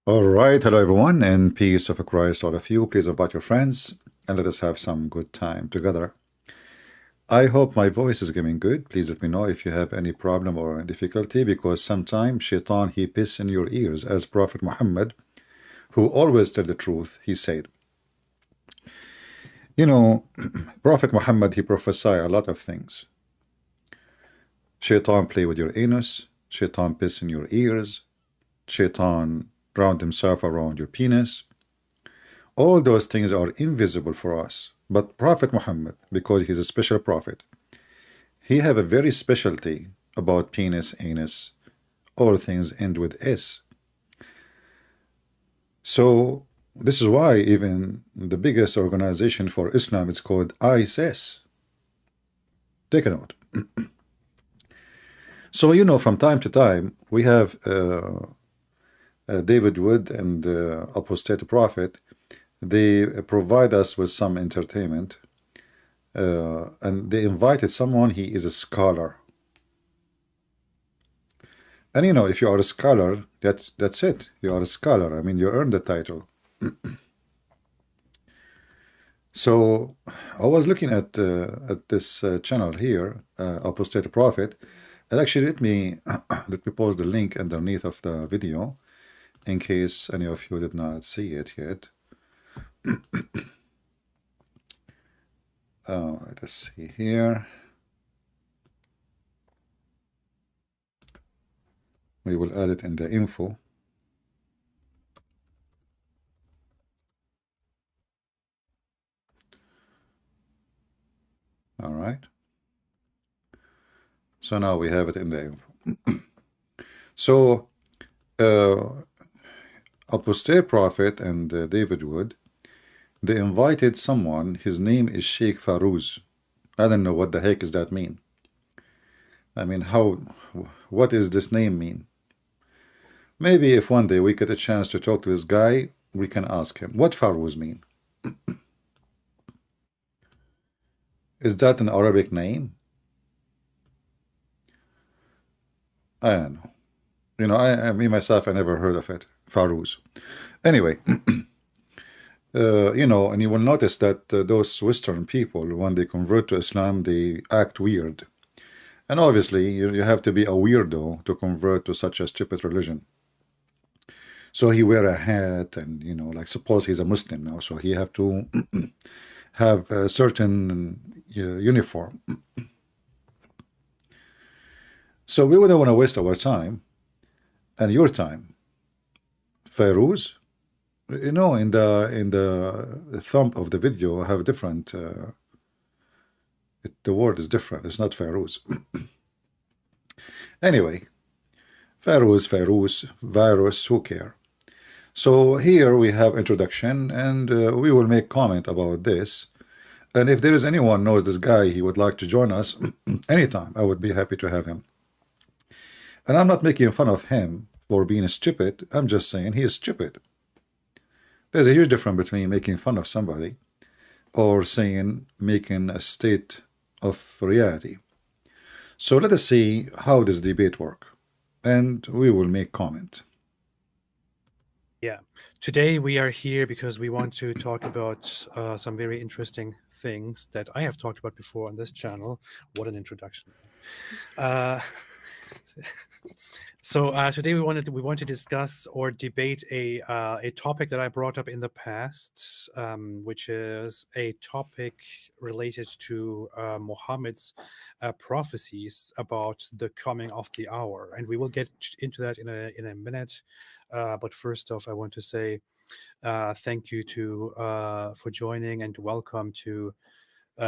All right, hello everyone, and peace of Christ, all of you. Please invite your friends and let us have some good time together. I hope my voice is getting good. Please let me know if you have any problem or difficulty, because sometimes Shaitan he piss in your ears, as Prophet Muhammad, who always tell the truth, he said. You know, Prophet Muhammad he prophesied a lot of things. Shaitan play with your anus, Shaitan piss in your ears, Shaitan round himself around your penis. All those things are invisible for us. But Prophet Muhammad, because he's a special prophet, he have a very specialty about penis, anus, all things end with S. So this is why even the biggest organization for Islam is called ISIS. Take a note. So from time to time we have David Wood and Apostate Prophet. They provide us with some entertainment, and they invited someone. He is a scholar, and if you are a scholar, that's it. You are a scholar. I mean, you earned the title. So I was looking at this channel here, Apostate Prophet, and actually let me post the link underneath of the video in case any of you did not see it yet. Let's see here. We will add it in the info. All right. So now we have it in the info. So Apostate Prophet and David Wood, they invited someone. His name is Sheikh Farouz. I don't know what the heck does that mean. I mean, what does this name mean? Maybe if one day we get a chance to talk to this guy, we can ask him, what Farouz mean? Is that an Arabic name? I don't know. Me myself, I never heard of it. Farouz. Anyway, and you will notice that those Western people, when they convert to Islam, they act weird. And obviously, you have to be a weirdo to convert to such a stupid religion. So he wear a hat, and like suppose he's a Muslim now, so he have to have a certain uniform. So we wouldn't want to waste our time and your time. Fairuz, in the thumb of the video, have different. The word is different. It's not Fairuz. Anyway, Fairuz, virus, who care? So here we have introduction, and we will make comment about this. And if there is anyone knows this guy, he would like to join us anytime, I would be happy to have him. And I'm not making fun of him for being stupid. I'm just saying he is stupid. There's a huge difference between making fun of somebody or saying making a state of reality. So let us see how this debate work, and we will make comment. Yeah, today we are here because we want to talk about some very interesting things that I have talked about before on this channel. What an introduction! So today we want to discuss or debate a topic that I brought up in the past, which is a topic related to Muhammad's prophecies about the coming of the hour, and we will get into that in a minute. But first off, I want to say thank you for joining, and welcome to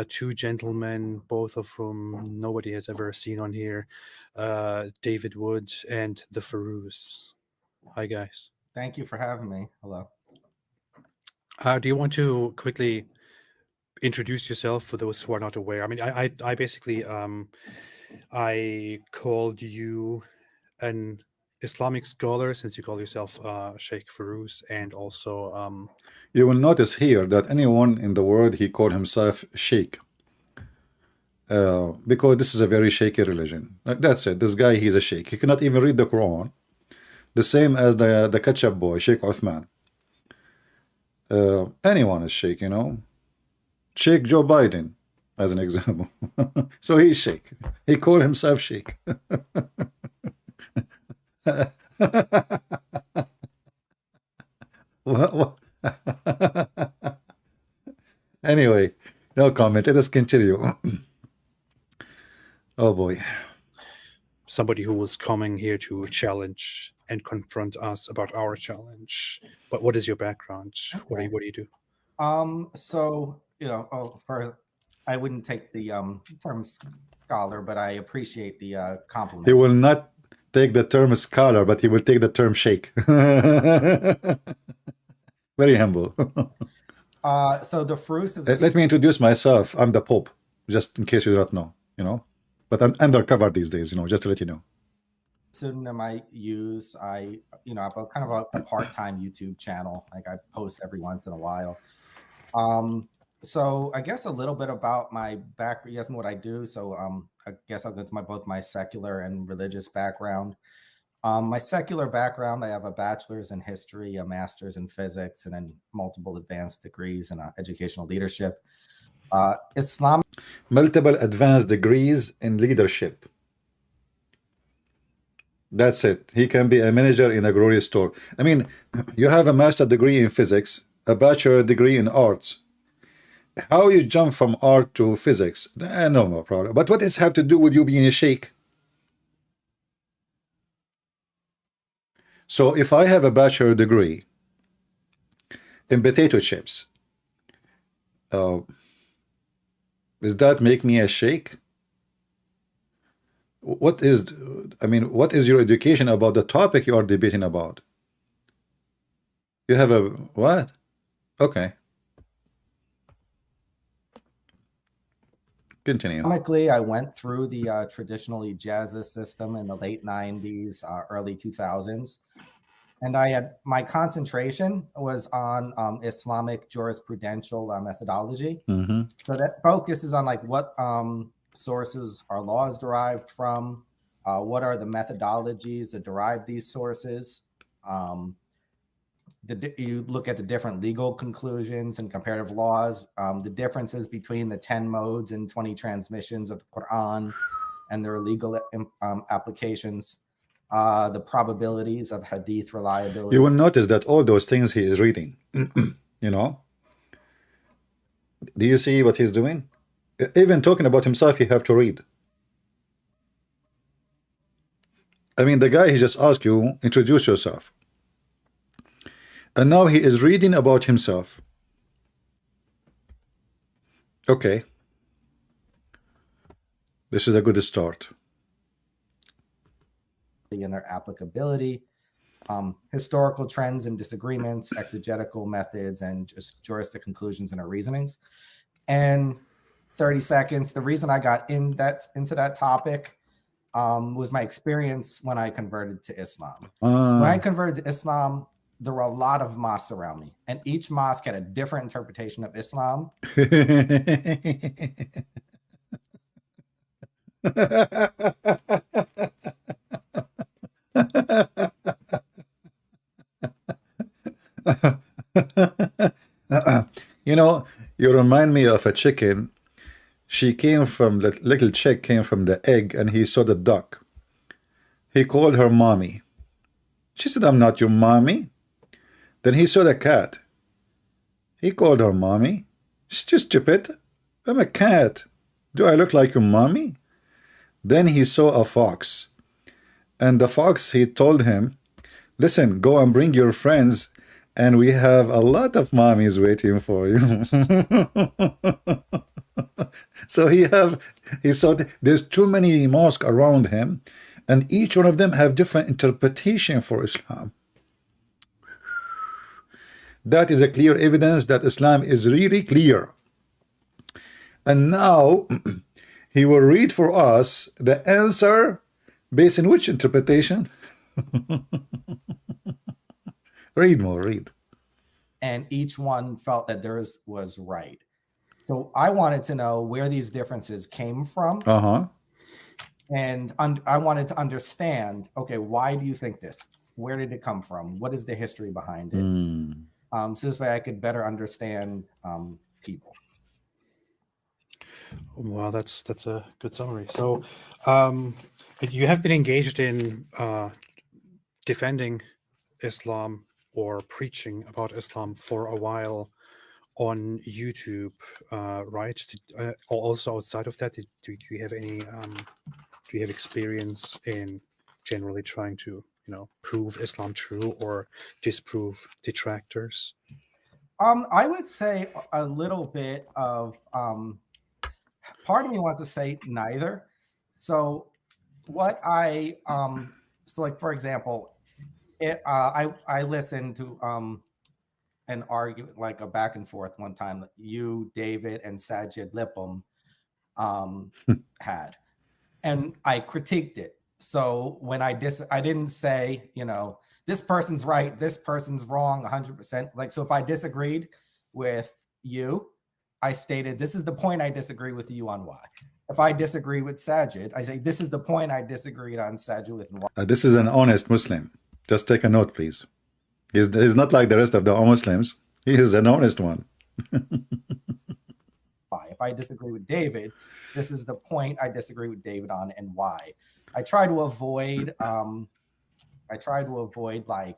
two gentlemen, both of whom nobody has ever seen on here, David Wood and the Farouz. Hi, guys. Thank you for having me. Hello. Do you want to quickly introduce yourself for those who are not aware? I mean, I basically I called you an Islamic scholar, since you call yourself Sheikh Farouz, and also you will notice here that anyone in the world he called himself Sheikh, because this is a very shaky religion. That's it. This guy, he's a sheikh. He cannot even read the Quran, The same as the ketchup boy, Sheikh Uthman. Anyone is Sheikh, you know. Sheikh Joe Biden, as an example. So he's Sheikh. He called himself Sheikh. What? Anyway, no comment. Let us continue. Oh boy. Somebody who was coming here to challenge and confront us about our challenge. But what is your background? What do you do? So first, I wouldn't take the term scholar, but I appreciate the compliment. He will not take the term scholar, but he will take the term sheikh. Very humble. So the fruits is. Let me introduce myself. I'm the Pope, just in case you don't know, you know. But I'm undercover these days, you know, just to let you know. Pseudonym I use, I have a kind of a part-time YouTube channel. Like I post every once in a while. So I guess a little bit about my background. You asked me what I do, so I guess I'll go to both my secular and religious background. My secular background, I have a bachelor's in history, a master's in physics, and then multiple advanced degrees in educational leadership. Islamic. Multiple advanced degrees in leadership. That's it. He can be a manager in a grocery store. I mean, you have a master's degree in physics, a bachelor degree in arts. How you jump from art to physics? No problem. But what does it have to do with you being a sheikh? So if I have a bachelor degree in potato chips, does that make me a sheikh? What is your education about the topic you are debating about? You have a what? Okay. Continue. Islamically, I went through the traditional ijazah system in the late 90s, early 2000s. And my concentration was on Islamic jurisprudential methodology. Mm-hmm. So that focuses on like what sources are laws derived from, what are the methodologies that derive these sources. You look at the different legal conclusions and comparative laws, the differences between the 10 modes and 20 transmissions of the Qur'an and their legal applications, the probabilities of hadith reliability. You will notice that all those things he is reading, you know. Do you see what he's doing? Even talking about himself, he have to read. I mean, the guy, he just asked you, introduce yourself. And now he is reading about himself. Okay. This is a good start. And their applicability, historical trends and disagreements, exegetical methods, and just juristic conclusions in our reasonings. And 30 seconds. The reason I got into that topic was my experience when I converted to Islam. When I converted to Islam, there were a lot of mosques around me, and each mosque had a different interpretation of Islam. You know, you remind me of a chicken. She came from, the little chick came from the egg, and he saw the duck. He called her mommy. She said, I'm not your mommy. Then he saw the cat. He called her mommy. She's just stupid. I'm a cat. Do I look like your mommy? Then he saw a fox. And the fox, he told him, listen, go and bring your friends, and we have a lot of mommies waiting for you. So he saw there's too many mosques around him, and each one of them have different interpretation for Islam. That is a clear evidence that Islam is really clear. And now he will read for us the answer based on which interpretation? Read more, read. And each one felt that theirs was right. So I wanted to know where these differences came from. Uh-huh. And I wanted to understand, okay, why do you think this? Where did it come from? What is the history behind it? So this way I could better understand people. Well, that's a good summary. So, you have been engaged in defending Islam or preaching about Islam for a while on YouTube, right? Also outside of that, do you have any? Do you have experience in generally trying to, prove Islam true or disprove detractors? I would say a little bit of. Part of me wants to say neither. So what I so like for example, I listened to an argument, like a back and forth one time that you, David, and Sajid Lippum had, and I critiqued it. So when I didn't say, this person's right, this person's wrong 100%. Like, so if I disagreed with you, I stated, this is the point I disagree with you on why. If I disagree with Sajid, I say, this is the point I disagreed on Sajid with and why. This is an honest Muslim. Just take a note, please. He's not like the rest of the Muslims. He is an honest one. If I disagree with David, this is the point I disagree with David on and why. I try to avoid like,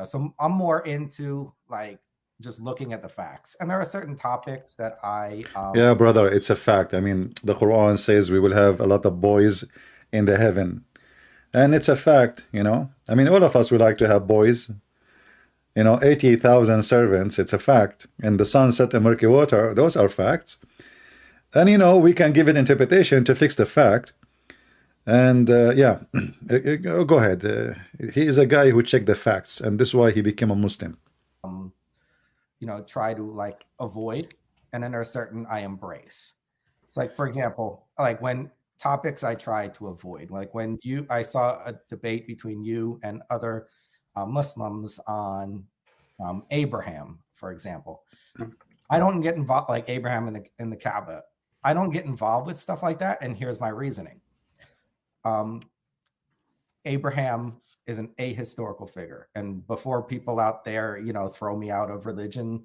so I'm more into like just looking at the facts. And there are certain topics that I yeah, brother, it's a fact. I mean, the Quran says we will have a lot of boys in the heaven. And it's a fact, I mean, all of us would like to have boys. 80,000 servants, it's a fact. And the sunset and murky water, those are facts. And, we can give an interpretation to fix the fact. And, yeah, go ahead. He is a guy who checked the facts, and this is why he became a Muslim. Try to, like, avoid, and then there are certain I embrace. It's like, for example, like when topics I try to avoid, like when I saw a debate between you and other Muslims on Abraham, for example. I don't get involved, like Abraham in the Kaaba. I don't get involved with stuff like that, and here's my reasoning. Abraham is an ahistorical figure, and before people out there, throw me out of religion,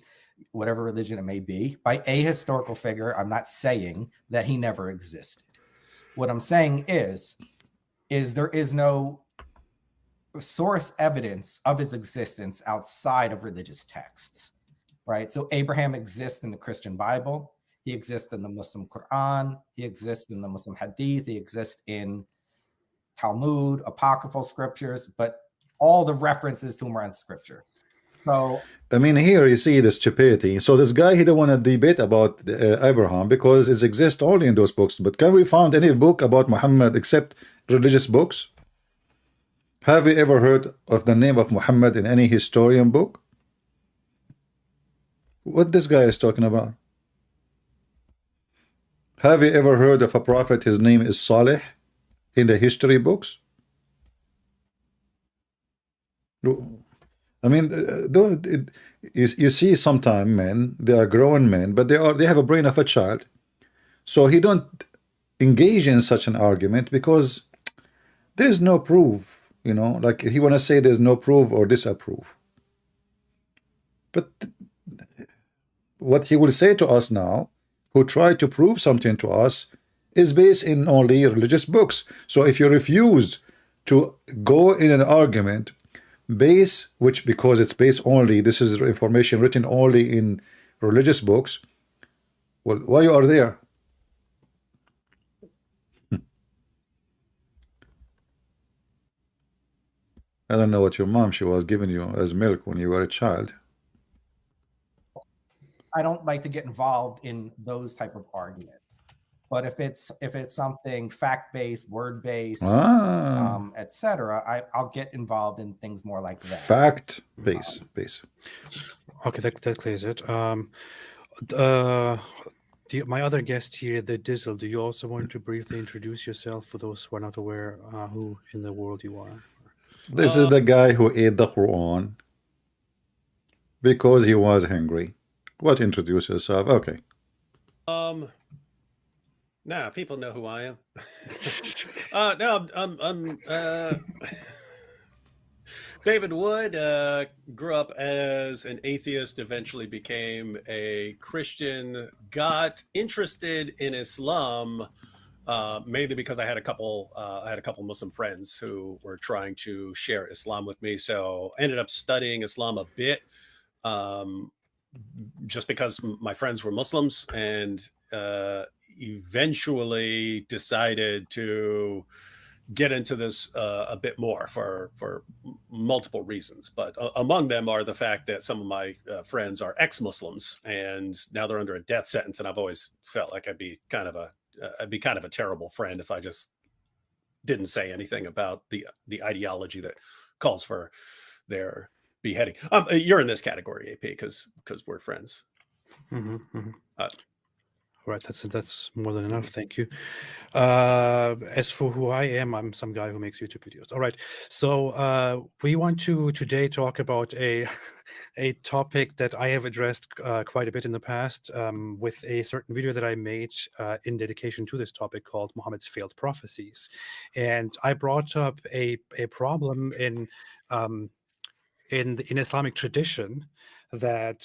whatever religion it may be, by ahistorical figure, I'm not saying that he never existed. What I'm saying is there is no source evidence of his existence outside of religious texts, right? So Abraham exists in the Christian Bible. He exists in the Muslim Qur'an. He exists in the Muslim Hadith. He exists in Talmud, apocryphal scriptures, but all the references to him are in scripture. So, I mean, here you see the stupidity. So this guy, he don't want to debate about Abraham because it exists only in those books. But can we find any book about Muhammad except religious books? Have you ever heard of the name of Muhammad in any historian book? What this guy is talking about? Have you ever heard of a prophet, his name is Saleh, in the history books? I mean, you see sometimes men, they are grown men, but they have a brain of a child. So he don't engage in such an argument because there's no proof. Like he want to say there's no proof or disapprove. But what he will say to us now, who try to prove something to us, is based in only religious books. So if you refuse to go in an argument because it's based only, this is information written only in religious books, well, why you are there? I don't know what your mom, she was giving you as milk when you were a child. I don't like to get involved in those type of arguments. But if it's something fact-based, word-based, etc., I'll get involved in things more like that. Fact-based. Okay, that clears it. My other guest here, the Dizzle, do you also want to briefly introduce yourself for those who are not aware who in the world you are? This is the guy who ate the Quran because he was hungry. What, introduce yourself? Okay. Nah, people know who I am. No, David Wood grew up as an atheist, eventually became a Christian, got interested in Islam mainly because I had a couple Muslim friends who were trying to share Islam with me. So I ended up studying Islam a bit, just because my friends were Muslims, and eventually decided to get into this a bit more for multiple reasons. But among them are the fact that some of my friends are ex-Muslims, and now they're under a death sentence. And I've always felt like I'd be kind of a terrible friend if I just didn't say anything about the ideology that calls for their beheading. You're in this category, AP, because we're friends. All right, that's more than enough. Thank you. As for who I am, I'm some guy who makes YouTube videos. All right, so we want to today talk about a topic that I have addressed quite a bit in the past with a certain video that I made in dedication to this topic called Muhammad's Failed Prophecies, and I brought up a problem in Islamic tradition that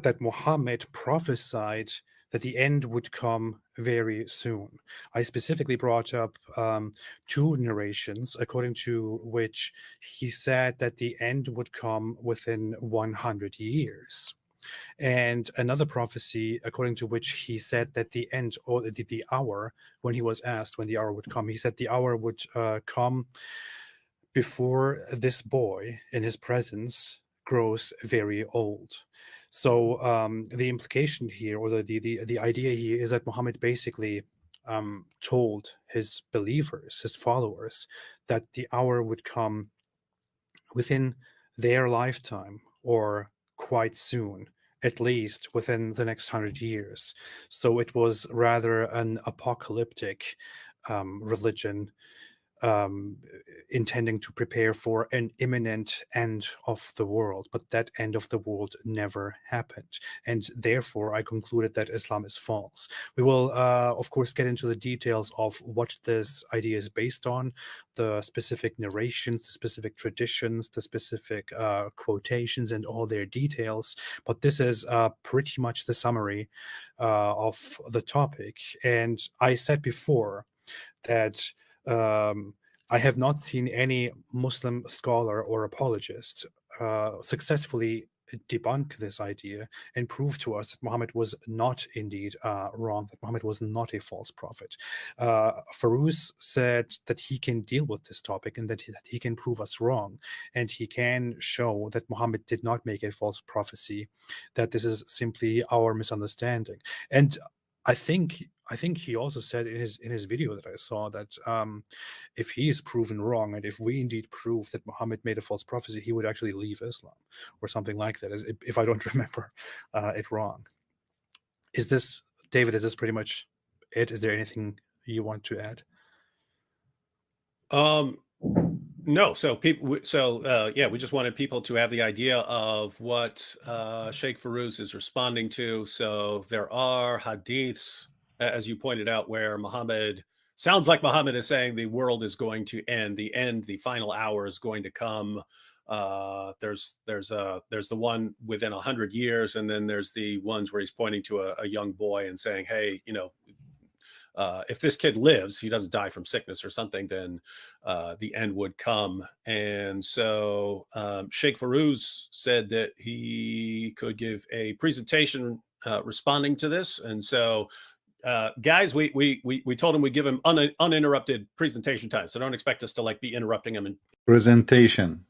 that Muhammad prophesied that the end would come very soon. I specifically brought up two narrations according to which he said that the end would come within 100 years. And another prophecy according to which he said that the end, or the hour, when he was asked when the hour would come, he said the hour would come before this boy in his presence grows very old. So the implication here, or the idea here, is that Muhammad basically told his believers, his followers, that the hour would come within their lifetime, or quite soon, at least within the next 100 years. So it was rather an apocalyptic religion, intending to prepare for an imminent end of the world, but that end of the world never happened, and therefore I concluded that Islam is false. We will of course get into the details of what this idea is based on, the specific narrations, the specific traditions, the specific quotations, and all their details, but this is pretty much the summary of the topic. And I said before that I have not seen any Muslim scholar or apologist successfully debunk this idea and prove to us that Muhammad was not indeed wrong, that Muhammad was not a false prophet. Farouz said that he can deal with this topic and that he can prove us wrong, and he can show that Muhammad did not make a false prophecy, that this is simply our misunderstanding. And I think he also said in his video that I saw that if he is proven wrong, and if we indeed prove that Muhammad made a false prophecy, he would actually leave Islam or something like that, if I don't remember it wrong. Is this, David, is this pretty much it? Is there anything you want to add? No. So yeah, we just wanted people to have the idea of what Sheikh Farouz is responding to. So there are hadiths, as you pointed out, where sounds like Muhammad is saying the world is going to end, the final hour is going to come. There's the one within 100 years, and then there's the ones where he's pointing to a young boy and saying, hey, if this kid lives, he doesn't die from sickness or something, then the end would come. And so Sheikh Farouz said that he could give a presentation responding to this. And so guys, we told him we'd give him uninterrupted presentation time. So don't expect us to be interrupting him. Presentation.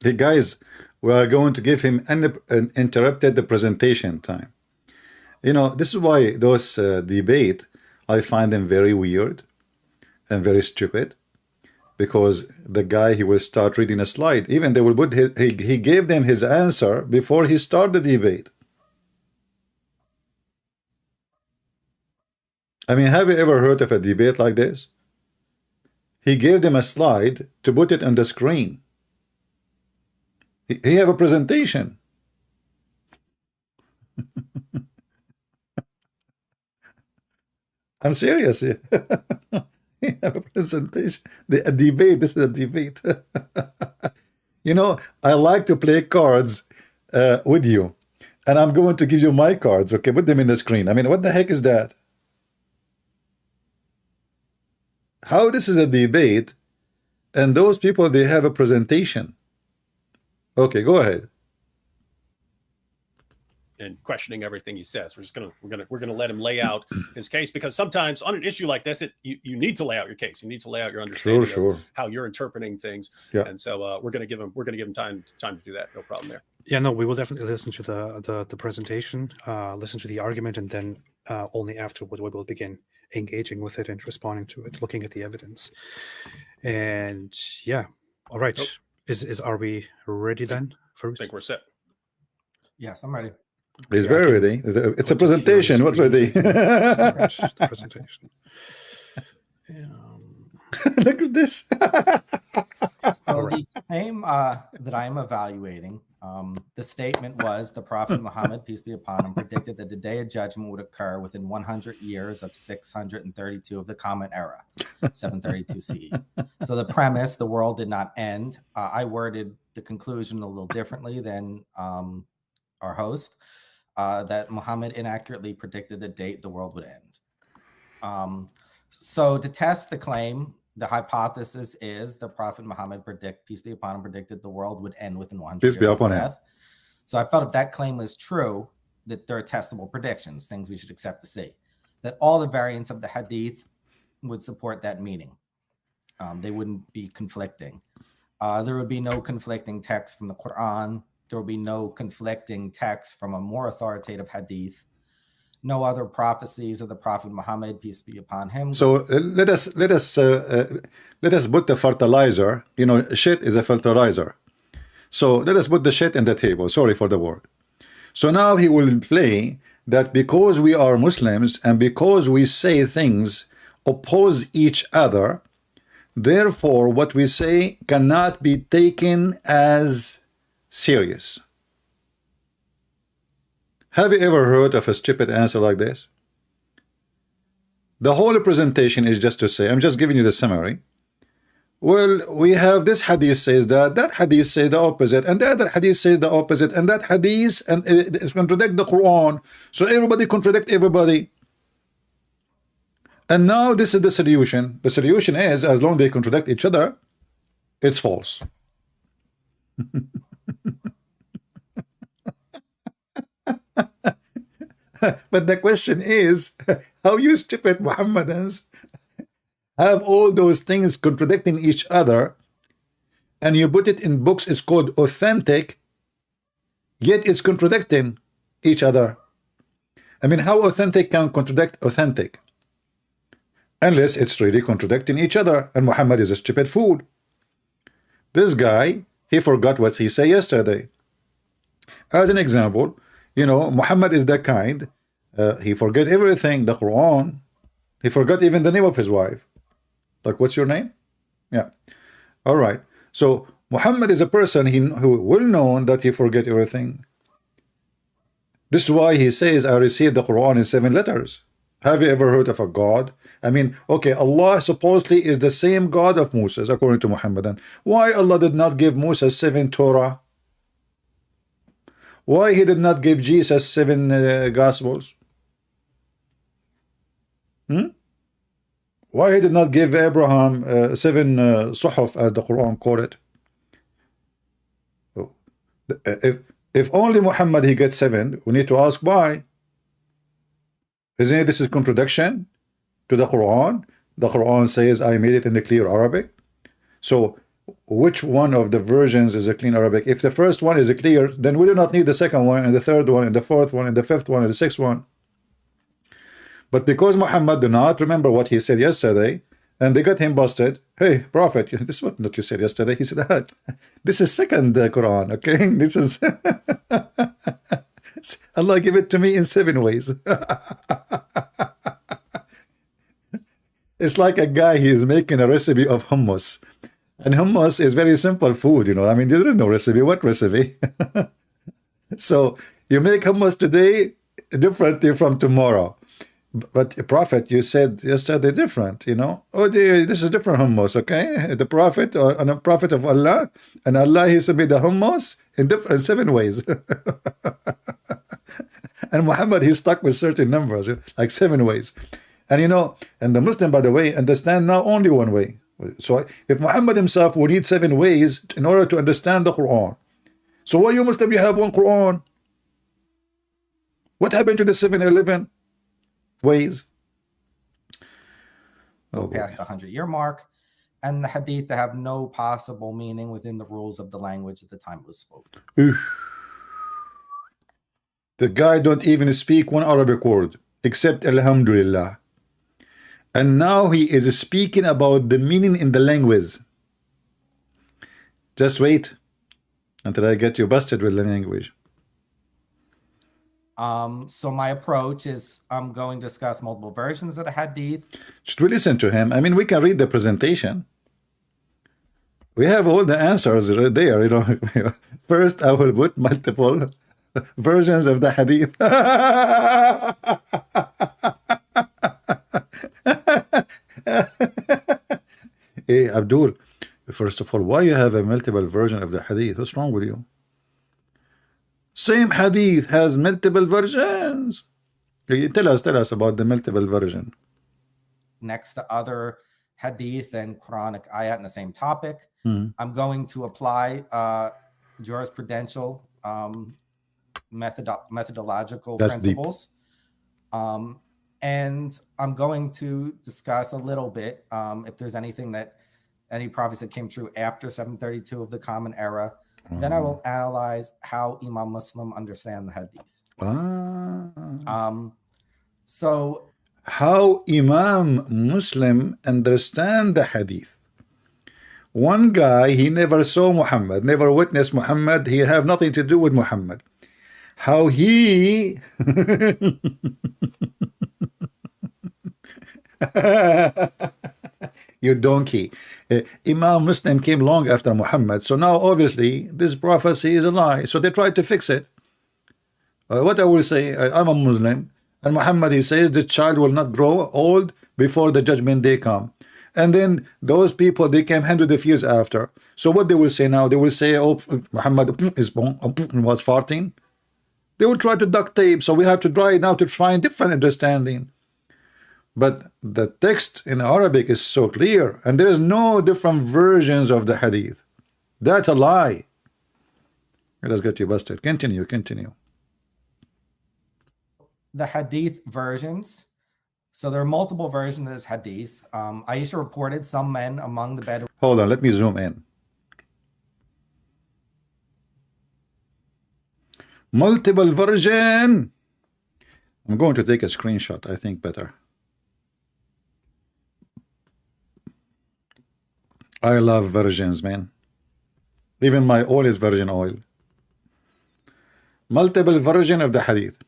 Hey guys, we are going to give him uninterrupted presentation time. This is why those debate, I find them very weird and very stupid, because the guy, he will start reading a slide. Even they will put he gave them his answer before he started the debate. I mean, have you ever heard of a debate like this? He gave them a slide to put it on the screen. He have a presentation. I'm serious. have a presentation. A debate. This is a debate. You know, I like to play cards with you, and I'm going to give you my cards. Okay, put them in the screen. I mean, what the heck is that? How this is a debate, and those people, they have a presentation. Okay, go ahead. And questioning everything he says. We're gonna let him lay out his case, because sometimes on an issue like this, you need to lay out your case. You need to lay out your understanding of how you're interpreting things. Yeah. And so we're gonna give him time to do that. No problem there. Yeah, no, we will definitely listen to the presentation, listen to the argument, and then only afterwards we will begin engaging with it and responding to it, looking at the evidence. And yeah, all right. Oh. Are we ready then? I think we're set. Yes, I'm ready. He's very ready. It's a presentation. What's ready? The presentation. Look at this. So the claim that I am evaluating, the statement was the Prophet Muhammad, peace be upon him, predicted that the day of judgment would occur within 100 years of 632 of the Common Era, 732 CE. So the premise, the world did not end. I worded the conclusion a little differently than our host, that Muhammad inaccurately predicted the date the world would end. So to test the claim, the hypothesis is the Prophet Muhammad peace be upon him, predicted the world would end within 100 years of death. So I felt if that claim was true, that there are testable predictions, things we should accept to see, that all the variants of the hadith would support that meaning. They wouldn't be conflicting. There would be no conflicting text from the Qur'an. There will be no conflicting text from a more authoritative hadith. No other prophecies of the Prophet Muhammad, peace be upon him. So let us put the fertilizer. You know, shit is a fertilizer. So let us put the shit in the table. Sorry for the word. So now he will play that because we are Muslims and because we say things oppose each other, therefore what we say cannot be taken as serious. Have you ever heard of a stupid answer like this? The whole presentation is just to say, I'm just giving you the summary. Well, we have this hadith says that hadith says the opposite, and the other hadith says the opposite, and that hadith and it contradict the Quran. So everybody contradict everybody. And now this is the solution. The solution is, as long as they contradict each other, it's false. But the question is, how you stupid Muhammadans have all those things contradicting each other, and you put it in books, it's called authentic, yet it's contradicting each other. I mean, how authentic can contradict authentic? Unless it's really contradicting each other, and Muhammad is a stupid fool. This guy, he forgot what he said yesterday. As an example, you know, Muhammad is that kind. He forget everything, the Quran. He forgot even the name of his wife. Like, what's your name? Yeah. All right. So Muhammad is a person who well known that he forget everything. This is why he says, I received the Quran in 7 letters. Have you ever heard of a God? I mean, okay, Allah supposedly is the same God of Moses, according to Muhammadan. Why Allah did not give Moses 7 Torah? Why he did not give Jesus 7 Gospels? Why he did not give Abraham 7 Suhuf, as the Quran called it? If only Muhammad he gets 7, we need to ask why. Isn't it this is contradiction to the Quran? The Quran says, I made it in the clear Arabic. So which one of the versions is a clean Arabic? If the first one is a clear, then we do not need the second one, and the third one, and the fourth one, and the fifth one, and the sixth one. But because Muhammad do not remember what he said yesterday, and they got him busted. Hey, Prophet, this is what you said yesterday. He said, this is second Quran, okay? This is Allah give it to me in 7 ways. It's like a guy, he is making a recipe of hummus. And hummus is very simple food, you know. I mean, there is no recipe. What recipe? So you make hummus today differently from tomorrow. But Prophet, you said yesterday different, you know. Oh, this is different hummus, okay? The Prophet and a Prophet of Allah, and Allah He made the hummus in different 7 ways. And Muhammad, he's stuck with certain numbers, like 7 ways. And you know, and the Muslim, by the way, understand now only 1 way. So if Muhammad himself would need 7 ways in order to understand the Quran, so why you Muslim, you have 1 Quran? What happened to the 7-11 ways? Oh, past the 100-year mark, and the hadith that have no possible meaning within the rules of the language at the time it was spoken. The guy don't even speak 1 Arabic word except Alhamdulillah, and now he is speaking about the meaning in the language. Just wait until I get you busted with the language. So my approach is I'm going to discuss multiple versions of the hadith. Should we listen to him? I mean, we can read the presentation. We have all the answers right there, you know. First, I will put multiple versions of the hadith. Hey, Abdul, first of all, why you have a multiple version of the hadith? What's wrong with you? Same hadith has multiple versions. Tell us about the multiple version. Next to other hadith and Quranic ayat in the same topic, I'm going to apply jurisprudential methodological principles. And I'm going to discuss a little bit if there's anything that any prophecy that came true after 732 of the Common Era. Then I will analyze how Imam Muslim understand the hadith. So how Imam Muslim understand the hadith. One guy, he never saw Muhammad, never witnessed Muhammad, he have nothing to do with Muhammad. How he you donkey. Imam Muslim came long after Muhammad, so now obviously this prophecy is a lie, so they tried to fix it. What I will say, I'm a Muslim, and Muhammad, he says the child will not grow old before the judgment day come. And then those people, they came hundreds of years after. So what they will say now? They will say, oh, Muhammad is born, was farting. They will try to duct tape, so we have to try now to find different understanding. But the text in Arabic is so clear, and there is no different versions of the hadith. That's a lie. Let us get you busted. Continue. The hadith versions. So there are multiple versions of this hadith. Aisha reported some men among the Bedouin. Hold on, let me zoom in. Multiple version. I'm going to take a screenshot, I think better. I love versions, man. Even my oil is virgin oil. Multiple version of the hadith.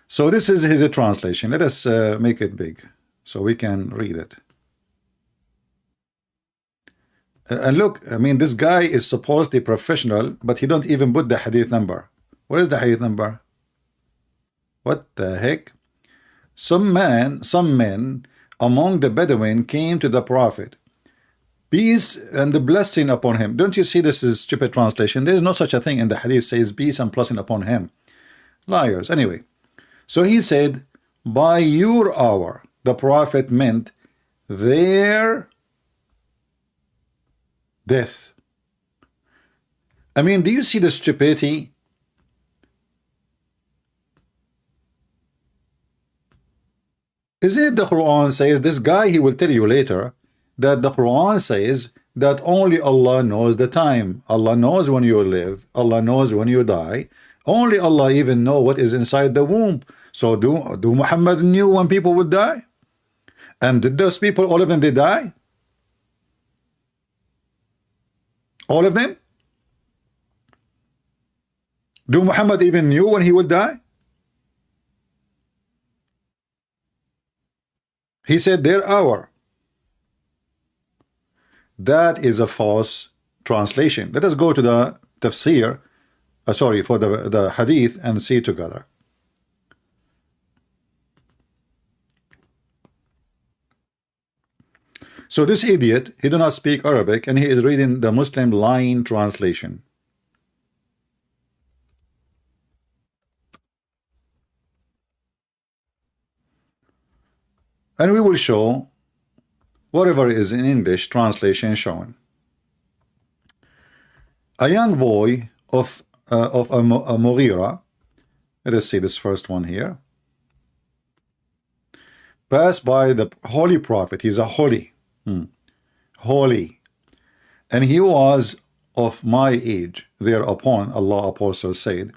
So this is his translation. Let us make it big so we can read it. And look, I mean, this guy is supposedly professional, but he don't even put the hadith number. What is the hadith number? What the heck? Some men among the Bedouin came to the Prophet. Peace and the blessing upon him. Don't you see this is stupid translation? There is no such a thing in the hadith says peace and blessing upon him. Liars. Anyway. So he said, by your hour, the Prophet meant their death. I mean, do you see the stupidity? Isn't it the Quran says, this guy, he will tell you later, that the Quran says that only Allah knows the time. Allah knows when you live. Allah knows when you die. Only Allah even know what is inside the womb. So do Muhammad knew when people would die? And did those people, all of them, they die? All of them? Do Muhammad even knew when he would die? He said their hour. That is a false translation. Let us go to the tafsir, for the hadith and see together. So this idiot, he do not speak Arabic, and he is reading the Muslim line translation. And we will show whatever is in English translation shown. A young boy of a Mughira, let us see this first one here, passed by the holy prophet. He's a holy, holy, and he was of my age. Thereupon Allah apostle said,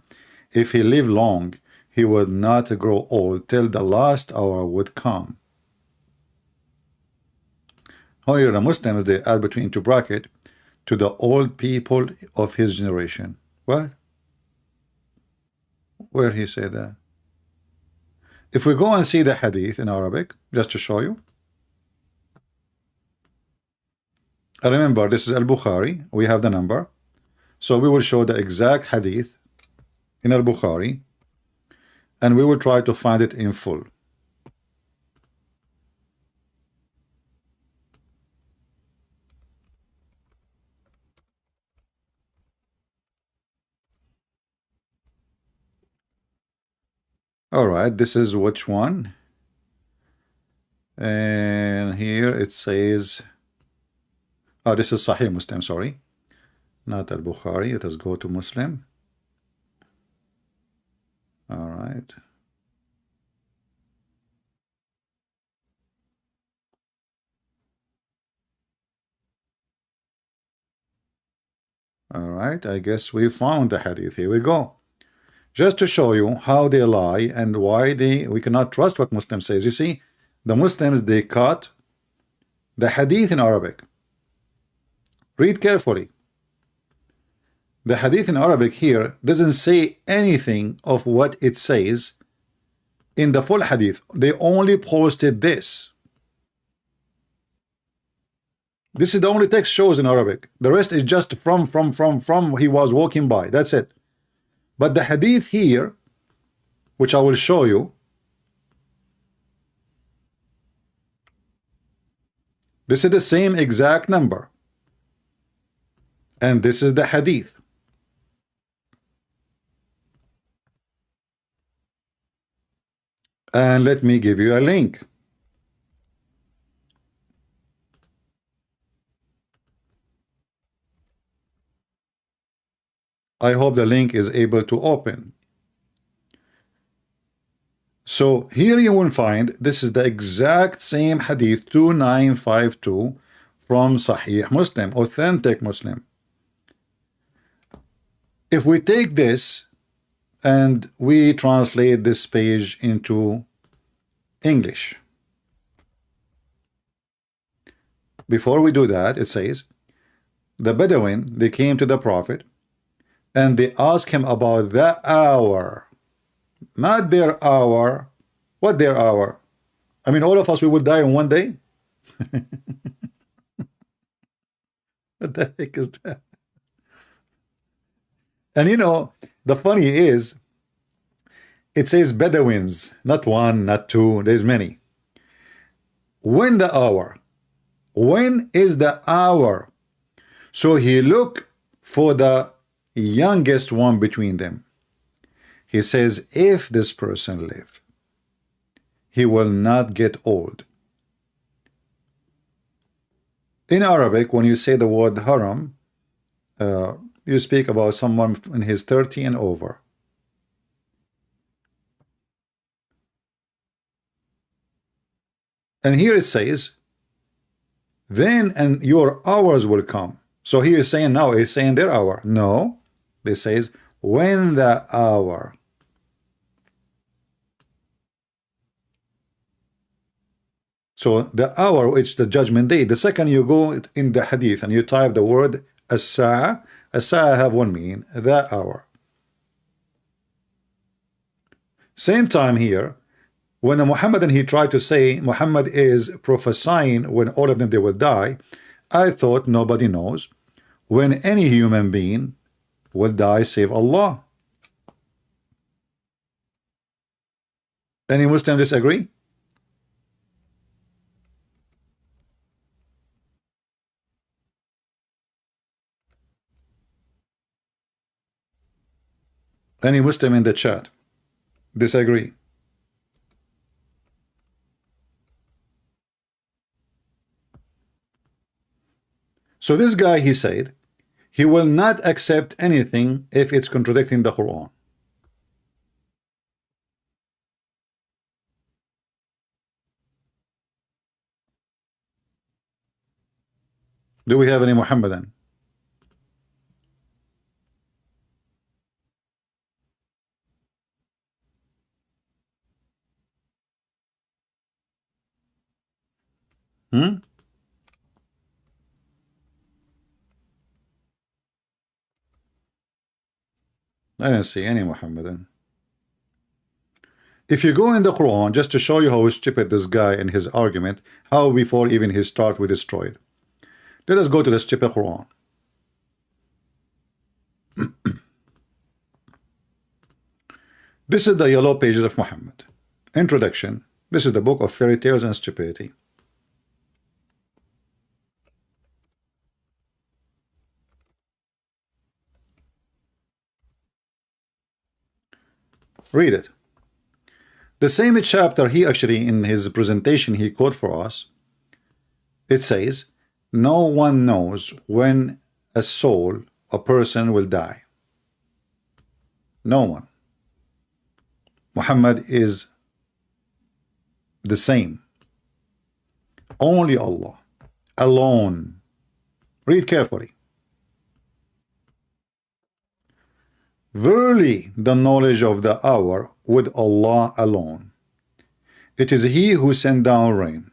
if he lived long, he would not grow old till the last hour would come. Here the Muslims, they add between into bracket, to the old people of his generation. What? Where he said that? If we go and see the hadith in Arabic, just to show you. Remember, this is Al-Bukhari. We have the number. So we will show the exact hadith in Al-Bukhari, and we will try to find it in full. All right, this is which one? And here it says, oh, this is Sahih Muslim, sorry, not Al-Bukhari. Let us go to Muslim. All right. All right, I guess we found the hadith. Here we go. Just to show you how they lie and why we cannot trust what Muslim says. You see, the Muslims, they cut the hadith in Arabic. Read carefully. The hadith in Arabic here doesn't say anything of what it says in the full hadith. They only posted this. This is the only text shows in Arabic. The rest is just from he was walking by. That's it. But the hadith here, which I will show you, this is the same exact number. And this is the hadith. And let me give you a link. I hope the link is able to open. So here you will find this is the exact same hadith 2952 from Sahih Muslim, authentic Muslim. If we take this and we translate this page into English, before we do that, it says, the Bedouin, they came to the Prophet and they asked him about the hour, not their hour. What their hour? I mean, all of us, we would die in one day. What the heck is that? And you know, the funny is, it says Bedouins, not one, not two, there's many. When the hour? When is the hour? So he looked for the youngest one between them. He says, if this person live, he will not get old. In Arabic, when you say the word haram, you speak about someone in his 30 and over. And here it says, then and your hours will come. So he is saying now, he's saying their hour. No, this says when the hour. So the hour, which the judgment day, the second you go in the hadith and you type the word as-sa'a, as-sa'a have one meaning, the hour. Same time here, when the Muhammadan, he tried to say Muhammad is prophesying when all of them they will die, I thought nobody knows when any human being will die save Allah. Any Muslim disagree? Any Muslim in the chat disagree? So this guy, he said, he will not accept anything if it's contradicting the Quran. Do we have any Muhammadan? I don't see any Muhammadan. If you go in the Quran, just to show you how stupid this guy and his argument, how before even his start we destroyed. Let us go to the stupid Quran. This is the yellow pages of Muhammad. Introduction. This is the book of fairy tales and stupidity. Read it. The same chapter he actually in his presentation he quote for us. It says, no one knows when a soul, a person will die. No one. Muhammad is the same. Only Allah. Alone. Read carefully. Verily, the knowledge of the hour with Allah alone. It is He who sent down rain.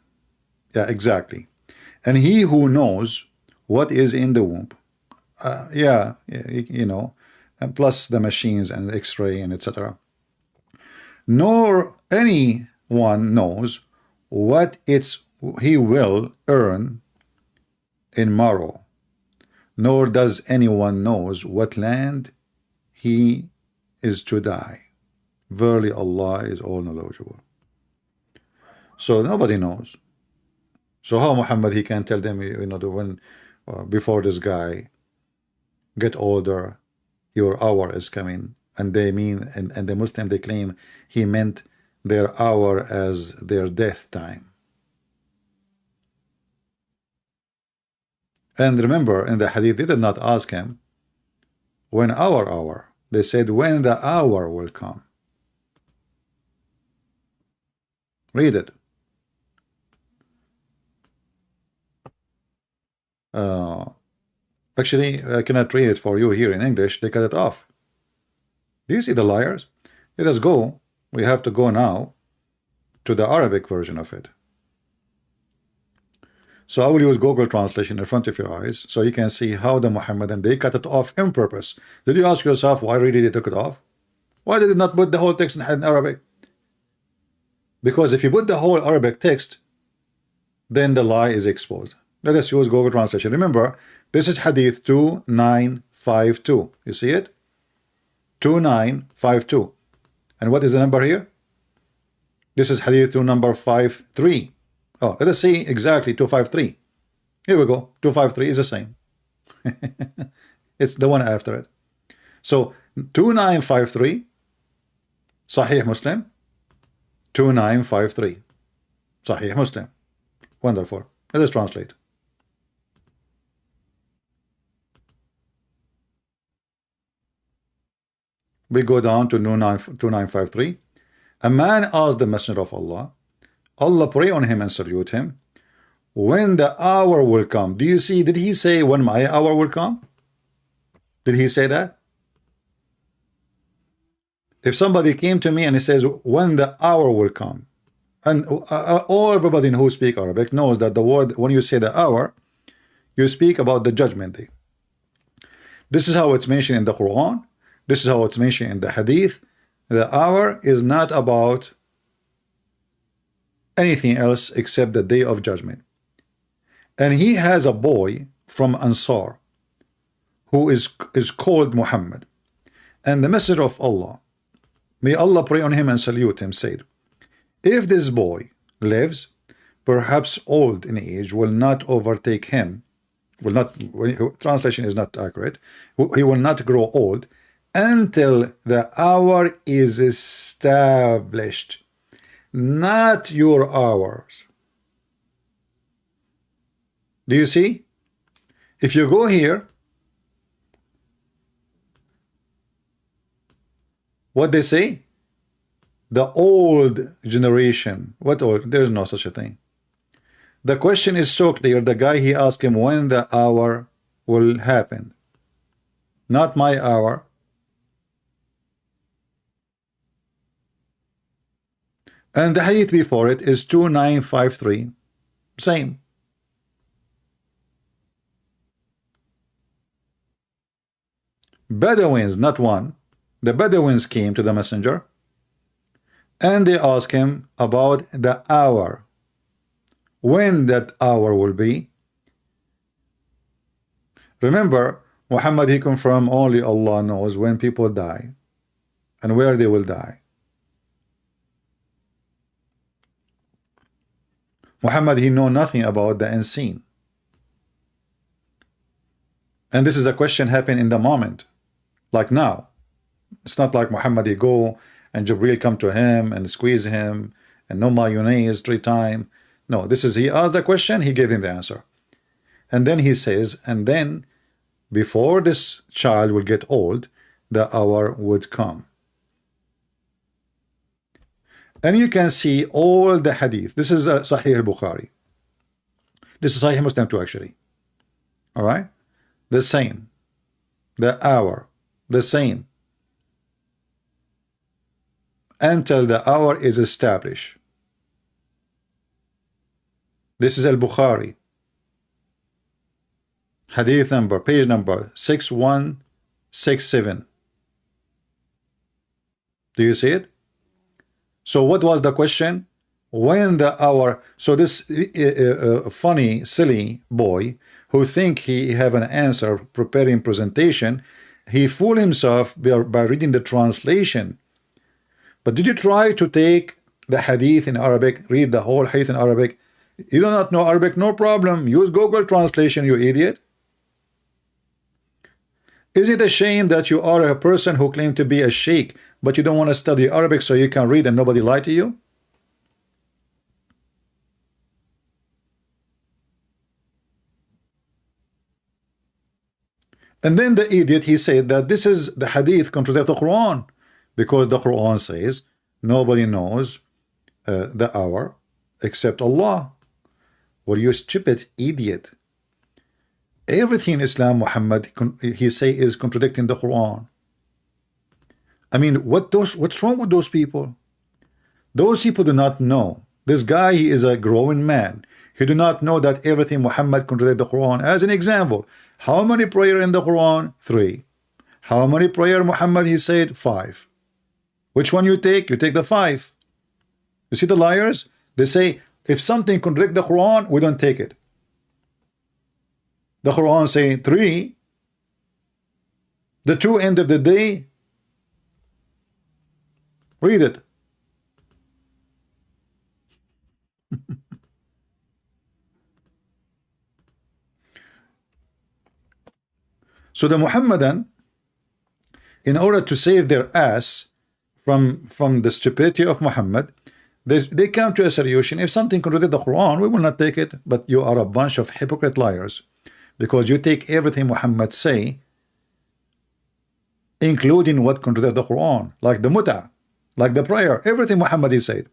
Yeah, exactly. And He who knows what is in the womb. You know, and plus the machines and X-ray and etc. Nor anyone knows what he will earn in morrow. Nor does anyone knows what land he is to die. Verily Allah is all knowledgeable. So nobody knows. So how Muhammad he can tell them, you know, when before this guy get older, your hour is coming, and they mean and the Muslim they claim he meant their hour as their death time. And remember, in the hadith they did not ask him when our hour. They said when the hour will come. Read it. Actually, I cannot read it for you here in English. They cut it off. Do you see the liars? Let us go. We have to go now to the Arabic version of it. So I will use Google translation in front of your eyes so you can see how the Muhammadan they cut it off on purpose. Did you ask yourself why really they took it off? Why did they not put the whole text in Arabic? Because if you put the whole Arabic text, then the lie is exposed. Let us use Google translation. Remember, this is Hadith 2952. You see it? 2952. And what is the number here? This is Hadith 2 number 53. Oh, let us see exactly 253. Here we go. 253 is the same. It's the one after it. So 2953 Sahih Muslim. 2953 Sahih Muslim. Wonderful. Let us translate. We go down to 2953. A man asked the Messenger of Allah. Allah pray on him and salute him. When the hour will come. Do you see? Did he say when my hour will come? Did he say that? If somebody came to me and he says when the hour will come, and everybody who speak Arabic knows that the word when you say the hour, you speak about the judgment day. This is how it's mentioned in the Quran. This is how it's mentioned in the Hadith. The hour is not about anything else except the day of judgment. And he has a boy from Ansar who is called Muhammad. And the Messenger of Allah, may Allah pray on him and salute him, said, if this boy lives, perhaps old in age, will not overtake him, translation is not accurate, he will not grow old, until the hour is established, not your hours. Do you see? If you go here, what they say? The old generation. What old? There is no such a thing. The question is so clear. The guy, he asked him when the hour will happen. Not my hour. And the hadith before it is 2953. Same. Bedouins, not one. The Bedouins came to the messenger and they asked him about the hour. When that hour will be. Remember, Muhammad, he confirmed only Allah knows when people die and where they will die. Muhammad, he know nothing about the unseen. And this is a question happening in the moment, like now. It's not like Muhammad, he go and Jibreel come to him and squeeze him and no mayonnaise 3 times. No, this is, he asked the question, he gave him the answer. And then he says, and then before this child will get old, the hour would come. And you can see all the hadith. This is Sahih al-Bukhari. This is Sahih Muslim too, actually. All right? The same. The hour. The same. Until the hour is established. This is al-Bukhari. Hadith number, page number 6167. Do you see it? So what was the question? When the hour. So this funny, silly boy who think he have an answer preparing presentation, he fooled himself by reading the translation. But did you try to take the hadith in Arabic, read the whole hadith in Arabic? You do not know Arabic, no problem. Use Google translation, you idiot. Is it a shame that you are a person who claims to be a sheikh, but you don't want to study Arabic so you can read and nobody lie to you? And then the idiot, he said that this is the hadith contradict the Quran, because the Quran says nobody knows the hour except Allah. Well, you stupid idiot. Everything in Islam, Muhammad, he say, is contradicting the Quran. I mean, what's wrong with those people? Those people do not know. This guy, he is a growing man. He do not know that everything Muhammad contradicts the Quran. As an example, how many prayer in the Quran? 3. How many prayer Muhammad, he said? 5. Which one you take? You take the 5. You see the liars? They say, if something contradicts the Quran, we don't take it. The Quran saying 3. The 2 end of the day. Read it. So the Muhammadan, in order to save their ass from the stupidity of Muhammad, they come to a solution. If something contradicts the Quran, we will not take it. But you are a bunch of hypocrite liars, because you take everything Muhammad say, including what contradicts the Quran, like the mut'ah, like the prayer, everything Muhammad he said.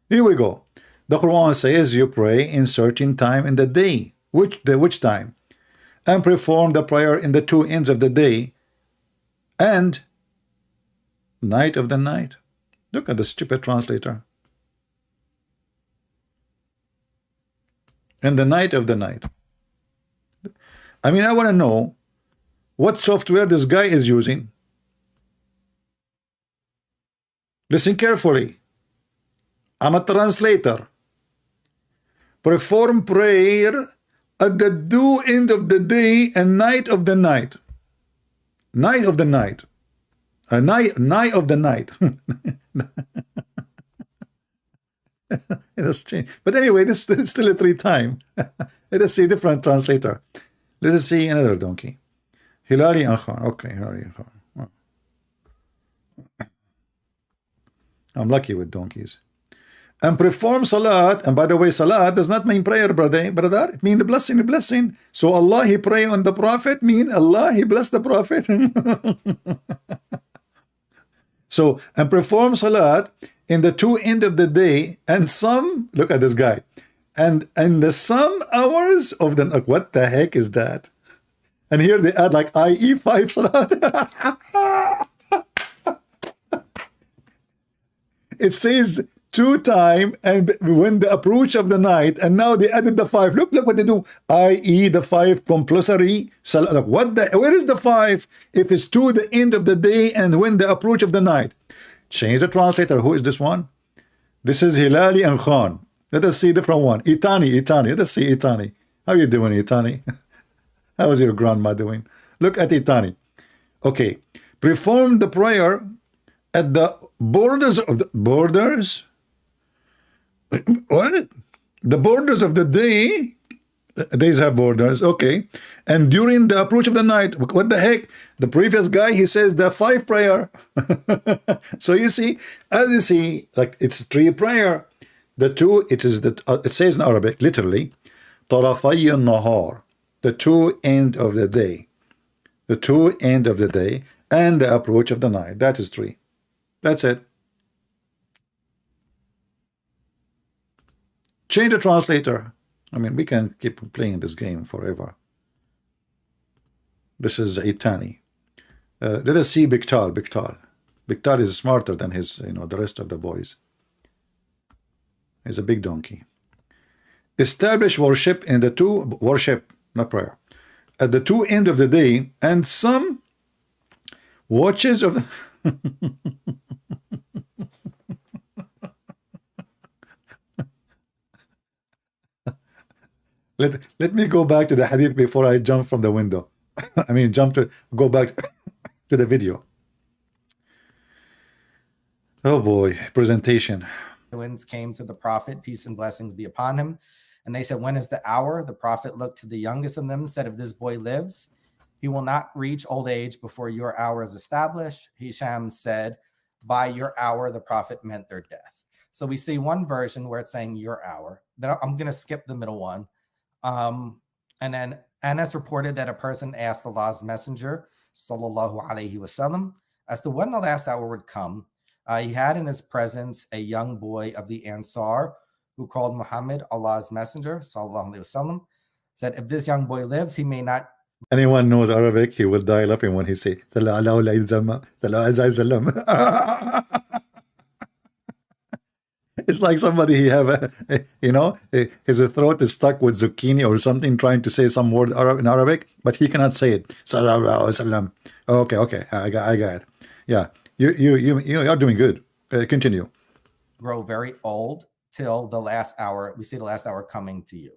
Here we go. The Quran says you pray in certain time in the day. Which time? And perform the prayer in the 2 ends of the day and night of the night. Look at the stupid translator. In the night of the night. I mean, I want to know what software this guy is using. Listen carefully. I'm a translator. Perform prayer at the due end of the day and night of the night. Night of the night. Night of the night. It has changed. But anyway, this is still a 3 time. Let us see different translator. Let us see another donkey. Hilali and Khan. Okay, Hilali and Khan. I'm lucky with donkeys. And perform salat. And by the way, salat does not mean prayer, brother. It means the blessing. So Allah, He pray on the Prophet, mean Allah, He bless the Prophet. So, and perform salat in the two end of the day, and some, look at this guy, and the some hours of the, like, what the heck is that? And here they add like i.e. 5 salat. It says 2 times and when the approach of the night, and now they added the 5. Look what they do, i.e. the 5 compulsory salat. Like, what the, where is the 5 if it's to the end of the day and when the approach of the night? Change the translator. Who is this one? This is Hilali and Khan. Let us see different one. Itani. Let us see Itani. How you doing, Itani? How is your grandma doing? Look at Itani. Okay. Perform the prayer at the borders of the borders. What? The borders of the day. Days have borders. Okay. And during the approach of the night. What the heck? The previous guy, he says the 5 prayer. So you see, as you see, like it's 3 prayer. The 2, it is the it says in Arabic, literally, طرفي النهار, the 2 end of the day. The 2 end of the day and the approach of the night. That is 3. That's it. Change the translator. I mean, we can keep playing this game forever. This is Itani. Let us see Biktal. Biktal is smarter than his, the rest of the boys. He's a big donkey. Establish worship in the 2, worship, not prayer, at the 2 end of the day, and some watches of the Let me go back to the hadith before I jump from the window. I mean, go back to the video. Oh boy, presentation. Winds came to the Prophet, peace and blessings be upon him. And they said, when is the hour? The Prophet looked to the youngest of them, said, if this boy lives, he will not reach old age before your hour is established. Hisham said, by your hour, the Prophet meant their death. So we see one version where it's saying your hour. Then I'm going to skip the middle one. And then Anas reported that a person asked Allah's messenger, sallallahu alaihi wasallam, as to when the last hour would come. He had in his presence a young boy of the Ansar who called Muhammad Allah's messenger, sallallahu alaihi wasallam, said, if this young boy lives, he may not. Anyone knows Arabic, he will die laughing when he say, it's like somebody he have his throat is stuck with zucchini or something, trying to say some word in Arabic, but he cannot say it. Okay, I got it. Yeah, you are doing good. Continue. Grow very old till the last hour. We see the last hour coming to you.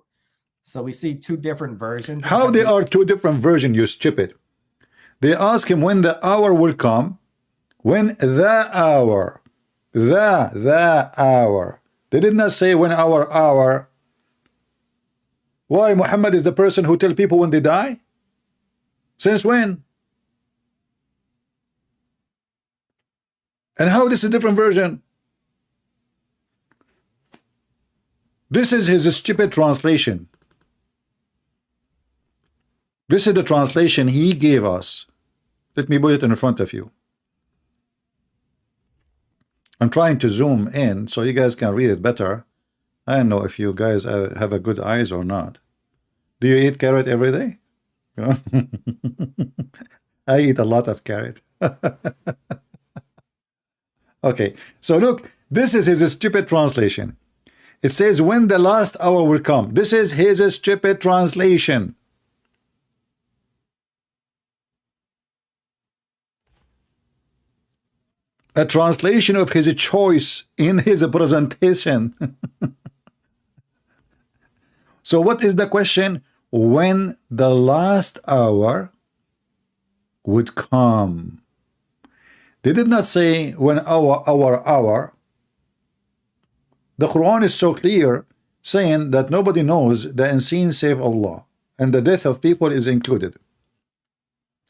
So we see 2 different versions. How they are 2 different versions, you stupid? They ask him when the hour will come. When the hour. The hour. They did not say when our hour. Why? Muhammad is the person who tell people when they die? Since when? And how this is a different version? This is his stupid translation. This is the translation he gave us. Let me put it in front of you. I'm trying to zoom in so you guys can read it better. I don't know if you guys have a good eyes or not. Do you eat carrot every day? I eat a lot of carrot. Okay, so look, this is his stupid translation. It says when the last hour will come. This is his stupid translation. A translation of his choice in his presentation. So what is the question? When the last hour would come. They did not say when our hour. The Quran is so clear, saying that nobody knows the unseen save Allah, and the death of people is included.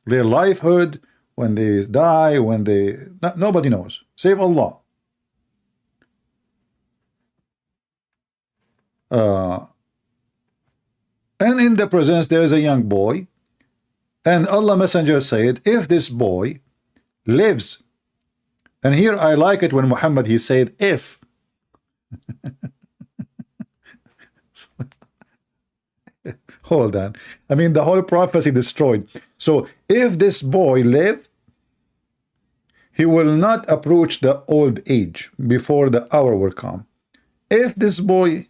Their livelihood when they die, when they... nobody knows, save Allah. And in the presence there is a young boy, and Allah Messenger said, if this boy lives, and here I like it when Muhammad he said if. Hold on, I mean the whole prophecy destroyed. So if this boy live, he will not approach the old age before the hour will come. If this boy,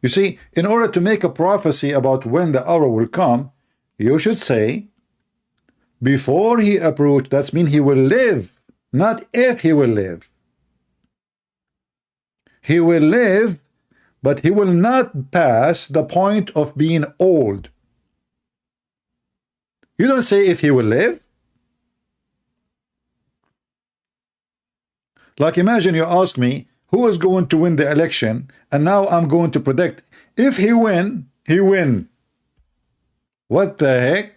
you see, in order to make a prophecy about when the hour will come, you should say before he approach. That means he will live, not if he will live. He will live, but he will not pass the point of being old. You don't say if he will live. Like imagine you ask me who is going to win the election, and now I'm going to predict if he win, he win. What the heck?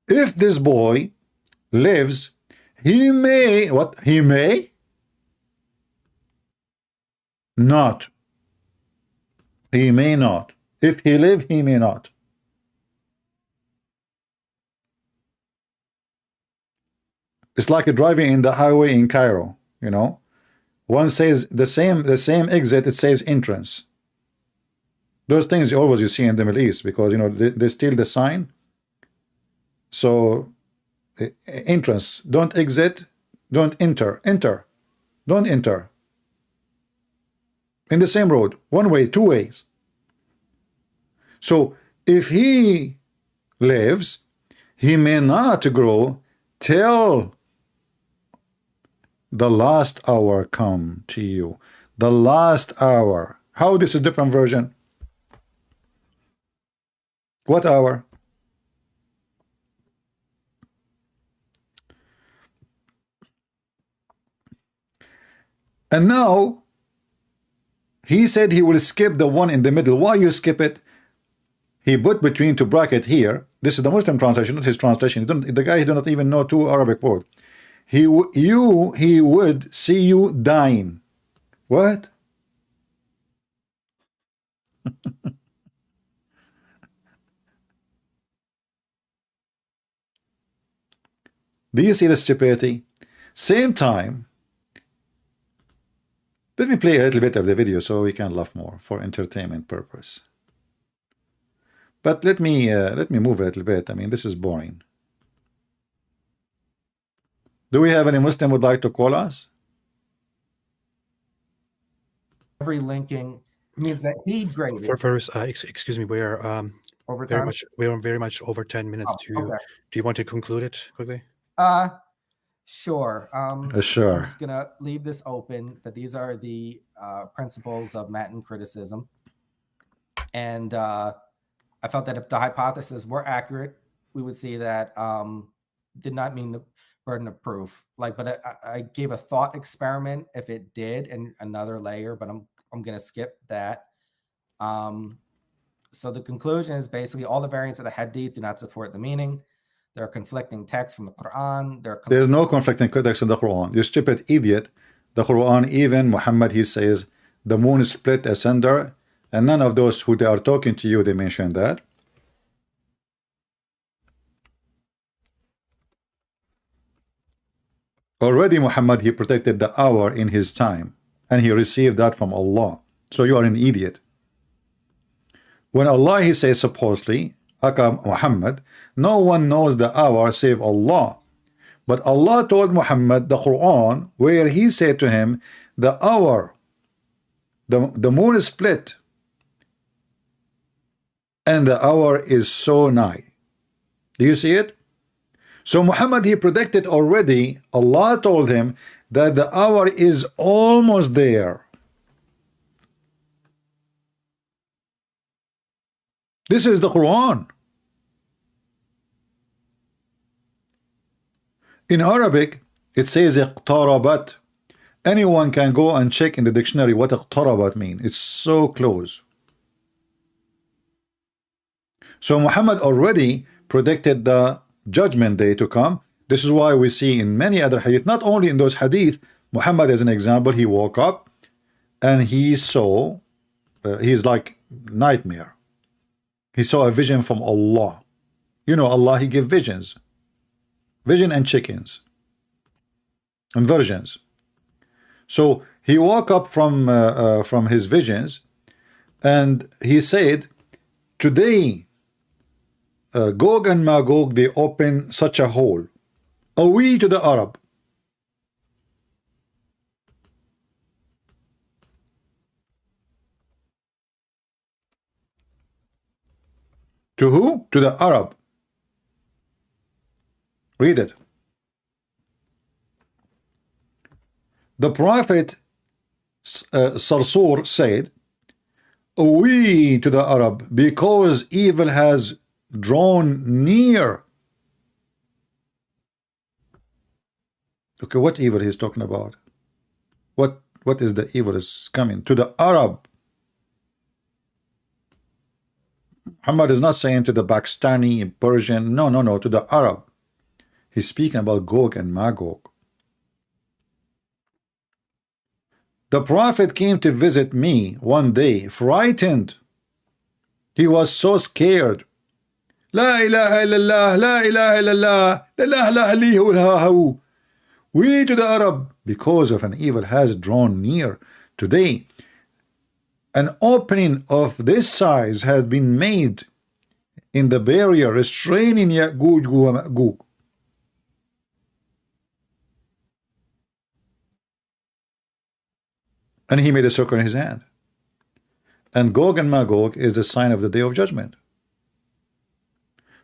If this boy lives, he may, what? He may not. He may not. If he live, he may not. It's like driving in the highway in Cairo, you know. One says the same exit, it says entrance. Those things always you see in the Middle East, because you know they steal the sign. So entrance, don't exit, don't enter, enter, don't enter. In the same road, one way, two ways. So if he lives, he may not grow till the last hour come to you. The last hour. How this is different version? What hour? And now he said he will skip the one in the middle. Why you skip it? He put between two bracket here. This is the Muslim translation, not his translation. The guy do not even know two Arabic words. He would see you dying. What? Do you see the stupidity? Same time, let me play a little bit of the video so we can laugh more for entertainment purpose. But let me move a little bit. I mean, this is boring. Do we have any Muslim would like to call us? Every linking means that he graded. First, excuse me, we are very much over 10 minutes. Okay. Do you want to conclude it quickly? Sure. Sure. I'm just gonna leave this open. That these are the principles of Matin criticism, and I felt that if the hypotheses were accurate, we would see that did not mean the burden of proof. But I gave a thought experiment if it did, and another layer. But I'm gonna skip that. So the conclusion is basically all the variants of the hadith do not support the meaning. There are conflicting texts from the Quran. There's no conflicting text in the Quran. You stupid idiot. The Quran, even Muhammad, he says the moon is split asunder, and none of those who they are talking to you, they mention that. Already Muhammad, he protected the hour in his time, and he received that from Allah. So you are an idiot. When Allah, he says supposedly, Aka Muhammad, no one knows the hour save Allah. But Allah told Muhammad the Quran, where he said to him, the hour, the moon is split, and the hour is so nigh. Do you see it? So Muhammad, he predicted already. Allah told him that the hour is almost there. This is the Quran. In Arabic, it says اقتربت, Anyone can go and check in the dictionary what اقتربت mean. It's so close. So Muhammad already predicted the judgment day to come. This is why we see in many other hadith, not only in those hadith, Muhammad as an example, he woke up and he saw, he's like nightmare. He saw a vision from Allah. You know, Allah, he give visions. Vision and chickens. And virgins. So he woke up from his visions and he said, today, Gog and Magog, they open such a hole. Away to the Arab. To who? To the Arab. Read it. The Prophet Sarsur said, away to the Arab, because evil has drawn near. Okay, what evil he's talking about? What is the evil is coming? To the Arab. Muhammad is not saying to the Pakistani, Persian. No, to the Arab. He's speaking about Gog and Magog. The Prophet came to visit me one day, frightened. He was so scared. La ilaha illallah, la ilaha illallah, la ilaha illallah. We to the Arab, because of an evil has drawn near. Today, an opening of this size has been made in the barrier restraining Ya'juj wa Ma'juj. And he made a circle in his hand. And Gog and Magog is the sign of the day of judgment.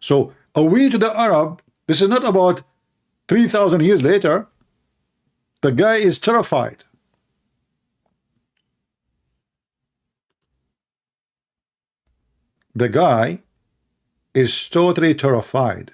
So, away to the Arab, this is not about 3,000 years later. The guy is terrified. The guy is totally terrified.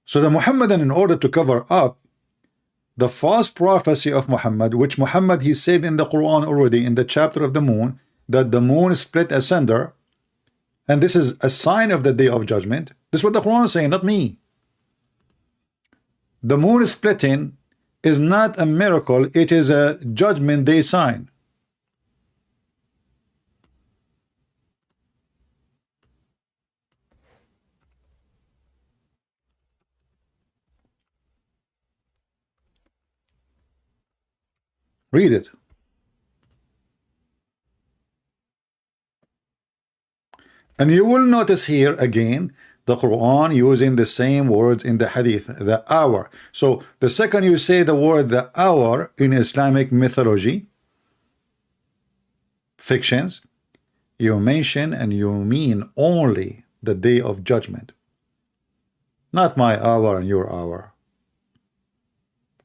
So the Muhammadan, in order to cover up the false prophecy of Muhammad, which Muhammad, he said in the Quran already in the chapter of the moon, that the moon split asunder, and this is a sign of the day of judgment. This is what the Quran is saying, not me. The moon splitting is not a miracle, it is a judgment day sign. Read it. And you will notice here again the Quran using the same words in the hadith, the hour. So the second you say the word the hour in Islamic mythology, fictions, you mention and you mean only the day of judgment. Not my hour and your hour.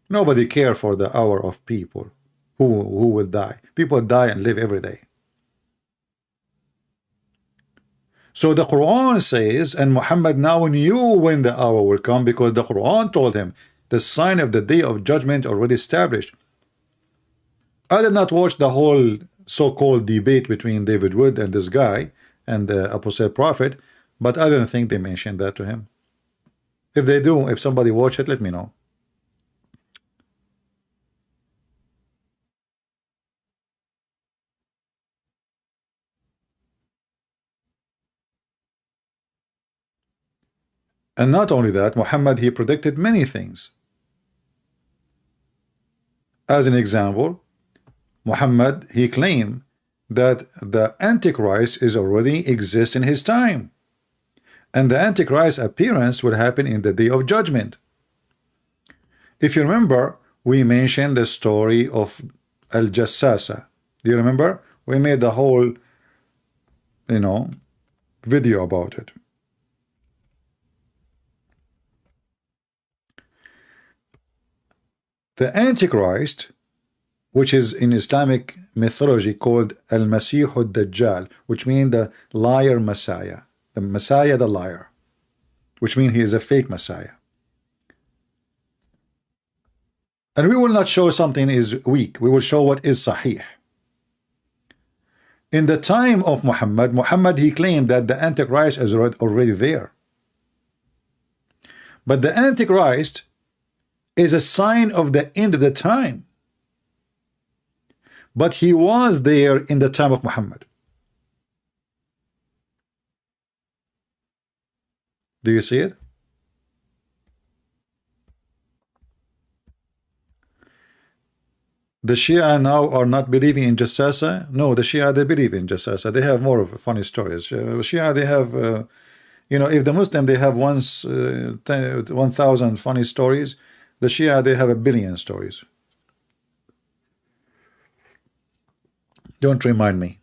Nobody cares for the hour of people who will die. People die and live every day. So the Quran says, and Muhammad now knew when the hour will come, because the Quran told him the sign of the day of judgment already established. I did not watch the whole so-called debate between David Wood and this guy and the Apostate prophet, but I didn't think they mentioned that to him. If they do, if somebody watch it, let me know. And not only that, Muhammad, he predicted many things. As an example, Muhammad, he claimed that the Antichrist is already exists in his time. And the Antichrist appearance would happen in the day of judgment. If you remember, we mentioned the story of Al-Jassasa. Do you remember? We made the whole, video about it. The Antichrist which is in Islamic mythology called Al-Masih al-Dajjal, which means the liar Messiah, the Messiah, the liar, which means he is a fake Messiah. And we will not show something is weak, we will show what is sahih. In the time of Muhammad, he claimed that the Antichrist is already there. But the Antichrist is a sign of the end of the time. But he was there in the time of Muhammad. Do you see it? The Shia now are not believing in Jassasa. No, the Shia, they believe in Jassasa. They have more of funny stories. Shia, they have, you know, if the Muslim, they have 1,000 funny stories, the Shia, they have 1 billion stories. Don't remind me.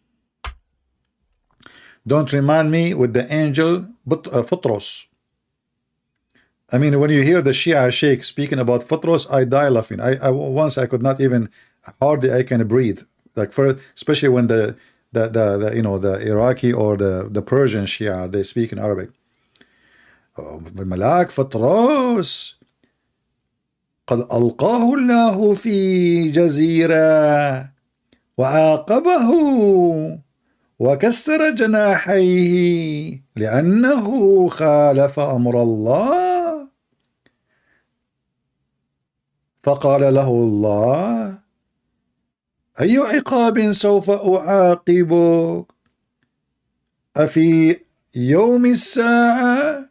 Don't remind me with the angel Futros. I mean, when you hear the Shia Sheikh speaking about Futros, I die laughing. Once I could not even, hardly I can breathe. Like for, especially when the you know, the Iraqi or the Persian Shia, they speak in Arabic. الملاك فطروس قد ألقاه الله في جزيرة وعاقبه وكسر جناحيه لأنه خالف أمر الله فقال له الله أي عقاب سوف أعاقبك أفي يوم الساعة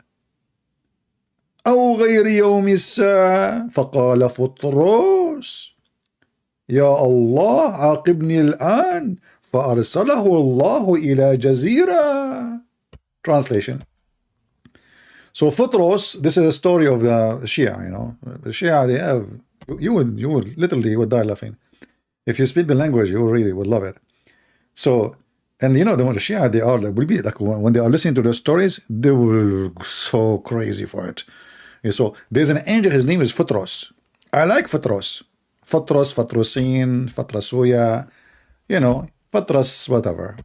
أو غير يوم الساعة فقال فطروس يا الله عاقبني الآن فأرسله الله إلى جزيرة. Translation. So Futros, this is a story of the Shia, you know. The Shia, they have, you would literally would die laughing. If you speak the language, you really would love it. So, and you know, the Shia, they are like, will be like, when they are listening to the stories, they will go so crazy for it. And so there's an angel, his name is Futros. I like Futros. Futros, Fatrosin, Fatrasuya, you know, Fatras, whatever.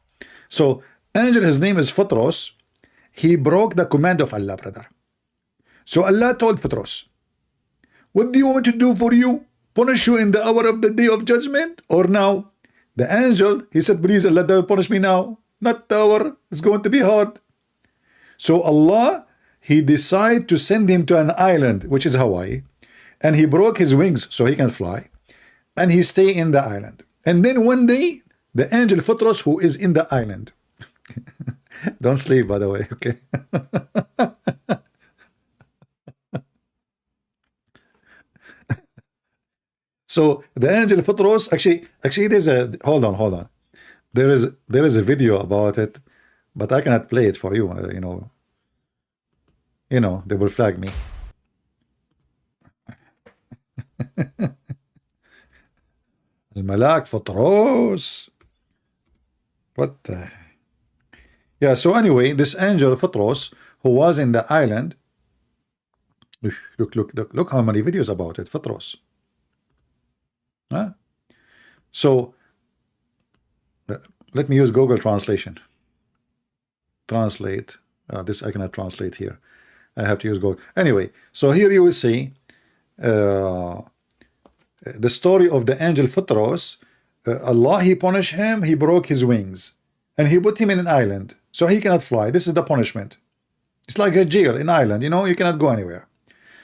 So, angel, his name is Futros. He broke the command of Allah, brother. So Allah told Futros, what do you want me to do for you? Punish you in the hour of the day of judgment or now? The angel, he said, please Allah, don't punish me now. Not the hour. It's going to be hard. So Allah, he decided to send him to an island, which is Hawaii. And he broke his wings so he can fly. And he stay in the island. And then one day, the angel Futros, who is in the island. Don't sleep, by the way, okay? So the angel Futros, actually there's a, hold on. There is a video about it, but I cannot play it for you, you know, they will flag me. الملاك فطروس. What the... Yeah, so anyway, this angel Futros, who was in the island, look how many videos about it, Futros. Huh? So let me use Google translation. Translate. This I cannot translate here. I have to use Google. Anyway, so here you will see the story of the angel Futros. Allah, he punished him, he broke his wings, and he put him in an island, so he cannot fly. This is the punishment. It's like a jail in Ireland, you know, you cannot go anywhere.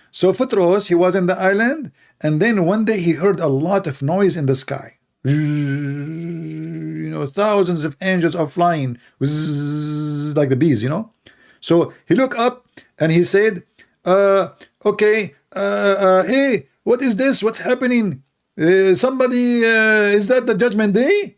So Futros, he was in the island, and then one day he heard a lot of noise in the sky. You know, thousands of angels are flying, like the bees, you know. So he looked up and he said, okay, hey, what is this? What's happening? Somebody, is that the judgment day?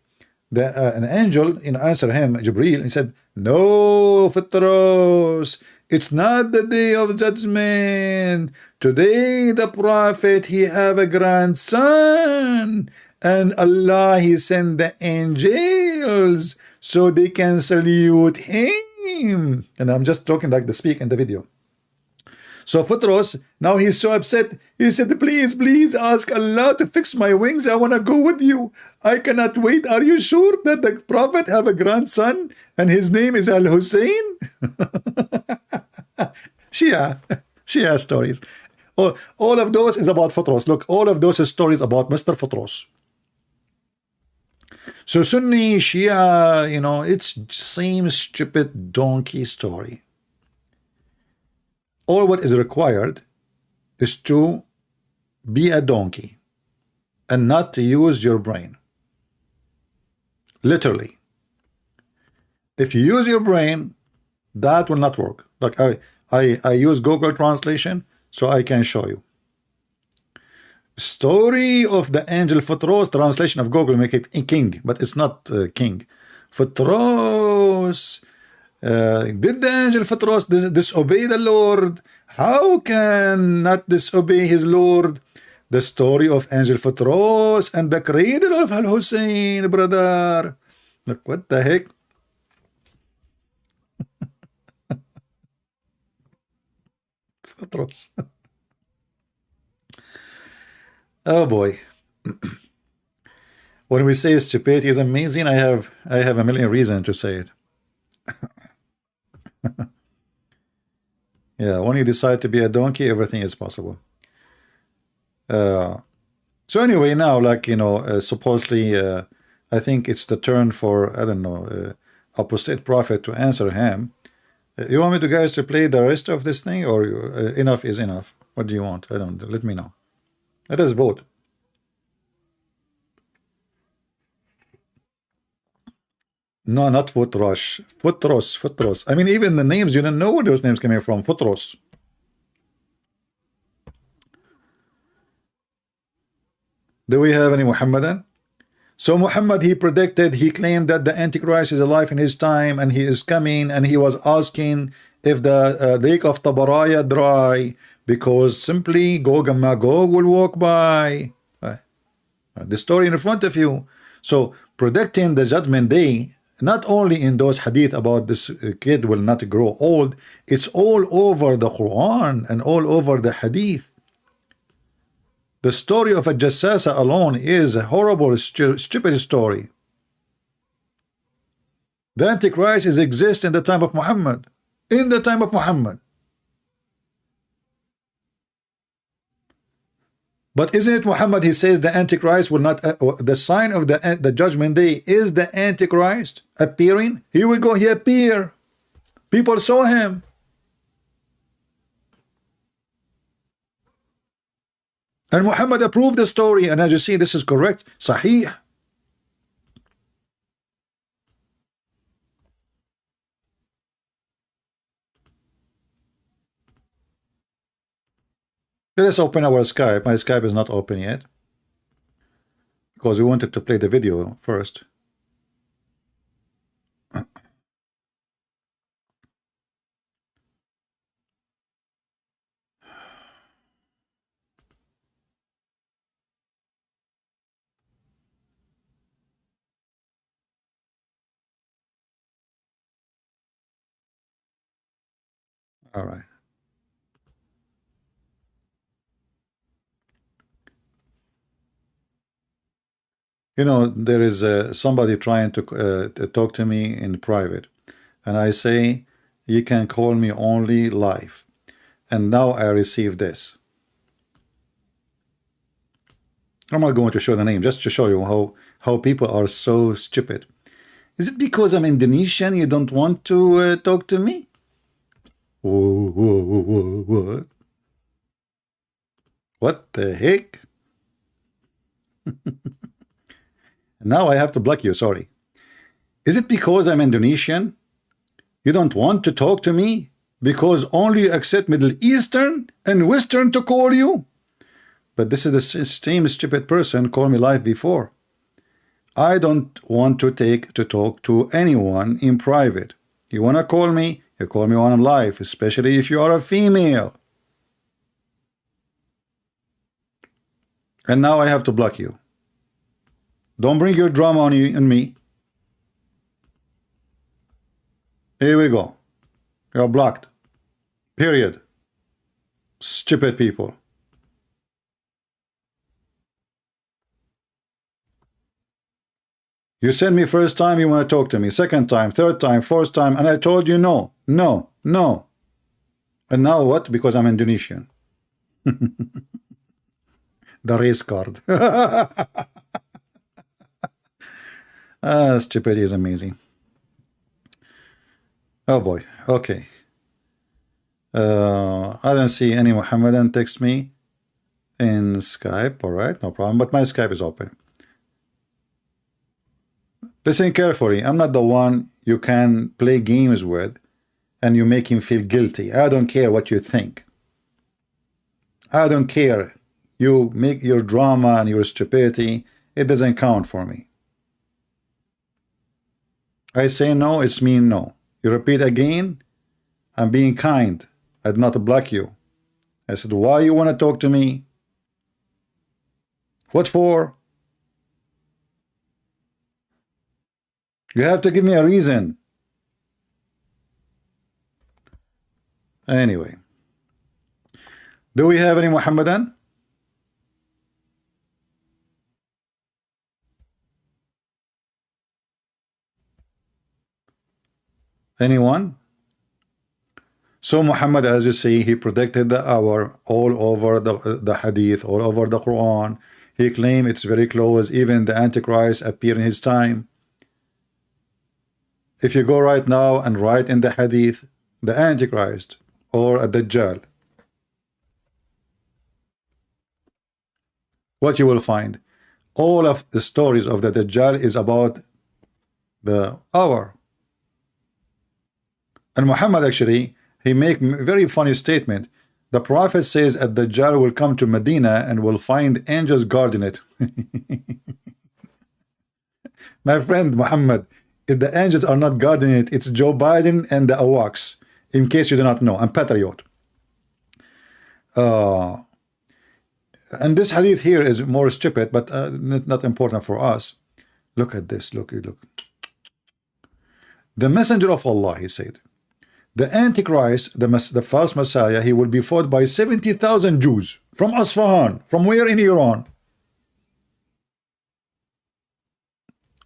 An angel answered him, Jibreel, and said, no, Futros, it's not the day of judgment. Today the prophet, he have a grandson, and Allah, he sent the angels so they can salute him. And I'm just talking like the speak in the video. So Futros, now he's so upset. He said, please, please ask Allah to fix my wings. I want to go with you. I cannot wait. Are you sure that the Prophet have a grandson and his name is Al-Hussein? Shia stories. All of those is about Futros. Look, all of those is stories about Mr. Futros. So Sunni, Shia, you know, it's same stupid donkey story. All what is required is to be a donkey and not to use your brain. Literally. If you use your brain, that will not work. Like I use Google Translation, so I can show you. Story of the angel Futros, translation of Google make it king, but it's not king. Futros, did the angel Futros disobey the Lord? How can not disobey his Lord? The story of angel Futros and the cradle of Al-Hussein, brother. Look, what the heck? Futros. Oh boy. When we say stupidity is amazing, I have a million reasons to say it. Yeah, when you decide to be a donkey, everything is possible. So anyway, now, like, you know, supposedly, I think it's the turn for, I don't know, Apostate Prophet to answer him. You want me to guys to play the rest of this thing, or enough is enough? What do you want? I don't. Let me know. Let us vote. No, not Futros. Futros. I mean, even the names, you don't know where those names coming from. Futros. Do we have any Muhammadan? So Muhammad, he predicted, he claimed that the Antichrist is alive in his time and he is coming, and he was asking if the lake of Tabaraya dry, because simply Gog and Magog will walk by. The story in front of you. So predicting the judgment day, not only in those hadith about this kid will not grow old, it's all over the Quran and all over the hadith. The story of a Jassasa alone is a horrible, stupid story. The Antichrist exists in the time of Muhammad. In the time of Muhammad. But isn't it Muhammad, he says the Antichrist will not, the sign of the judgment day is the Antichrist appearing. Here we go, he appeared. People saw him. And Muhammad approved the story, and as you see, this is correct, Sahih. Let us open our Skype. My Skype is not open yet, because we wanted to play the video first. All right. You know, there is somebody trying to talk to me in private, and I say, you can call me only live. And now I receive this. I'm not going to show the name, just to show you how people are so stupid. Is it because I'm Indonesian you don't want to talk to me? What? What the heck? Now I have to block you, sorry. Is it because I'm Indonesian you don't want to talk to me? Because only you accept Middle Eastern and Western to call you? But this is the same stupid person called me live before. I don't want to talk to anyone in private. You want to call me, you call me when I'm live, especially if you are a female. And now I have to block you. Don't bring your drama on me. Here we go. You're blocked. Period. Stupid people. You sent me first time, you want to talk to me. Second time, third time, fourth time, and I told you no, no, no. And now what? Because I'm Indonesian. The race card. Stupidity is amazing. Oh boy. Okay. I don't see any Muhammadan text me in Skype. All right, no problem. But my Skype is open. Listen carefully. I'm not the one you can play games with and you make him feel guilty. I don't care what you think. I don't care. You make your drama and your stupidity. It doesn't count for me. I say no, it's mean no. You repeat again, I'm being kind. I did not block you. I said, why you want to talk to me? What for? You have to give me a reason. Anyway. Do we have any Muhammadan? Anyone? So Muhammad, as you see, he predicted the hour all over the hadith, all over the Quran. He claimed it's very close. Even the Antichrist appear in his time. If you go right now and write in the hadith, the Antichrist or a Dajjal, what you will find? All of the stories of the Dajjal is about the hour. And Muhammad actually, he make very funny statement. The Prophet says that Dajjal will come to Medina and will find angels guarding it. My friend Muhammad, if the angels are not guarding it, it's Joe Biden and the Awaks. In case you do not know, I'm patriot. And this hadith here is more stupid, but not important for us. Look at this. Look. The messenger of Allah, he said, the Antichrist, the false Messiah, he will be fought by 70,000 Jews from Asfahan. From where in Iran?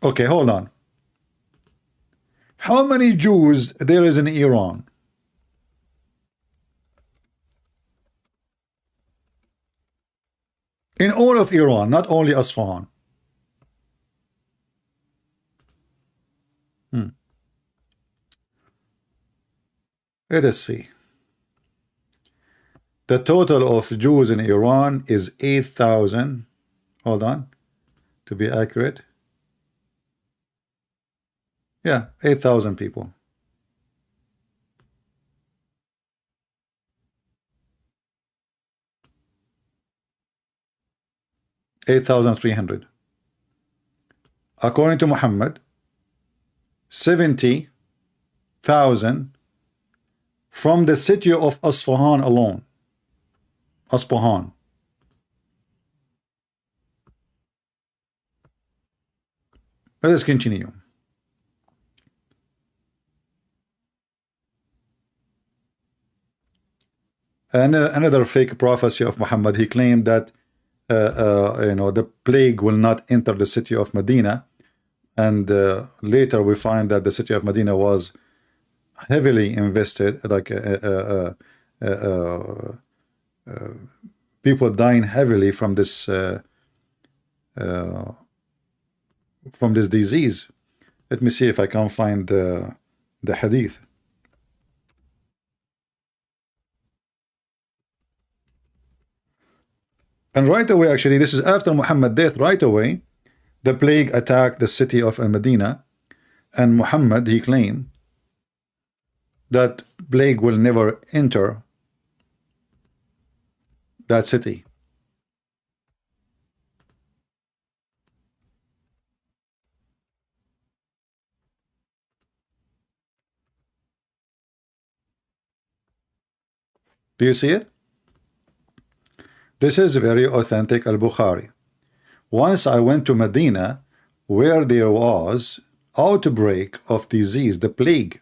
Okay, hold on. How many Jews there is in Iran? In all of Iran, not only Asfahan. Let us see. The total of Jews in Iran is 8,000. Hold on. To be accurate. Yeah, 8,000 people. $8,300. According to Muhammad, 70,000 from the city of Asfahan alone. Asfahan. Let us continue. And another fake prophecy of Muhammad, he claimed that the plague will not enter the city of Medina, and later we find that the city of Medina was heavily invested, like people dying heavily from this disease. Let me see if I can find the hadith. And right away, actually, this is after Muhammad's death. Right away, the plague attacked the city of Medina, and Muhammad, he claimed that plague will never enter that city. Do you see it? This is very authentic Al-Bukhari. Once I went to Medina, where there was outbreak of disease, the plague,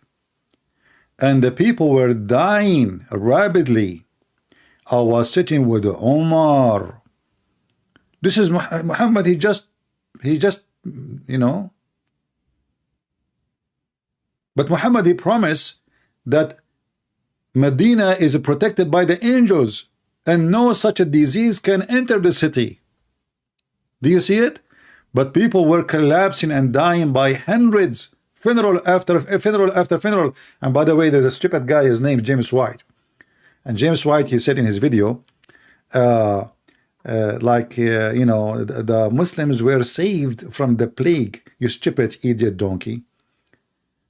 and the people were dying rapidly. I was sitting with Omar. This is Muhammad. He just, you know. But Muhammad, he promised that Medina is protected by the angels and no such a disease can enter the city. Do you see it? But people were collapsing and dying by hundreds, funeral after funeral after funeral. And by the way, there's a stupid guy, his name James White. And James White, he said in his video, you know, the Muslims were saved from the plague. You stupid idiot donkey.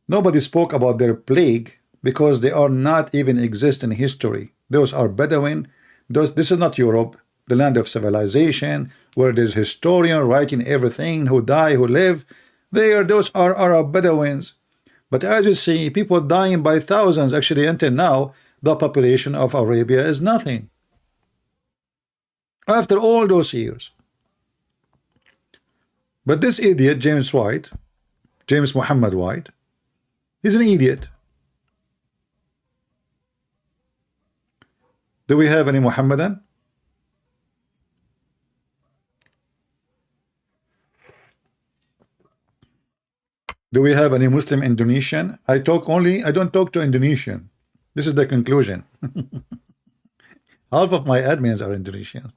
Nobody spoke about their plague because they are not even exist in history. Those are Bedouin. This is not Europe, the land of civilization, where there's historian writing everything, who die, who live. Those are Arab Bedouins. But as you see, people dying by thousands. Actually, until now, the population of Arabia is nothing. After all those years. But this idiot, James White, James Muhammad White, he's an idiot. Do we have any Muhammadan? Do we have any Muslim Indonesian? I don't talk to Indonesian. This is the conclusion. Half of my admins are Indonesians.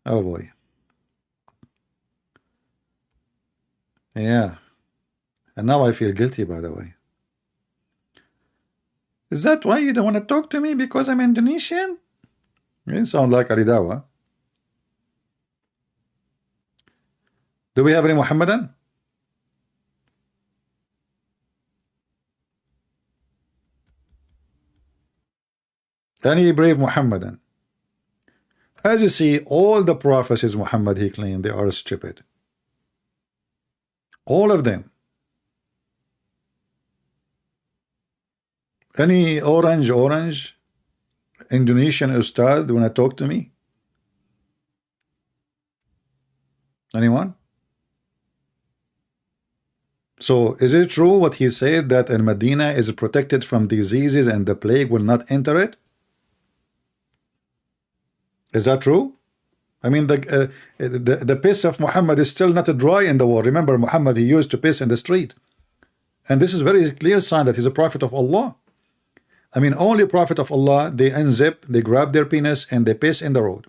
Oh boy. Yeah. And now I feel guilty, by the way. Is that why you don't want to talk to me? Because I'm Indonesian? You sound like Aridawa. Do we have any Muhammadan? Any brave Muhammadan? As you see, all the prophecies Muhammad he claimed, they are stupid. All of them. Any orange Indonesian ustad wanna talk to me? Anyone? So is it true what he said, that in Medina is protected from diseases and the plague will not enter it? Is that true? I mean, the piss of Muhammad is still not dry in the world. Remember, Muhammad, he used to piss in the street. And this is a very clear sign that he's a prophet of Allah. I mean, only prophet of Allah, they unzip, they grab their penis, and they piss in the road.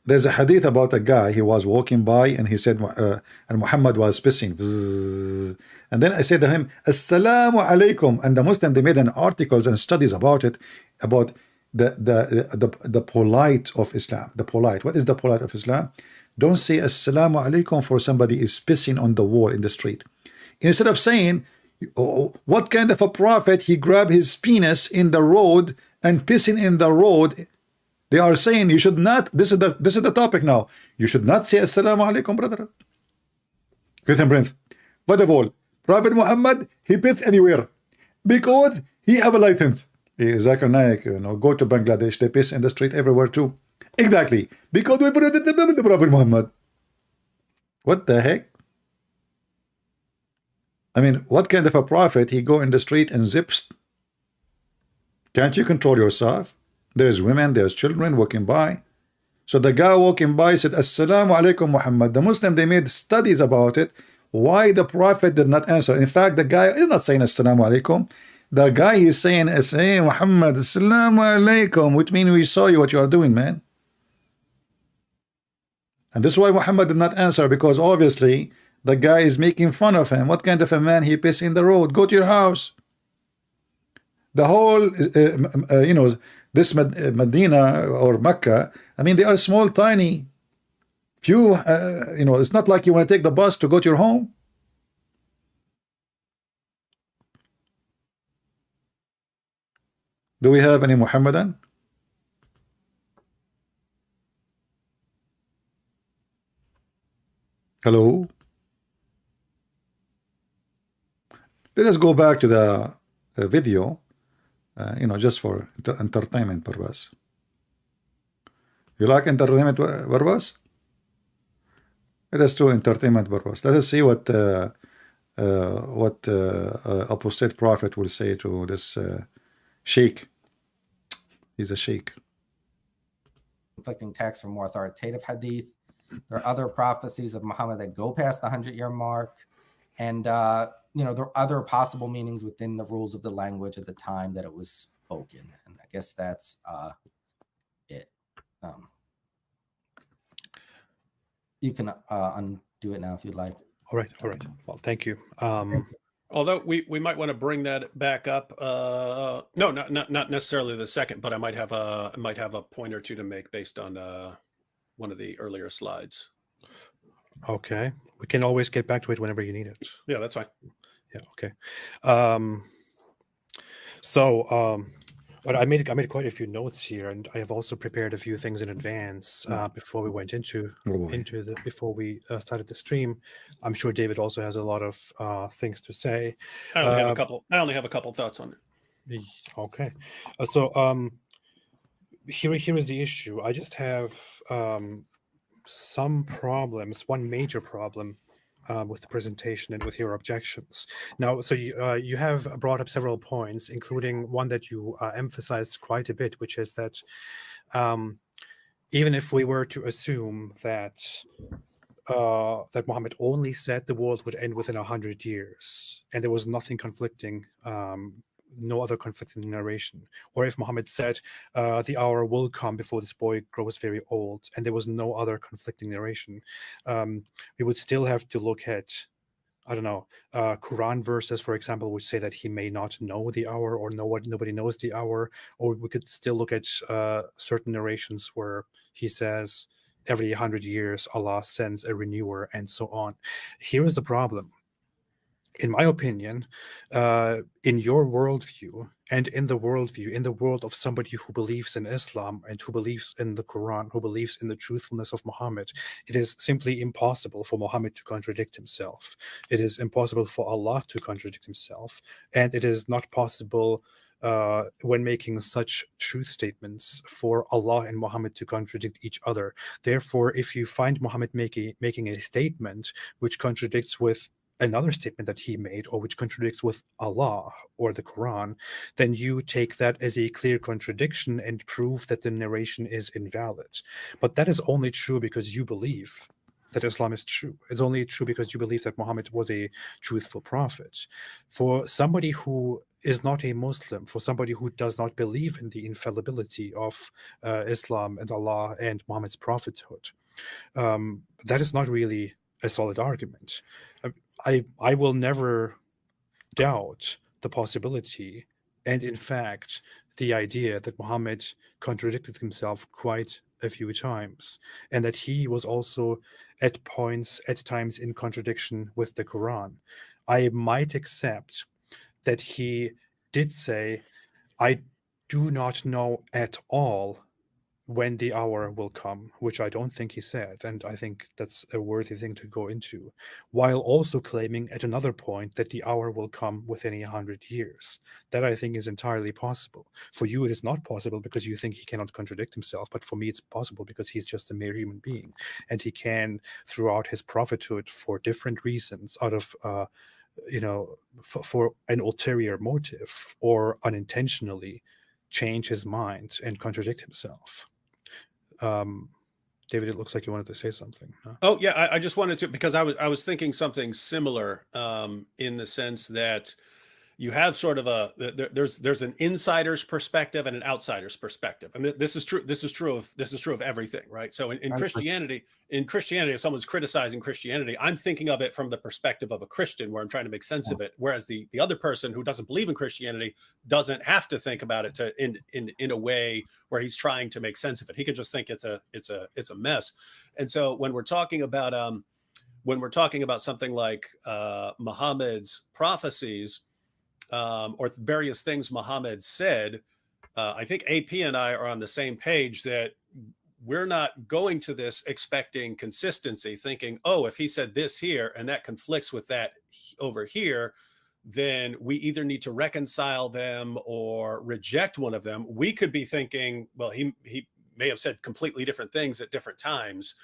There's a hadith about a guy, he was walking by, and he said, and Muhammad was pissing. And then I said to him, Assalamu alaikum. And the Muslim, they made an articles and studies about it, about the polite of Islam. The polite. What is the polite of Islam? Don't say Assalamu alaikum for somebody is pissing on the wall in the street. Instead of saying, oh, what kind of a prophet he grabbed his penis in the road and pissing in the road? They are saying you should not. This is the topic now. You should not say Assalamu alaikum, brother. Christian Prince. But of all, Prophet Muhammad, he pissed anywhere because he have a license. Zakir Naik, you know, go to Bangladesh, they piss in the street everywhere too. Exactly. Because we put it in the Prophet Muhammad. What the heck? I mean, what kind of a prophet he go in the street and zips? Can't you control yourself? There's women, there's children walking by. So the guy walking by said, Assalamu alaikum Muhammad. The Muslim, they made studies about it. Why the prophet did not answer. In fact, the guy is not saying Assalamu alaikum. The guy is saying, hey Muhammad, Assalamu alaikum, which means we saw you what you are doing, man. And this is why Muhammad did not answer, because obviously the guy is making fun of him. What kind of a man he piss in the road? Go to your house. The whole, you know, this Medina or Mecca, I mean, they are small, tiny. Few, you know, it's not like you want to take the bus to go to your home. Do we have any Muhammadan? Hello? Let us go back to the video, you know, just for entertainment purpose. You like entertainment purpose? Let us do entertainment purpose. Let us see what apostate prophet will say to this Sheikh. He's a sheikh. Conflicting texts from more authoritative hadith. There are other prophecies of Muhammad that go past the 100-year mark. And, there are other possible meanings within the rules of the language at the time that it was spoken. And I guess that's it. You can undo it now if you'd like. All right. Well, thank you. Although we might want to bring that back up. No, not necessarily the second, but I might have a point or two to make based on one of the earlier slides. Okay, we can always get back to it whenever you need it. Yeah, that's fine. Yeah. Okay. But I made quite a few notes here, and I have also prepared a few things in advance before we went before we started the stream. I'm sure David also has a lot of things to say. I only have a couple thoughts on it. Okay. Here is the issue. I just have some problems. One major problem with the presentation and with your objections. Now, so you have brought up several points, including one that you emphasized quite a bit, which is that even if we were to assume that that Muhammad only said the world would end within 100 years, and there was nothing conflicting, no other conflicting narration, or if Muhammad said the hour will come before this boy grows very old, and there was no other conflicting narration, we would still have to look at, I don't know, Quran verses, for example, which say that he may not know the hour, or nobody knows the hour, or we could still look at certain narrations where he says every 100 years Allah sends a renewer, and so on. Here is the problem. In my opinion, in your worldview and in the world of somebody who believes in Islam and who believes in the Quran, who believes in the truthfulness of Muhammad, it is simply impossible for Muhammad to contradict himself. It is impossible for Allah to contradict himself. And it is not possible when making such truth statements for Allah and Muhammad to contradict each other. Therefore, if you find Muhammad making a statement which contradicts with another statement that he made, or which contradicts with Allah or the Quran, then you take that as a clear contradiction and prove that the narration is invalid. But that is only true because you believe that Islam is true. It's only true because you believe that Muhammad was a truthful prophet. For somebody who is not a Muslim, for somebody who does not believe in the infallibility of Islam and Allah and Muhammad's prophethood, that is not really a solid argument. I will never doubt the possibility, and in fact, the idea that Muhammad contradicted himself quite a few times, and that he was also at times in contradiction with the Quran. I might accept that he did say, I do not know at all when the hour will come, which I don't think he said, and I think that's a worthy thing to go into, while also claiming at another point that the hour will come within 100 years. That I think is entirely possible. For you, it is not possible because you think he cannot contradict himself, but for me, it's possible because he's just a mere human being, and he can, throughout his prophethood, for different reasons, out of for an ulterior motive or unintentionally, change his mind and contradict himself. David, it looks like you wanted to say something. Huh? Oh yeah, I just wanted to, because I was thinking something similar in the sense that you have sort of there's an insider's perspective and an outsider's perspective, and this is true. This is true of everything, right? So in Christianity, if someone's criticizing Christianity, I'm thinking of it from the perspective of a Christian, where I'm trying to make sense of it. Whereas the other person who doesn't believe in Christianity doesn't have to think about it in a way where he's trying to make sense of it. He can just think it's a mess. And so when we're talking about something like Muhammad's prophecies, or various things Muhammad said, I think AP and I are on the same page that we're not going to this expecting consistency, thinking, oh, if he said this here and that conflicts with that over here, then we either need to reconcile them or reject one of them. We could be thinking, well, he may have said completely different things at different times.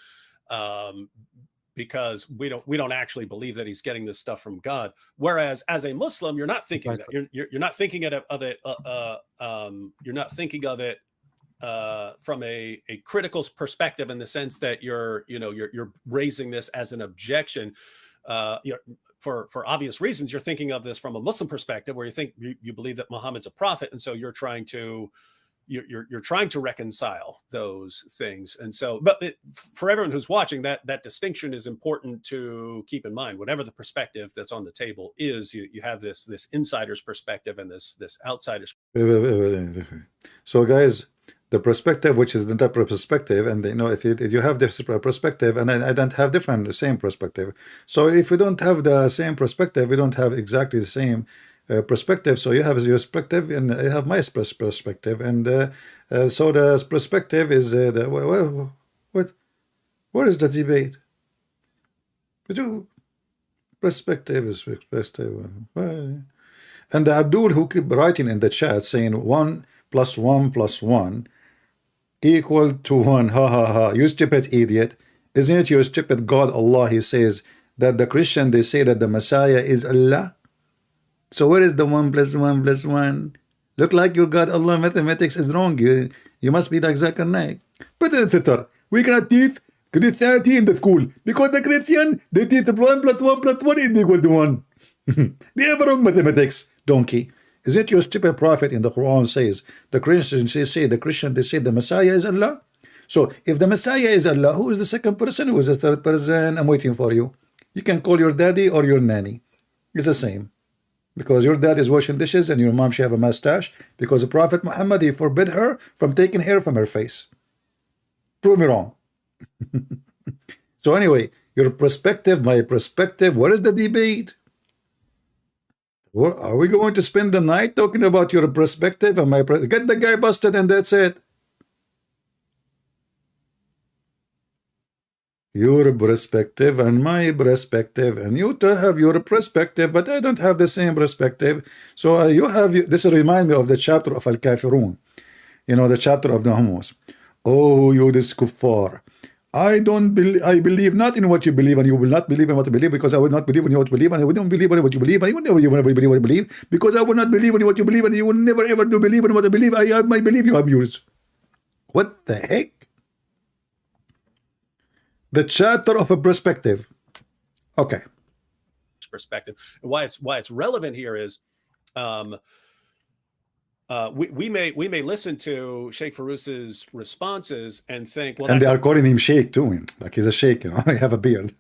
because we don't actually believe that he's getting this stuff from God. Whereas as a Muslim, you're not thinking that. You're not thinking of it. You're not thinking of it from a critical perspective, in the sense that you're raising this as an objection. For obvious reasons, you're thinking of this from a Muslim perspective, where you believe that Muhammad's a prophet, and so you're trying to reconcile those things. And so, but for everyone who's watching, that distinction is important to keep in mind. Whatever the perspective that's on the table is, you have this insider's perspective and this outsider's. So guys, the perspective, which is the interpretive perspective, and if you have this perspective, and I don't have the same perspective. So if we don't have the same perspective, we don't have exactly the same perspective. So you have your perspective, and I have my perspective, and so the perspective is what is the debate? Perspective is perspective. And Abdul, who keep writing in the chat saying 1 + 1 + 1 equal to 1. Ha ha ha. You stupid idiot. Isn't it your stupid God Allah? He says that the Christian, they say that the Messiah is Allah. So where is the 1 + 1 + 1? Look like your God Allah mathematics is wrong. You must be like Zakir Naik. But etc. We cannot teach Christianity in the school because the Christian, they teach 1 + 1 + 1 is equal to 1. They have wrong mathematics, donkey. Is it your stupid prophet in the Quran says the Christians say the Messiah is Allah? So if the Messiah is Allah, who is the second person? Who is the third person? I'm waiting for you. You can call your daddy or your nanny. It's the same. Because your dad is washing dishes and your mom should have a mustache, because the Prophet Muhammad, he forbid her from taking hair from her face. Prove me wrong. So anyway, your perspective, my perspective, what is the debate? What, are we going to spend the night talking about your perspective and my get the guy busted and that's it? Your perspective and my perspective, and you have your perspective, but I don't have the same perspective. So you have this remind me of the chapter of Al-Kafirun, the chapter of the homos. Oh, you this kuffar. I believe not in what you believe, and you will not believe in what you believe, because I will not believe in what you believe, and I will not believe in what you believe, and you will never believe what you believe, because I will not believe in what you believe, and you will never ever do believe in what I believe. I have my belief, you have yours. What the heck? The chapter of a perspective. Okay. Perspective. And why it's relevant here is we may listen to Sheikh Farouz's responses and think, well, and they are calling him Sheikh too, like he's a Sheikh, I have a beard.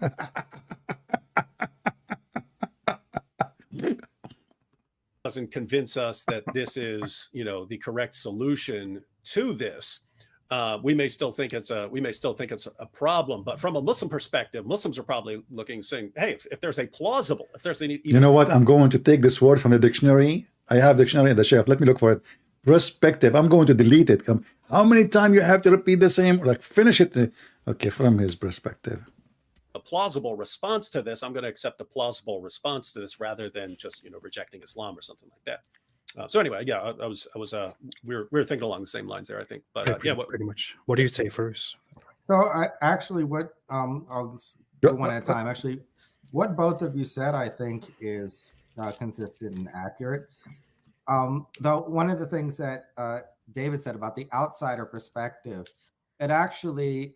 Doesn't convince us that this is, the correct solution to this. We may still think it's a problem, but from a Muslim perspective, Muslims are probably saying, hey, if there's a plausible, if there's any, you know what? I'm going to take this word from the dictionary. I have dictionary in the shelf. Let me look for it. Perspective. I'm going to delete it. How many times you have to repeat the same? Like finish it. Okay, from his perspective. A plausible response to this. I'm going to accept the plausible response to this rather than just rejecting Islam or something like that. So anyway, yeah, we were thinking along the same lines there, I think. But pretty much. What do you say first? So I'll just go one at a time. Actually, what both of you said, I think, is consistent and accurate. Though one of the things that David said about the outsider perspective, it actually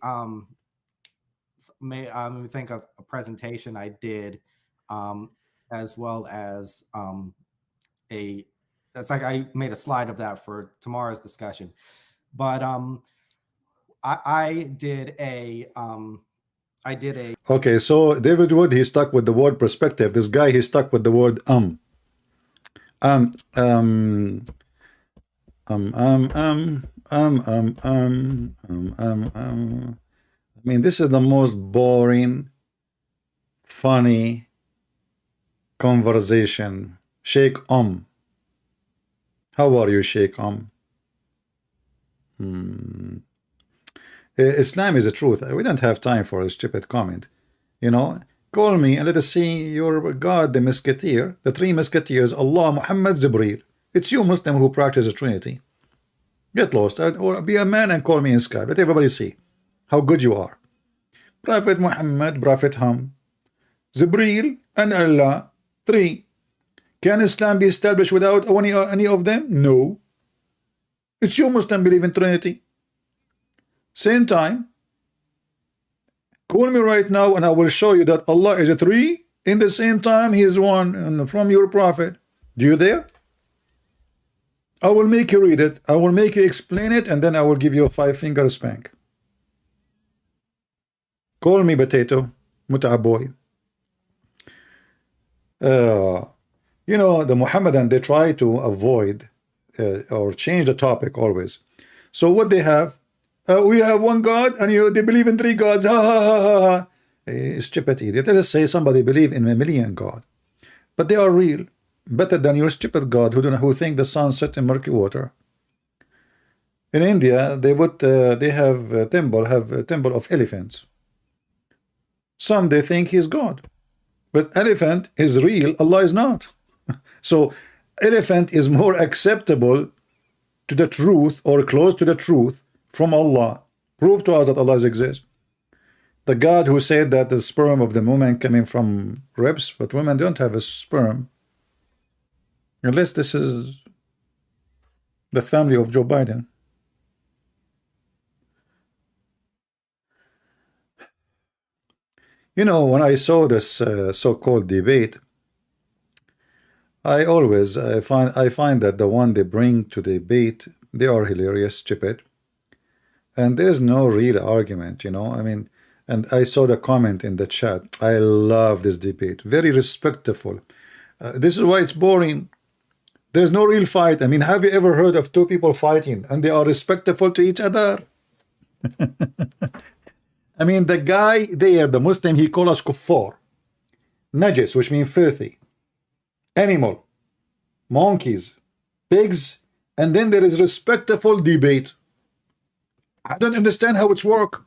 made me think of a presentation I did, as well as I made a slide of that for tomorrow's discussion. But I did a okay, so David Wood, he stuck with the word perspective. This guy, he stuck with the word I mean, this is the most boring, funny conversation. Sheikh how are you, Sheikh Islam is the truth. We don't have time for a stupid comment. Call me and let us see your God, the Musketeer, the three Musketeers, Allah, Muhammad, Jibreel. It's you, Muslim, who practice the Trinity. Get lost, or be a man and call me in Skype. Let everybody see how good you are. Prophet Muhammad, Prophet Ham, Jibreel, and Allah. 3. Can Islam be established without any of them? No. It's you Muslim believe in Trinity. Same time, call me right now and I will show you that Allah is a 3. In the same time, He is 1 and from your Prophet. Do you there? I will make you read it. I will make you explain it, and then I will give you a 5-finger spank. Call me potato, Mut'a boy. You know, the Muhammadan, they try to avoid or change the topic always. So what they have, we have 1 God and they believe in 3 gods. Ha ha ha ha ha. Stupid idiot. Let us say somebody believe in 1,000,000 God, but they are real. Better than your stupid God who think the sun set in murky water. In India, they have a temple of elephants. Some they think He's God, but elephant is real. Allah is not. So elephant is more acceptable to the truth or close to the truth from Allah. Prove to us that Allah exists. The God who said that the sperm of the woman coming from ribs, but women don't have a sperm. Unless this is the family of Joe Biden. You know, when I saw this so-called debate, I find that the one they bring to debate, they are hilarious, stupid, and there's no real argument. You know, I mean, and I saw the comment in the chat. I love this debate, very respectful. This is why it's boring. There's no real fight. I mean, have you ever heard of 2 people fighting and they are respectful to each other? I mean, the guy there, the Muslim, he called us kuffar, najis, which means filthy, animal, monkeys, pigs, and then there is respectful debate. I don't understand how it's work.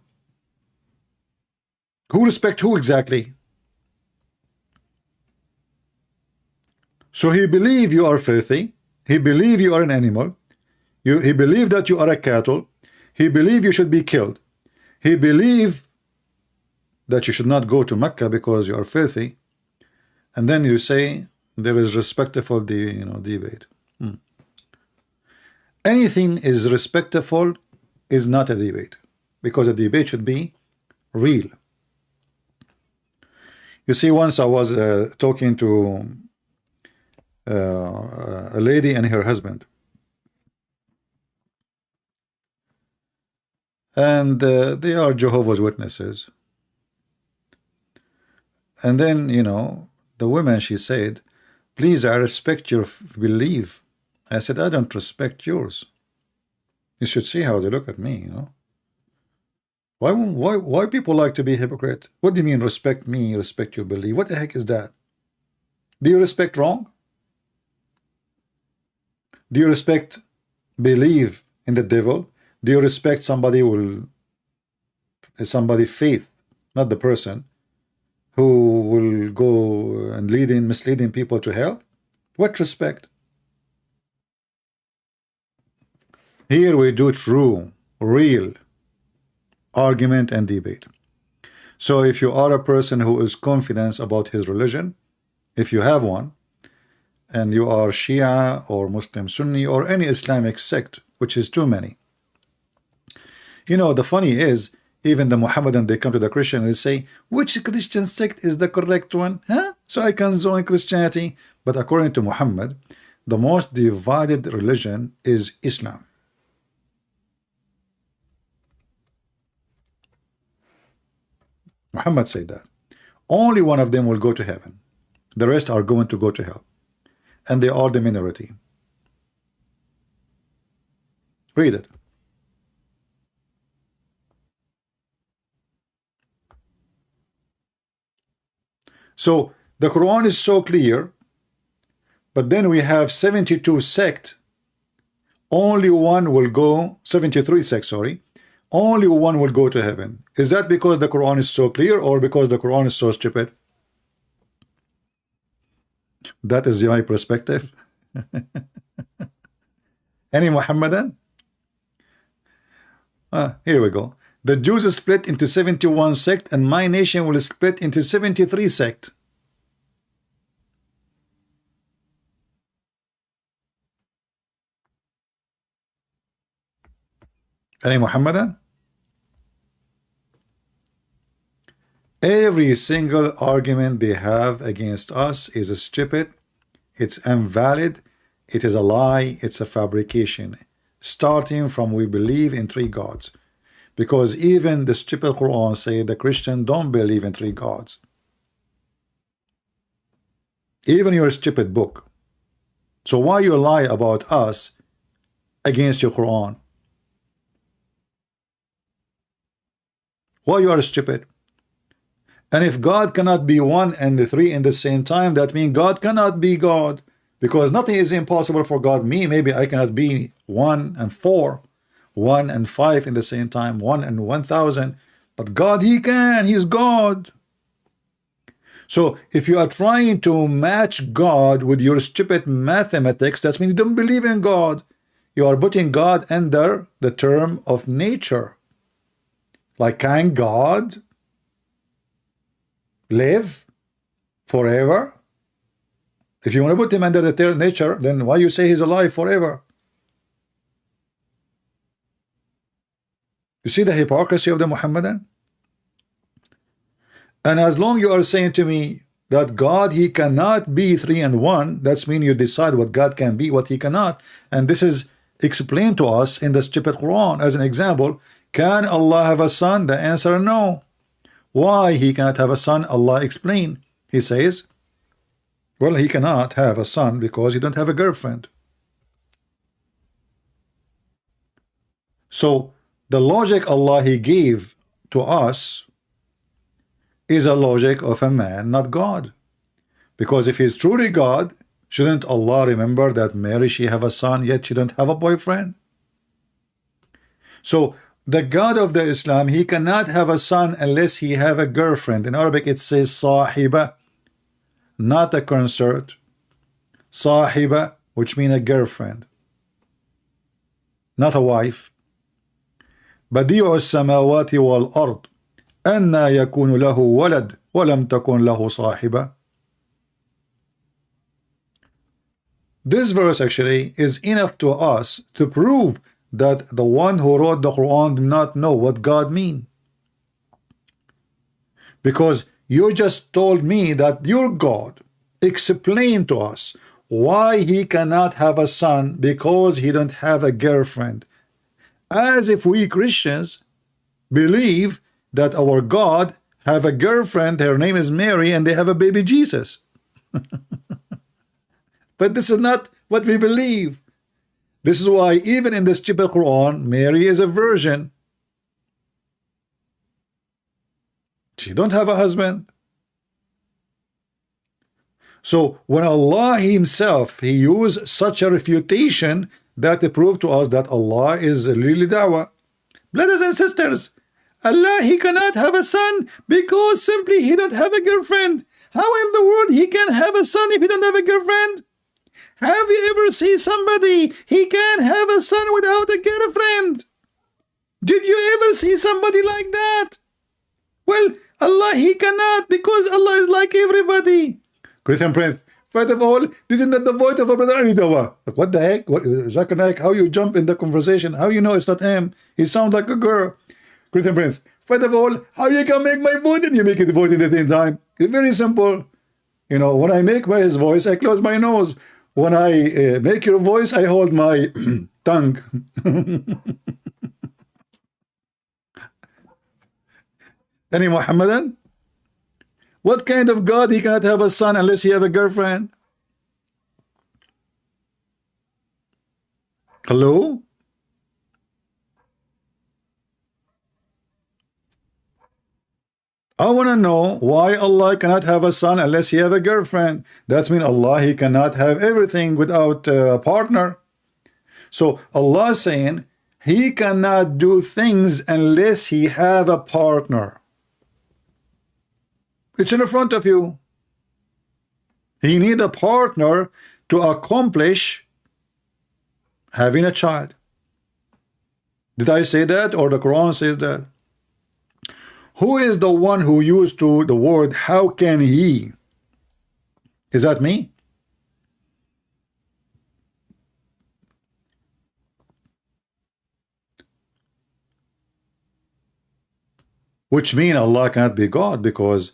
Who respect who exactly? So he believe you are filthy. He believe you are an animal. He believe that you are a cattle. He believe you should be killed. He believe that you should not go to Mecca because you are filthy. And then you say there is respectful debate. Anything is respectful is not a debate, because a debate should be real. You see, once I was talking to a lady and her husband, and they are Jehovah's Witnesses. And then, you know, the woman, she said, please, I respect your belief. I said, I don't respect yours. You should see how they look at me, you know. Why people like to be hypocrite? What do you mean respect me, respect your belief? What the heck is that? Do you respect wrong? Do you respect believe in the devil? Do you respect somebody faith, not the person, who will go and misleading people to hell? What respect? Here we do true, real argument and debate. So if you are a person who is confident about his religion, if you have one, and you are Shia or Muslim Sunni or any Islamic sect, which is too many. You know, the funny is, even the Muhammadan, they come to the Christian and they say, which Christian sect is the correct one? Huh? So I can join Christianity. But according to Muhammad, the most divided religion is Islam. Muhammad said that. Only one of them will go to heaven. The rest are going to go to hell. And they are the minority. Read it. So the Quran is so clear, but then we have 72 sects. Only one will go, 73 sects, sorry. Only one will go to heaven. Is that because the Quran is so clear or because the Quran is so stupid? That is my perspective. Any Muhammadan? Here we go. The Jews split into 71 sects, and my nation will split into 73 sects. Any Muhammadan? Every single argument they have against us is stupid, it's invalid, it is a lie, it's a fabrication, starting from we believe in 3 gods. Because even the stupid Quran say the Christian don't believe in 3 gods. Even your stupid book. So why you lie about us against your Quran? Why you are stupid? And if God cannot be 1 and the 3 in the same time, that means God cannot be God. Because nothing is impossible for God. Me, maybe I cannot be 1 and 4, 1 and 5 in the same time, 1 and 1,000. But God, He can. He's God. So if you are trying to match God with your stupid mathematics, that means you don't believe in God. You are putting God under the term of nature. Like, can God live forever? If you want to put him under the term nature, then why you say he's alive forever? You see the hypocrisy of the Muhammadan? And as long you are saying to me that God, He cannot be 3 and 1, that's mean you decide what God can be, what He cannot. And this is explained to us in the stupid Quran. As an example, can Allah have a son? The answer, no. Why He cannot have a son? Allah explained. He says, well, He cannot have a son because He don't have a girlfriend. So the logic Allah He gave to us is a logic of a man, not God. Because if He's truly God, shouldn't Allah remember that Mary, she have a son, yet she don't have a boyfriend? So the God of the Islam, He cannot have a son unless he have a girlfriend. In Arabic it says sahiba, not a consort. Sahiba, which means a girlfriend, not a wife. بديع السماوات والأرض أنى يكون له ولد ولم تكن له صاحبة. This verse actually is enough to us to prove that the one who wrote the Quran did not know what God means. Because you just told me that your God explained to us why He cannot have a son because He don't have a girlfriend. As if we Christians believe that our God have a girlfriend, her name is Mary, and they have a baby Jesus. But this is not what we believe. This is why even in the stupid Quran, Mary is a virgin. She don't have a husband. So when Allah Himself, He used such a refutation that proved to us that Allah is really da'wah. Brothers and sisters, Allah, He cannot have a son because simply He don't have a girlfriend. How in the world He can have a son if He don't have a girlfriend? Have you ever seen somebody He can have a son without a girlfriend? Did you ever see somebody like that? Well, Allah, He cannot because Allah is like everybody. Christian Prince, first of all, this is not the voice of a brother Aridawa. Like, what the heck? What, Zakir Naik, how you jump in the conversation? How you know it's not him? He sounds like a girl. Christian Prince, first of all, how you can make my voice and you make his voice at the same time? It's very simple. You know, when I make his voice, I close my nose. When I make your voice, I hold my tongue. Any Muhammadan? What kind of God He cannot have a son unless He have a girlfriend? Hello? I want to know why Allah cannot have a son unless He have a girlfriend. That means Allah, He cannot have everything without a partner. So Allah is saying He cannot do things unless He have a partner. It's in front of you. He need a partner to accomplish having a child. Did I say that or the Quran says that? Who is the one who used to the word how can he? Is that me? Which means Allah cannot be God, because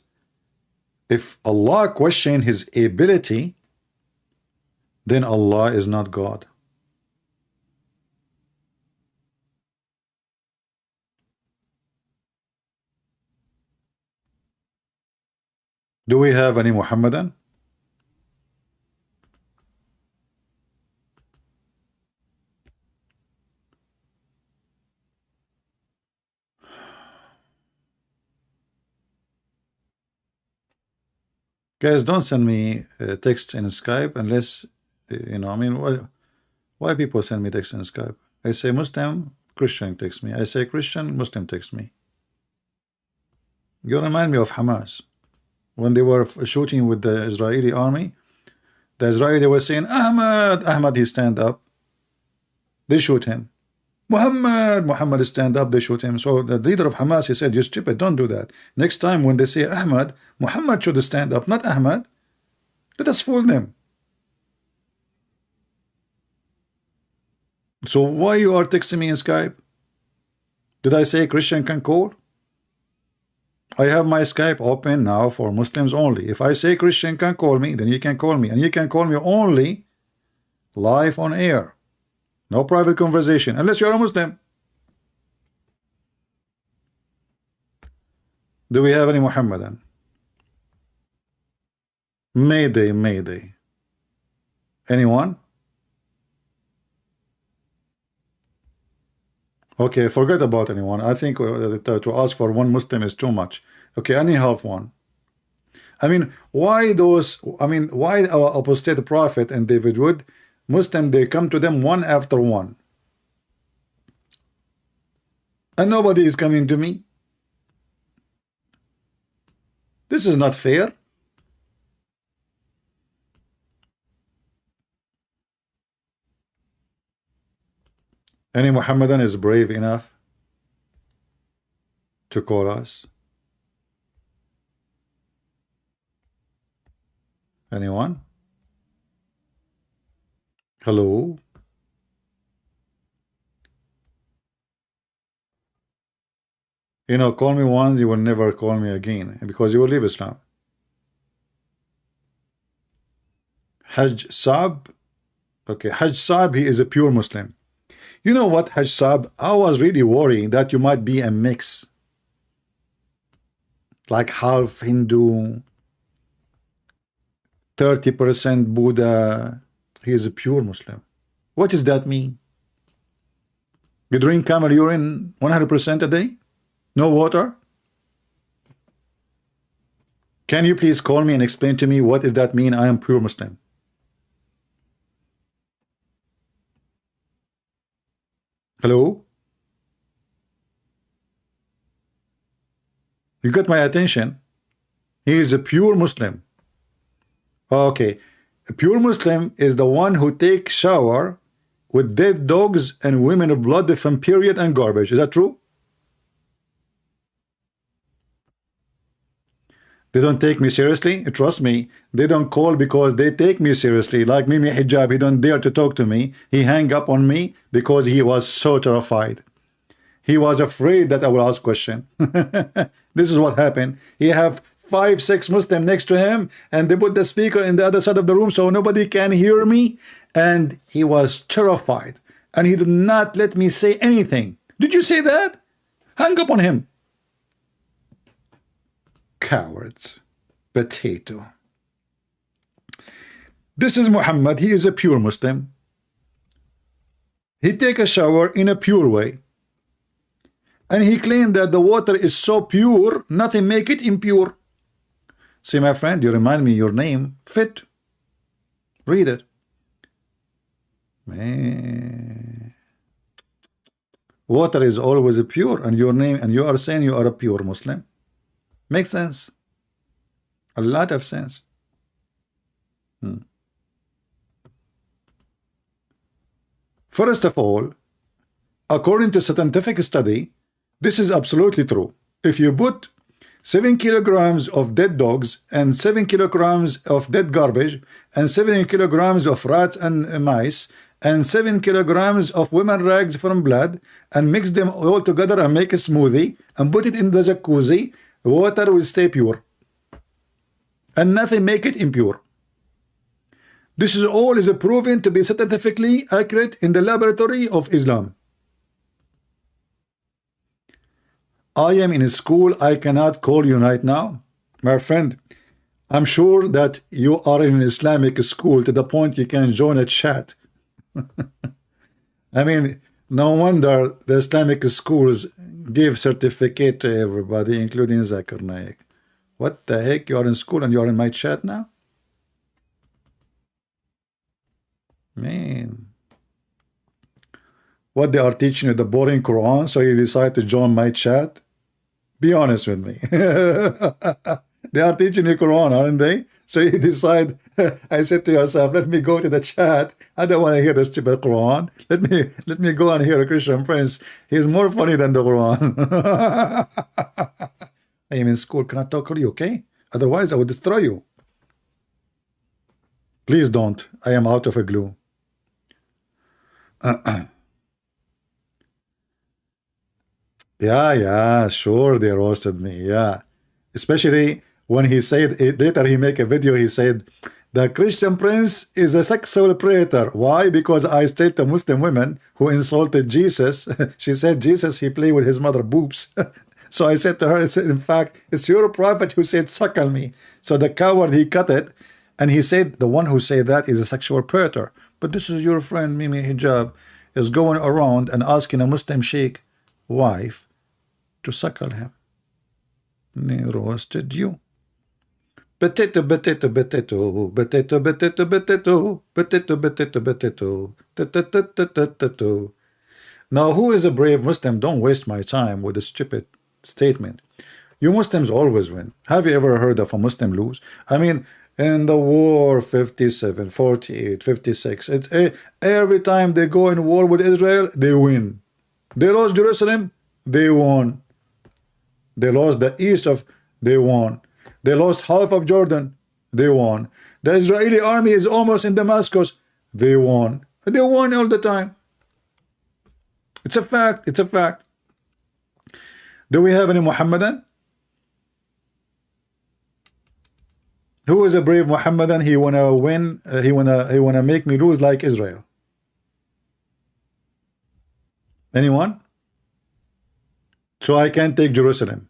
if Allah questioned his ability, then Allah is not God. Do we have any Muhammadan? Guys, don't send me text in Skype unless, you know, I mean, why people send me text in Skype? I say Muslim, Christian text me. I say Christian, Muslim text me. You remind me of Hamas. When they were shooting with the Israeli army, the Israeli were saying, Ahmad, he stand up. They shoot him. Muhammad stand up, they shoot him. So the leader of Hamas, he said, you stupid, don't do that. Next time when they say Ahmad, Muhammad should stand up, not Ahmad. Let us fool them. So why you are texting me in Skype? Did I say Christian can call? I have my Skype open now for Muslims only. If I say Christian can call me, then you can call me. And you can call me only live on air. No private conversation, unless you're a Muslim. Do we have any Muhammadan? Mayday, Mayday. Anyone? Okay, forget about anyone. I think to ask for one Muslim is too much. Okay, any half one. I mean, why those? I mean, why our apostate prophet and David Wood, Muslim, they come to them one after one, and nobody is coming to me. This is not fair. Any Muhammadan is brave enough to call us? Anyone? Hello? You know, call me once, you will never call me again, because you will leave Islam. Hajj Saab. Okay, Hajj Saab, he is a pure Muslim. You know what, Hajj Saab, I was really worried that you might be a mix, like half Hindu, 30% Buddha. He is a pure Muslim. What does that mean? You drink camel urine 100% a day? No water? Can you please call me and explain to me what does that mean? I am pure Muslim. Hello? You got my attention. He is a pure Muslim. Okay. A pure Muslim is the one who takes shower with dead dogs and women of blood from period and garbage. Is that true? They don't take me seriously. Trust me, they don't call because they take me seriously. Like Mimi Hijab, he don't dare to talk to me. He hang up on me because he was so terrified. He was afraid that I will ask question. This is what happened. He have 5-6 Muslims next to him, and they put the speaker in the other side of the room so nobody can hear me, and he was terrified, and he did not let me say anything. Did you say that? Hang up on him. Cowards. Potato. This is Muhammad. He is a pure Muslim. He take a shower in a pure way, and he claimed that the water is so pure, nothing make it impure. See, my friend, you remind me your name, Fit. Read it. Man. Water is always pure, and your name, and you are saying you are a pure Muslim. Makes sense. A lot of sense. First of all, according to scientific study, this is absolutely true. if you put 7 kilograms of dead dogs and 7 kilograms of dead garbage and 7 kilograms of rats and mice and 7 kilograms of women rags from blood and mix them all together and make a smoothie and put it in the jacuzzi, water will stay pure and nothing make it impure. This is all is proven to be scientifically accurate in the laboratory of Islam. I am in a school. I cannot call you right now. My friend, I'm sure that you are in an Islamic school to the point you can join a chat. I mean, no wonder the Islamic schools give certificate to everybody, including Zakir Naik. What the heck? You are in school and you are in my chat now? Man. What they are teaching you, the boring Quran, so you decide to join my chat? Be honest with me. They are teaching you Quran, aren't they? So you decide, I said to yourself, let me go to the chat. I don't want to hear the stupid Quran. Let me go and hear a Christian prince. He's more funny than the Quran. I am in school. Can I talk to you, okay? Otherwise, I will destroy you. Please don't. I am out of a glue. Yeah, sure, they roasted me, yeah. Especially when he said, later he make a video, he said, the Christian prince is a sexual predator. Why? Because I stated to Muslim women who insulted Jesus, she said, Jesus, he played with his mother boobs. So I said to her, in fact, it's your prophet who said, suckle me. So the coward, he cut it, and he said, the one who said that is a sexual predator. But this is your friend, Mimi Hijab, is going around and asking a Muslim sheikh wife to suckle him. They roasted you. Potato, potato, potato, potato, potato, potato, potato, potato, potato. Now, who is a brave Muslim? Don't waste my time with a stupid statement. You Muslims always win. Have you ever heard of a Muslim lose? I mean, in the war 57, 48, 56, every time they go in war with Israel, they win. They lost Jerusalem, they won. They lost the east of, they won. They lost half of Jordan, they won. The Israeli army is almost in Damascus, they won. They won all the time. It's a fact, it's a fact. Do we have any Muhammadan? Who is a brave Muhammadan? He wanna win, he wanna make me lose like Israel. Anyone? So I can't take Jerusalem.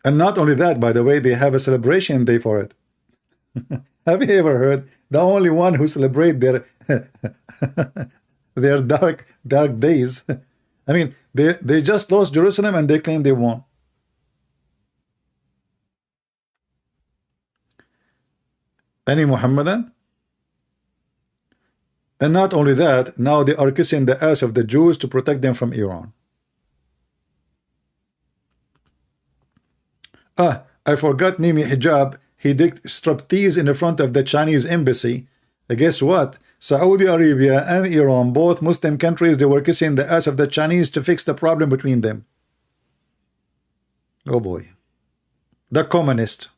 And not only that, by the way, they have a celebration day for it. Have you ever heard? The only one who celebrate their their dark days. I mean, they just lost Jerusalem and they claim they won. Any Muhammadan? And not only that, now they are kissing the ass of the Jews to protect them from Iran. I forgot Mimi Hijab. He did striptease in the front of the Chinese embassy. Guess what? Saudi Arabia and Iran, both Muslim countries, they were kissing the ass of the Chinese to fix the problem between them. Oh boy. The communist.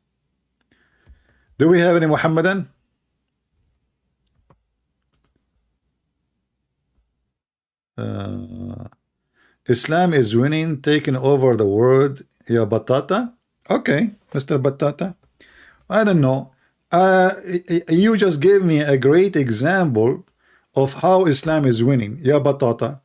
Do we have any Muhammadan? Islam is winning, taking over the world. Ya Batata? Okay, Mr. Batata. I don't know. You just gave me a great example of how Islam is winning. Ya Batata.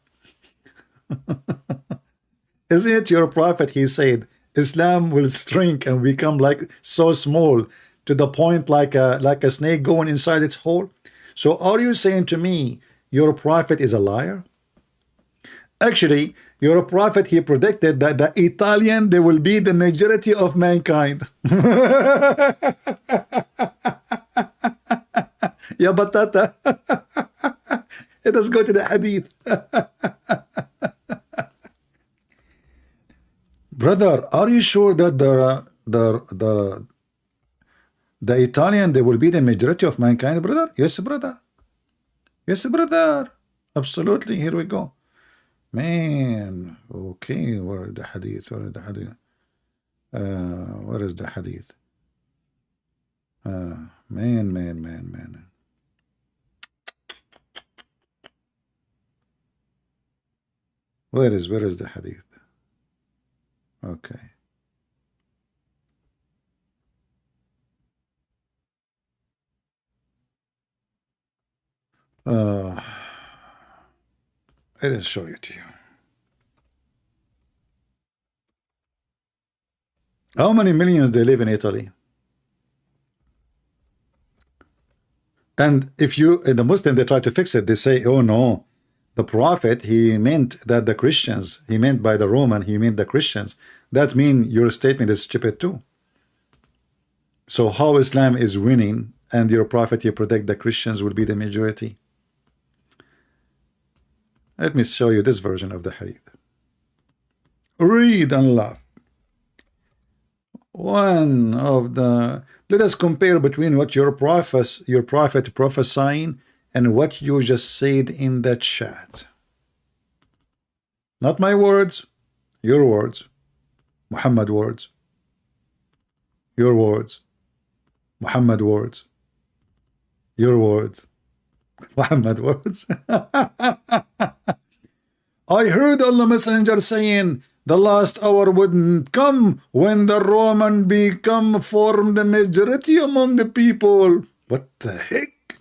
Isn't it your prophet? He said Islam will shrink and become like so small to the point like a snake going inside its hole. So are you saying to me your prophet is a liar? Actually, your prophet, he predicted that the Italian, they will be the majority of mankind. Ya Batata. Let us go to the hadith. Brother, are you sure that the Italian, they will be the majority of mankind, brother? Yes, brother. Yes, brother. Absolutely. Here we go. Man, okay, where is the hadith? Where is the hadith? Where is the hadith? Man. Where is the hadith? Okay. I'll show it to you. How many millions they live in Italy? And if you, in the Muslim, they try to fix it. They say, oh no, the Prophet, he meant that the Christians, he meant by the Roman, he meant the Christians. That means your statement is stupid too. So how Islam is winning and your Prophet, you predict the Christians will be the majority? Let me show you this version of the hadith. Read and laugh. One of the, let us compare between what your prophet prophesying and what you just said in the chat. Not my words, your words, Muhammad words, your words, Muhammad words, your words, Muhammad words. I heard Allah Messenger saying the last hour wouldn't come when the Roman become form the majority among the people. What the heck?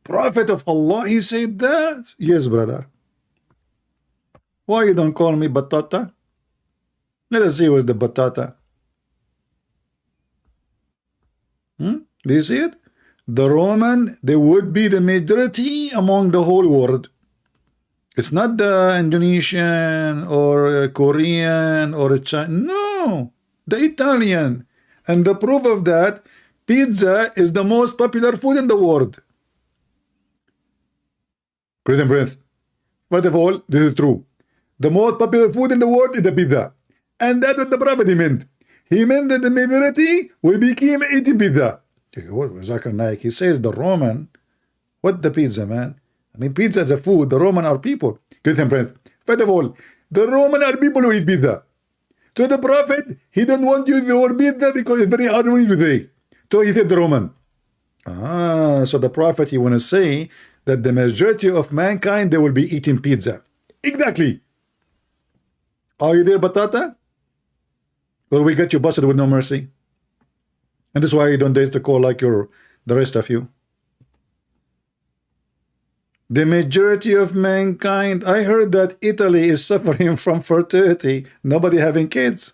Prophet of Allah, he said that? Yes, brother. Why you don't call me batata? Let us see what's the batata. Do you see it? The Roman, they would be the majority among the whole world. It's not the Indonesian or Korean or Chinese. No, the Italian. And the proof of that, pizza is the most popular food in the world. Great and breath. First of all, this is true. The most popular food in the world is the pizza. And that's what the Prophet meant. He meant that the majority will become eating pizza. What was Zakir Naik? He says the Roman, what the pizza, man? I mean, pizza is a food. The Roman are people. Great and breath. First of all, the Roman are people who eat pizza. So the Prophet, he don't want you to use the word pizza because it's very hard to say. So he said the Roman. So the Prophet, he want to say that the majority of mankind, they will be eating pizza. Exactly. Are you there, Batata? Or we get you busted with no mercy? And that's why you don't dare to call like the rest of you. The majority of mankind, I heard that Italy is suffering from fertility, nobody having kids.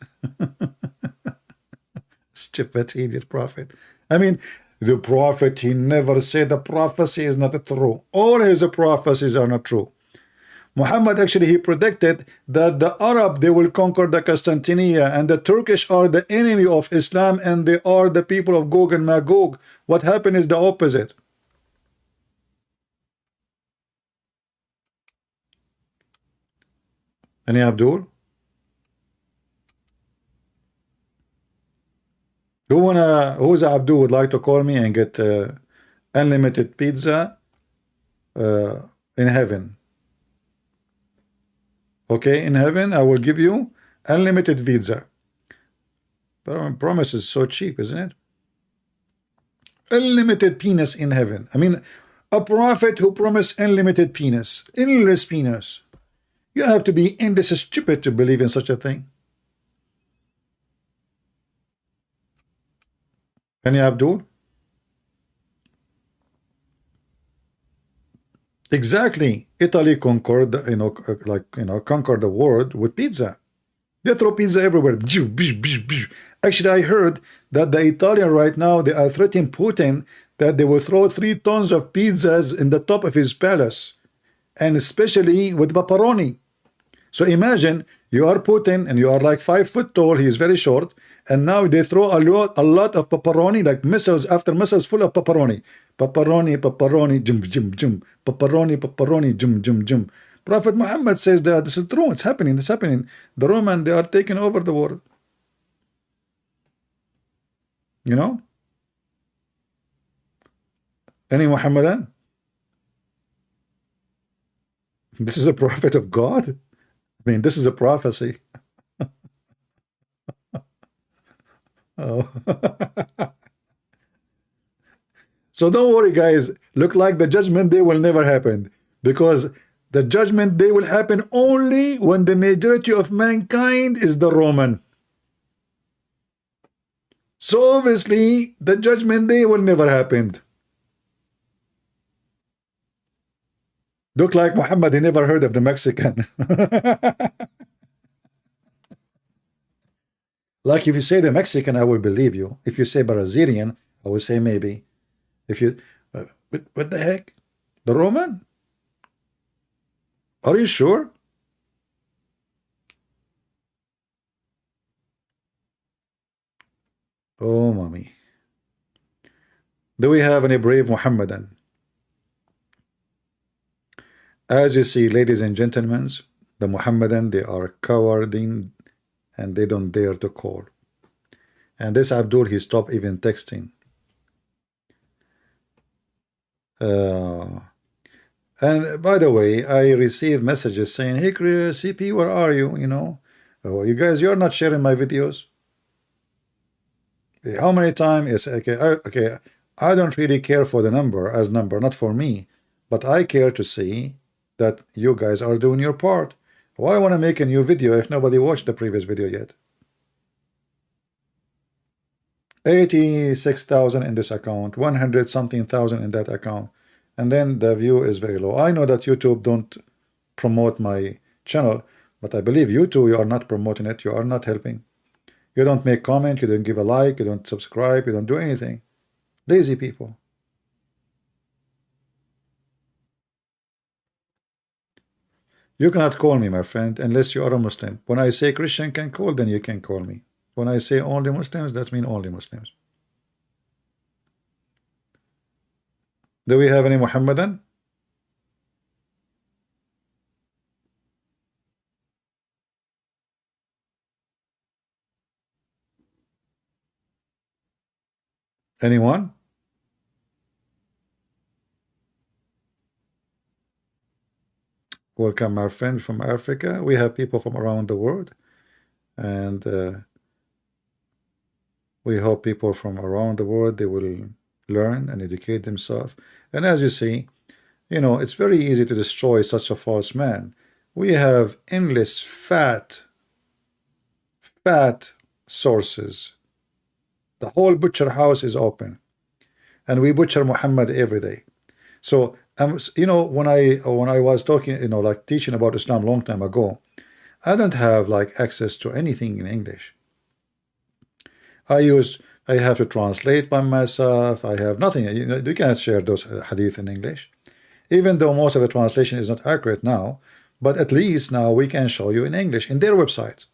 Stupid idiot prophet. I mean, the prophet, he never said the prophecy is not true. All his prophecies are not true. Muhammad actually, he predicted that the Arab, they will conquer the Constantinia, and the Turkish are the enemy of Islam, and they are the people of Gog and Magog. What happened is the opposite. Any Abdul? Who's Abdul would like to call me and get unlimited pizza in heaven? Okay, in heaven I will give you unlimited pizza. But promise is so cheap, isn't it? Unlimited penis in heaven. I mean, a prophet who promised unlimited penis, endless penis. You have to be endless stupid to believe in such a thing. Any Abdul? Exactly. Italy conquered, conquered the world with pizza. They throw pizza everywhere. Actually, I heard that the Italian right now, they are threatening Putin that they will throw 3 tons of pizzas in the top of his palace, and especially with pepperoni. So imagine you are Putin and you are like 5 foot tall, he is very short, and now they throw a lot of pepperoni, like missiles after missiles full of pepperoni. Pepperoni, jum. Pepperoni, jum. Prophet Muhammad says that this is true, it's happening. The Roman, they are taking over the world. You know? Any Muhammadan? This is a prophet of God? I mean, this is a prophecy. Oh. So don't worry, guys. Look like the judgment day will never happen, because the judgment day will happen only when the majority of mankind is the Roman. So obviously, the judgment day will never happen. Look like Muhammad, he never heard of the Mexican. Like if you say the Mexican, I will believe you. If you say Brazilian, I will say maybe. If you, what the heck? The Roman? Are you sure? Oh, mommy. Do we have any brave Muhammadan? As you see, ladies and gentlemen, the Muhammadan, they are cowarding and they don't dare to call. And this Abdul, he stopped even texting. And by the way, I received messages saying, hey, CP, where are you? You know, oh, you guys, you're not sharing my videos. How many times? Yes, okay, I don't really care for the number as number, not for me, but I care to see that you guys are doing your part. Why want to make a new video if nobody watched the previous video yet? 86,000 in this account, 100 something thousand in that account, and then the view is very low. I know that YouTube don't promote my channel, but I believe you too, you are not promoting it, you are not helping. You don't make comment, you don't give a like, you don't subscribe, you don't do anything. Lazy people. You cannot call me, my friend, unless you are a Muslim. When I say Christian can call, then you can call me. When I say only Muslims, that means only Muslims. Do we have any Muhammadan? Anyone? Welcome, our friend from Africa. We have people from around the world, and we hope people from around the world, they will learn and educate themselves. And as you see, you know, it's very easy to destroy such a false man. We have endless fat sources. The whole butcher house is open, and we butcher Muhammad every day. So you know, when I was talking, you know, like teaching about Islam long time ago, I don't have like access to anything in English. I have to translate by myself. I have nothing. You cannot share those hadith in English, even though most of the translation is not accurate now. But at least now we can show you in English in their websites.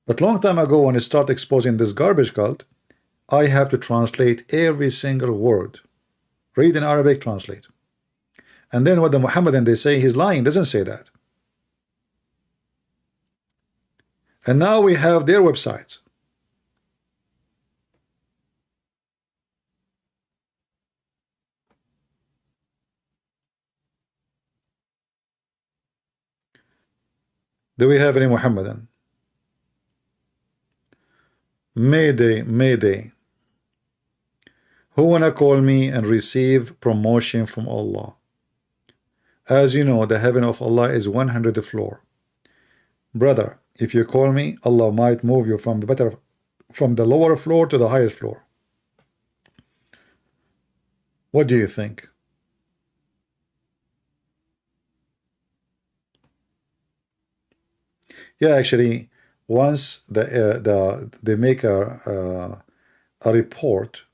But long time ago, when I start exposing this garbage cult, I have to translate every single word. Read in Arabic, translate. And then what the Muhammadan, they say he's lying, doesn't say that. And now we have their websites. Do we have any Muhammadan? Mayday, Mayday. Who wanna call me and receive promotion from Allah? As you know, the heaven of Allah is 100th floor. Brother, if you call me, Allah might move you from the lower floor to the highest floor. What do you think? Yeah, actually, once they make a report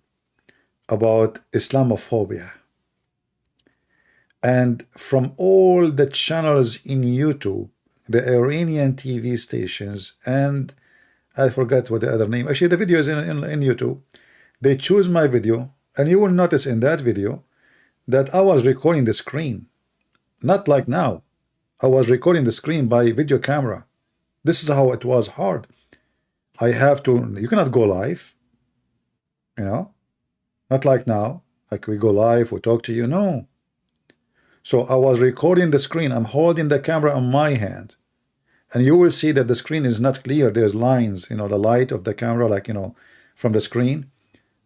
about Islamophobia, and from all the channels in YouTube, the Iranian TV stations, and I forgot what the other name. Actually, the video is in YouTube. They choose my video, and you will notice in that video that I was recording the screen, not like now. I was recording the screen by video camera. This is how it was hard. I have to. You cannot go live, you know, not like now. Like we go live, we talk to you. No. So I was recording the screen. I'm holding the camera in my hand, and you will see that the screen is not clear. There's lines, you know, the light of the camera, like, you know, from the screen.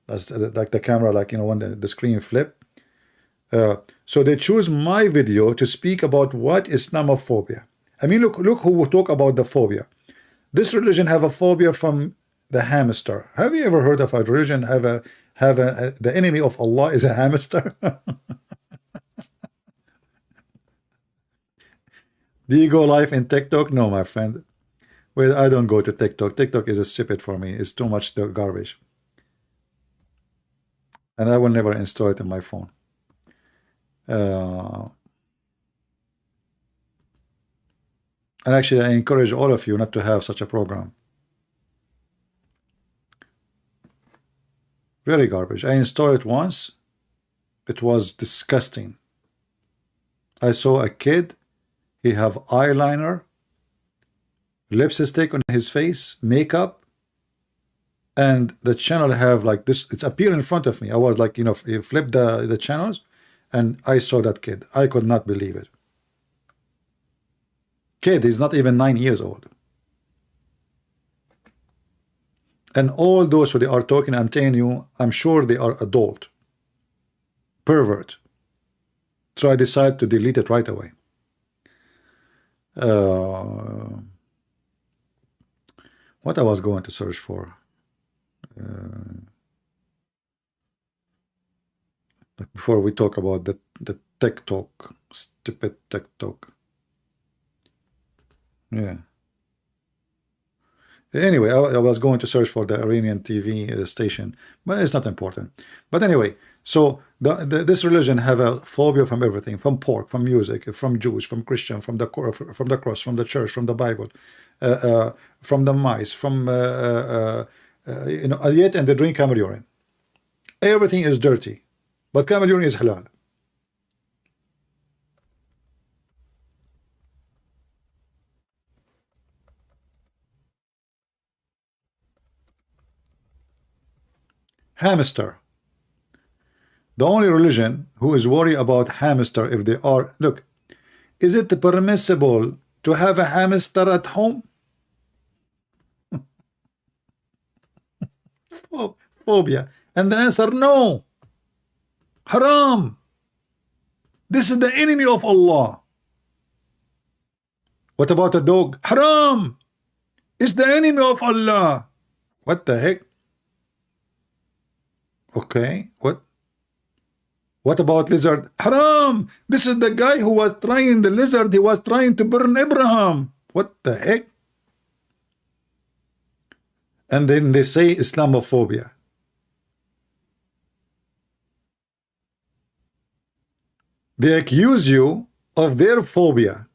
That's like the camera, like, you know, when the screen flip. So they choose my video to speak about what Islamophobia. I mean, look who talk about the phobia. This religion have a phobia from the hamster. Have you ever heard of a religion have the enemy of Allah is a hamster? Do you go live in TikTok? No, my friend. Well, I don't go to TikTok. TikTok is a stupid for me. It's too much garbage. And I will never install it in my phone. And actually, I encourage all of you not to have such a program. Very garbage. I installed it once. It was disgusting. I saw a kid. He have eyeliner, lipstick on his face, makeup, and the channel have like this. It's appeared in front of me. I was like, you know, you flip the channels, and I saw that kid. I could not believe it. Kid is not even 9 years old. And all those who they are talking, I'm telling you, I'm sure they are adult. Pervert. So I decided to delete it right away. What I was going to search for. Before we talk about the TikTok, stupid TikTok. Yeah. Anyway, I was going to search for the Iranian TV station, but it's not important. But anyway, so this religion have a phobia from everything, from pork, from music, from Jews, from Christian, from the cross, from the church, from the Bible, from the mice, from you know, yet and they drink camel urine. Everything is dirty, but camel urine is halal. Hamster. The only religion who is worried about hamster if they are, look, is it permissible to have a hamster at home? Phobia. And the answer, no. Haram. This is the enemy of Allah. What about a dog? Haram. It's the enemy of Allah. What the heck? Okay, what about lizard? Haram! This is the guy who was trying the lizard. He was trying to burn Abraham. What the heck? And then they say Islamophobia. They accuse you of their phobia.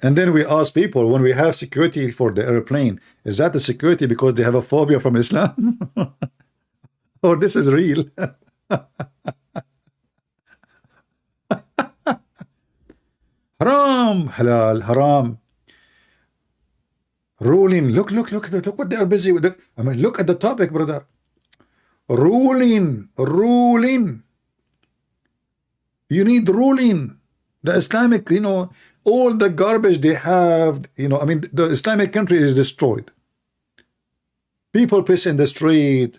And then we ask people, when we have security for the airplane, is that the security because they have a phobia from Islam? Or this is real? Haram, halal, haram. Ruling. Look what they are busy with. I mean, look at the topic, brother. Ruling. You need ruling. The Islamic, you know, all the garbage they have, you know, I mean, the Islamic country is destroyed. People piss in the street,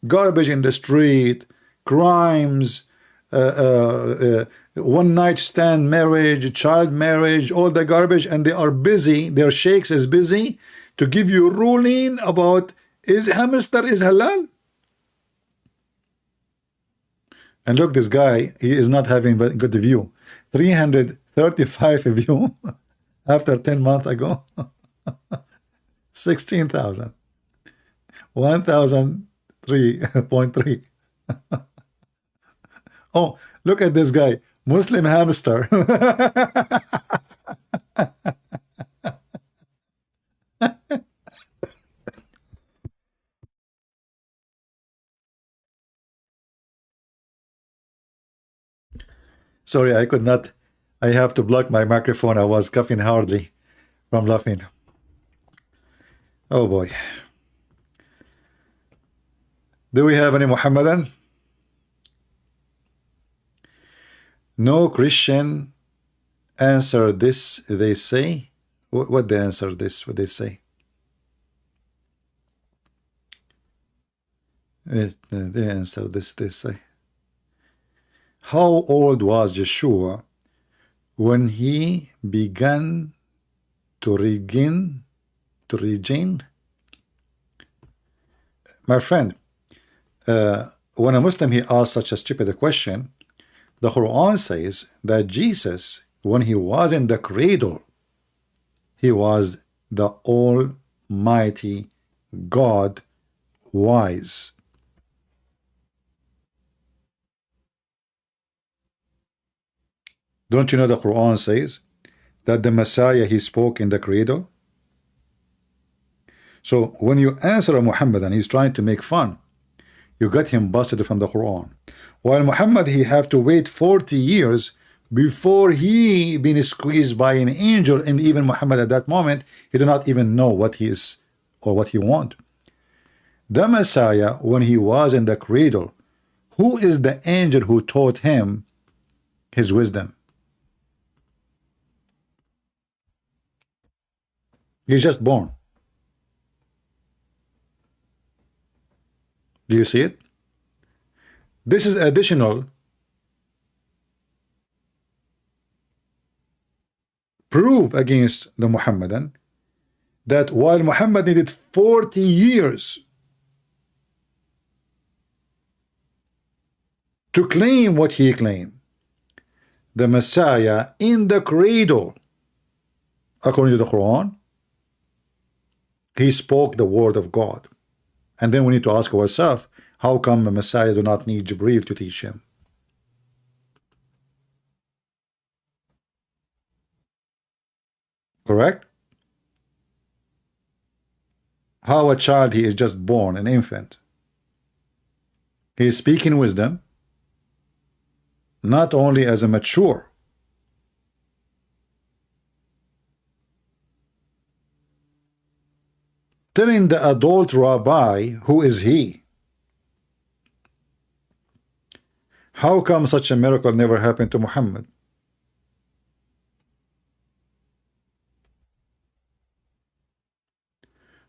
garbage in the street, crimes, one night stand marriage, child marriage, all the garbage, and they are busy, their sheikhs is busy to give you ruling about is hamster is halal. And look, this guy, he is not having good view. 335 view after 10 months ago. 16,000. 1,003.3. Oh, look at this guy, Muslim hamster. Sorry, I could not. I have to block my microphone. I was coughing hardly from laughing. Oh boy. Do we have any Muhammadan? No Christian answer this, they say. What they answer this, what they say? They answer this, they say. How old was Yeshua when he began to regain? My friend, when a Muslim he asks such a stupid question, the Quran says that Jesus, when he was in the cradle, he was the Almighty God, wise. Don't you know the Quran says that the Messiah he spoke in the cradle? So when you answer a Muhammad and he's trying to make fun, you got him busted from the Quran. While Muhammad he have to wait 40 years before he been squeezed by an angel, and even Muhammad at that moment he do not even know what he is or what he want. The Messiah, when he was in the cradle, who is the angel who taught him his wisdom? He's just born. Do you see it? This is additional proof against the Muhammadan that while Muhammad needed 40 years to claim what he claimed, the Messiah in the cradle, according to the Quran, he spoke the word of God. And then we need to ask ourselves, how come the Messiah do not need Jibreel to teach him? Correct? How a child, he is just born, an infant. He is speaking wisdom, not only as a mature, telling the adult rabbi, who is he? How come such a miracle never happened to Muhammad?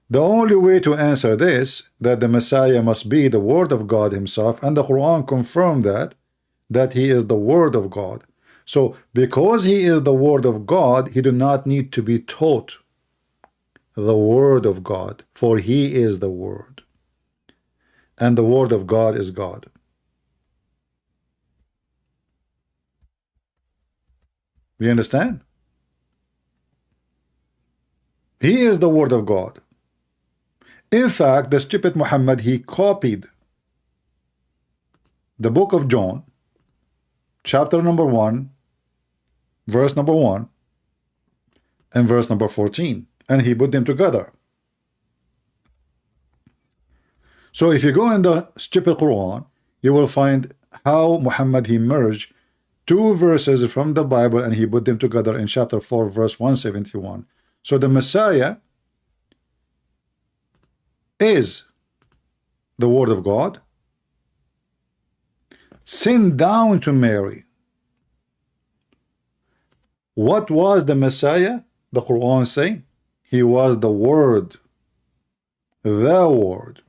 The only way to answer this, that the Messiah must be the Word of God himself, and the Quran confirmed that he is the Word of God. So because he is the Word of God, he do not need to be taught the Word of God, for he is the Word, and the Word of God is God. You understand? He is the Word of God. In fact, the stupid Muhammad, he copied the book of John, chapter number 1, verse number 1, and verse number 14, and he put them together. So if you go in the stupid Quran, you will find how Muhammad he merged two verses from the Bible and he put them together in chapter 4, verse 171. So the Messiah is the Word of God sent down to Mary. What was the Messiah? The Quran say he was the Word, the Word.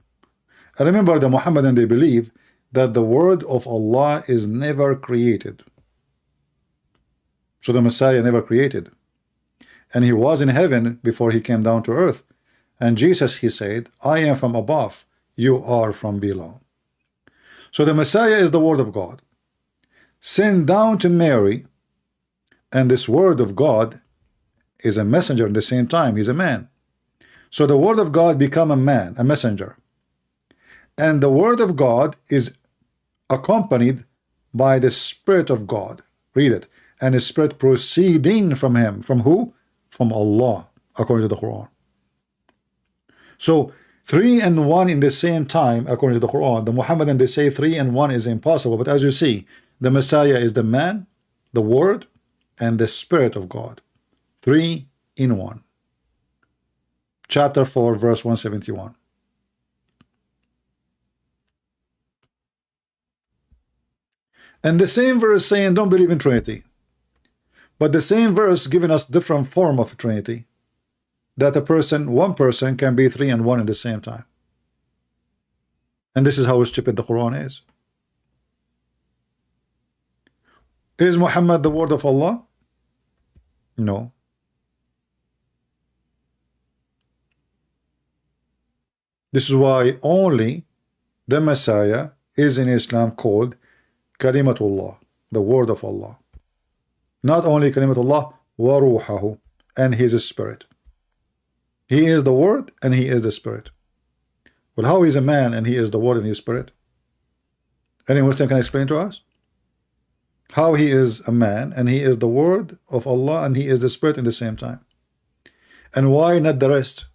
And remember, the Muhammadan, they believe that the word of Allah is never created. So the Messiah never created, and he was in heaven before he came down to earth. And Jesus, he said, I am from above, you are from below. So the Messiah is the Word of God sent down to Mary, and this Word of God is a messenger at the same time. He's a man. So the Word of God become a man, a messenger, and the Word of God is accompanied by the Spirit of God. Read it. And the Spirit proceeding from him. From who? From Allah, according to the Quran. So 3 and 1 in the same time, according to the Quran. The Muhammadan, they say 3 and 1 is impossible, but as you see, the Messiah is the man, the Word, and the Spirit of God. 3 in 1. Chapter 4, verse 171. And the same verse saying don't believe in Trinity. But the same verse giving us different form of Trinity. That one person can be three and one at the same time. And this is how stupid the Quran is. Is Muhammad the word of Allah? No. This is why only the Messiah is in Islam called Kalimatullah, the word of Allah. Not only Kalimatullah, wa ruhahu, and he is a spirit. He is the word and he is the spirit. Well, how is a man and he is the word and he is spirit? Any Muslim can explain to us? How he is a man and he is the word of Allah and he is the spirit at the same time? And why not the rest?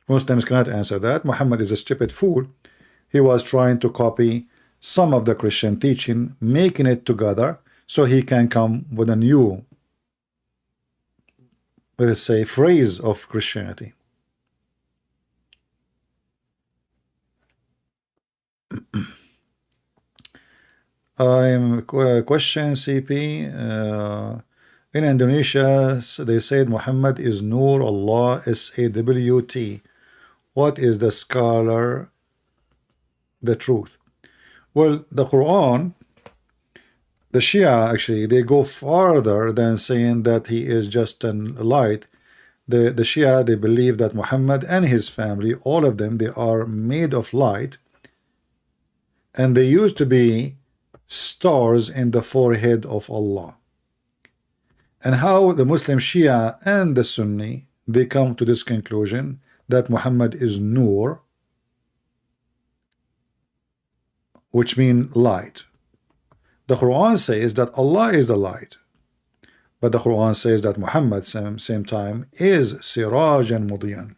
Muslims cannot answer that. Muhammad is a stupid fool. He was trying to copy some of the Christian teaching, making it together so he can come with a new, let's say, phrase of Christianity. I'm question CP. In Indonesia, they said Muhammad is Nur Allah SAWT. What is the scholar? The truth. Well, the Quran, the Shia actually, they go farther than saying that he is just a light. The Shia, they believe that Muhammad and his family, all of them, they are made of light, and they used to be stars in the forehead of Allah. And how the Muslim Shia and the Sunni, they come to this conclusion that Muhammad is Nur, which means light. The Quran says that Allah is the light, but the Quran says that Muhammad same time is Siraj and Mudiyan.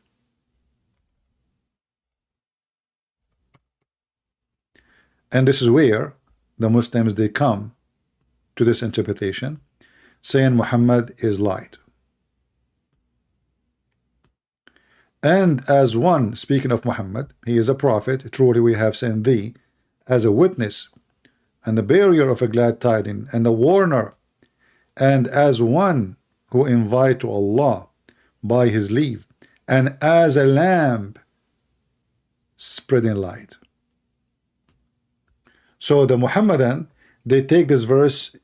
And this is where the Muslims, they come to this interpretation, saying Muhammad is light. And as one, speaking of Muhammad, he is a prophet, truly we have sent thee as a witness and the bearer of a glad tidings and the warner, and as one who invite to Allah by his leave, and as a lamp spreading light. So the Muhammadan, they take this verse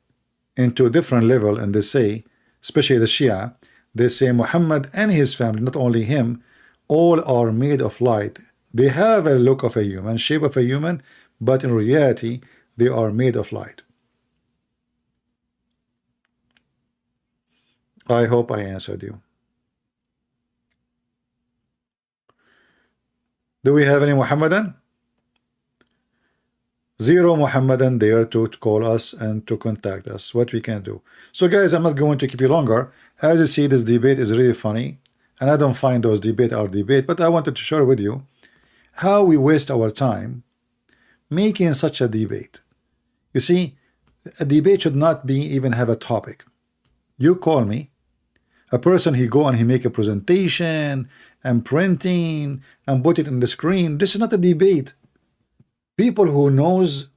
into a different level, and they say, especially the Shia, they say Muhammad and his family, not only him, all are made of light. They have a look of a human, shape of a human, but in reality they are made of light. I hope I answered you. Do we have any Muhammadan? Zero Muhammadan there to call us and to contact us. What we can do. So guys, I'm not going to keep you longer. As you see, this debate is really funny, and I don't find those debate our debate, but I wanted to share with you how we waste our time making such a debate. You see, a debate should not be even have a topic. You call me, a person, he go and he make a presentation and printing and put it in the screen. This is not a debate. People who knows,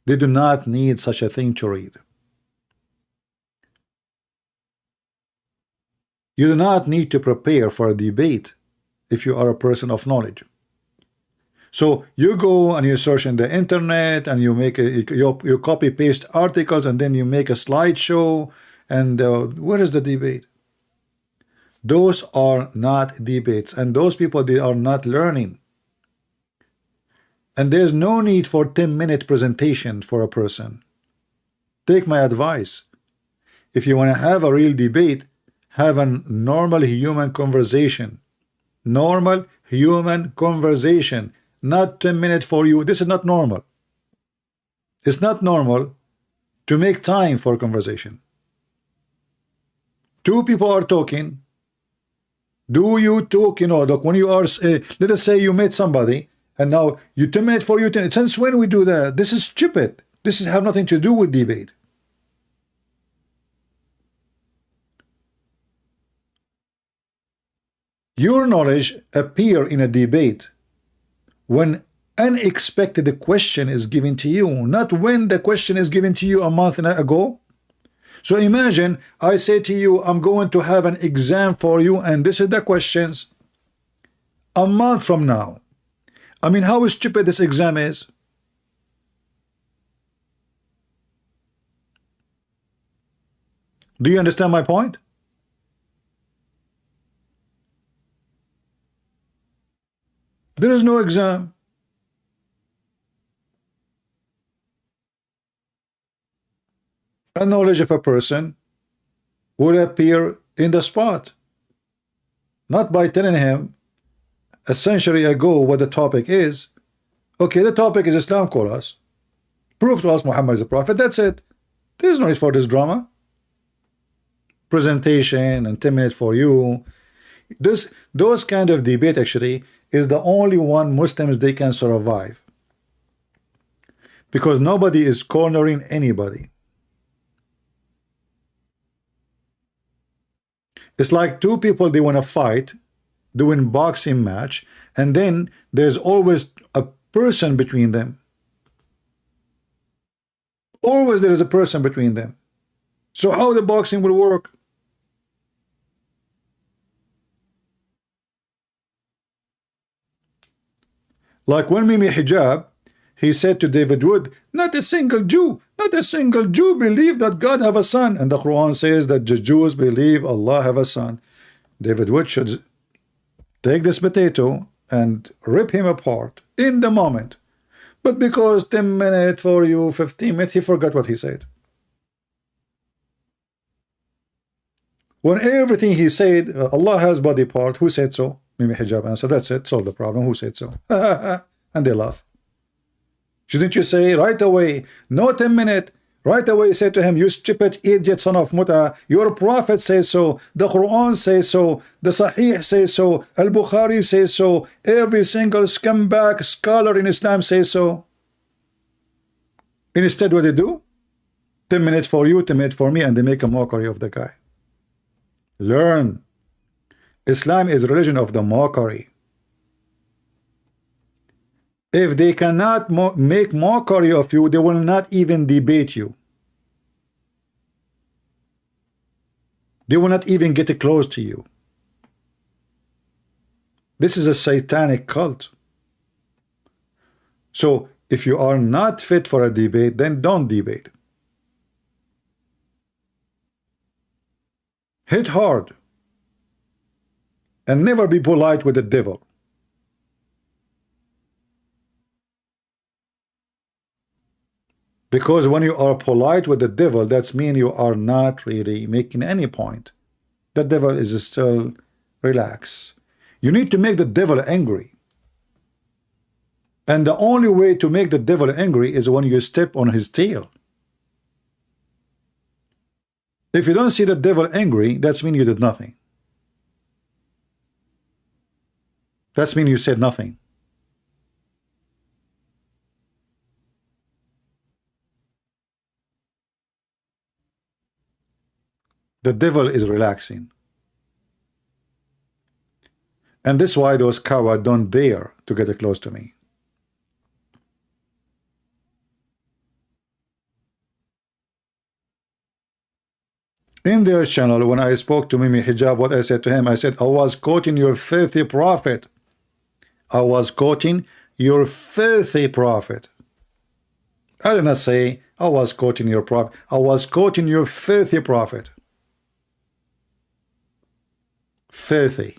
they do not need such a thing to read. You do not need to prepare for a debate if you are a person of knowledge. So you go and you search in the internet and you make you copy paste articles and then you make a slideshow, and where is the debate? Those are not debates, and those people, they are not learning. And there's no need for 10-minute presentation for a person. Take my advice. If you want to have a real debate, have a normal human conversation. Normal human conversation. Not 10 minutes for you. This is not normal. It's not normal to make time for conversation. Two people are talking. Do you talk, like when you are, let us say you met somebody, and now you 10 minutes for you. Since when we do that? This is stupid. This is have nothing to do with debate. Your knowledge appear in a debate when unexpected question is given to you, not when the question is given to you a month ago. So imagine I say to you, I'm going to have an exam for you, and this is the questions a month from now. I mean, how stupid this exam is. Do you understand my point? There is no exam. A knowledge of a person will appear in the spot, not by telling him a century ago what the topic is. Okay, the topic is Islam, call us. Prove to us Muhammad is a prophet. That's it. There's no need for this drama. Presentation and 10 minutes for you. Those kind of debate actually is the only one Muslims they can survive, because nobody is cornering anybody. It's like two people, they want to fight, doing boxing match, and then there's always a person between them. Always there is a person between them. So how the boxing will work? Like when Mimi Hijab, he said to David Wood, not a single Jew believe that God have a son. And the Quran says that the Jews believe Allah have a son. David Wood should take this potato and rip him apart in the moment. But because 10 minutes for you, 15 minutes, he forgot what he said. When everything he said, Allah has body part, who said so? Mimi Hijab answered, that's it, solve the problem, who said so? And they laugh. Shouldn't you say right away, no 10 minutes, right away say to him, you stupid idiot son of Muta, your prophet says so, the Quran says so, the Sahih says so, Al-Bukhari says so, every single scumbag scholar in Islam says so. Instead what they do? 10 minutes for you, 10 minutes for me, and they make a mockery of the guy. Learn. Islam is religion of the mockery. If they cannot make mockery of you, they will not even debate you. They will not even get close to you. This is a satanic cult. So if you are not fit for a debate, then don't debate. Hit hard. And never be polite with the devil. Because when you are polite with the devil, that means you are not really making any point. The devil is still relaxed. You need to make the devil angry. And the only way to make the devil angry is when you step on his tail. If you don't see the devil angry, that means you did nothing. That means you said nothing. The devil is relaxing. And this is why those cowards don't dare to get close to me. In their channel, when I spoke to Mimi Hijab, what I said to him, I said, I was quoting your filthy prophet. I was quoting your filthy prophet. I did not say I was quoting your prophet. I was quoting your filthy prophet. Filthy.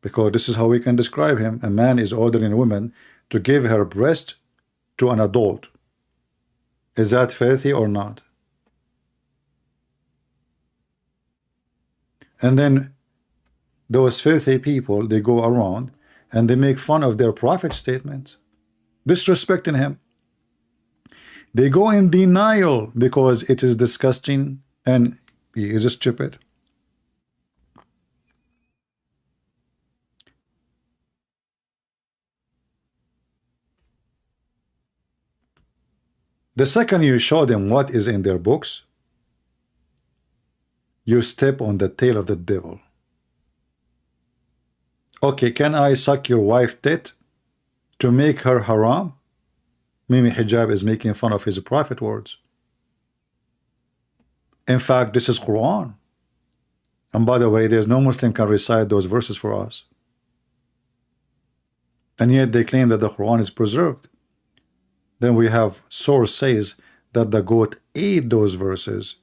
Because this is how we can describe him. A man is ordering a woman to give her breast to an adult. Is that filthy or not? And then those filthy people, they go around and they make fun of their prophet statements, disrespecting him. They go in denial because it is disgusting and he is stupid. The second you show them what is in their books, you step on the tail of the devil. Okay, can I suck your wife tit to make her haram? Mimi Hijab is making fun of his prophet words. In fact, this is Quran. And by the way, there's no Muslim can recite those verses for us. And yet they claim that the Quran is preserved. Then we have source says that the goat ate those verses.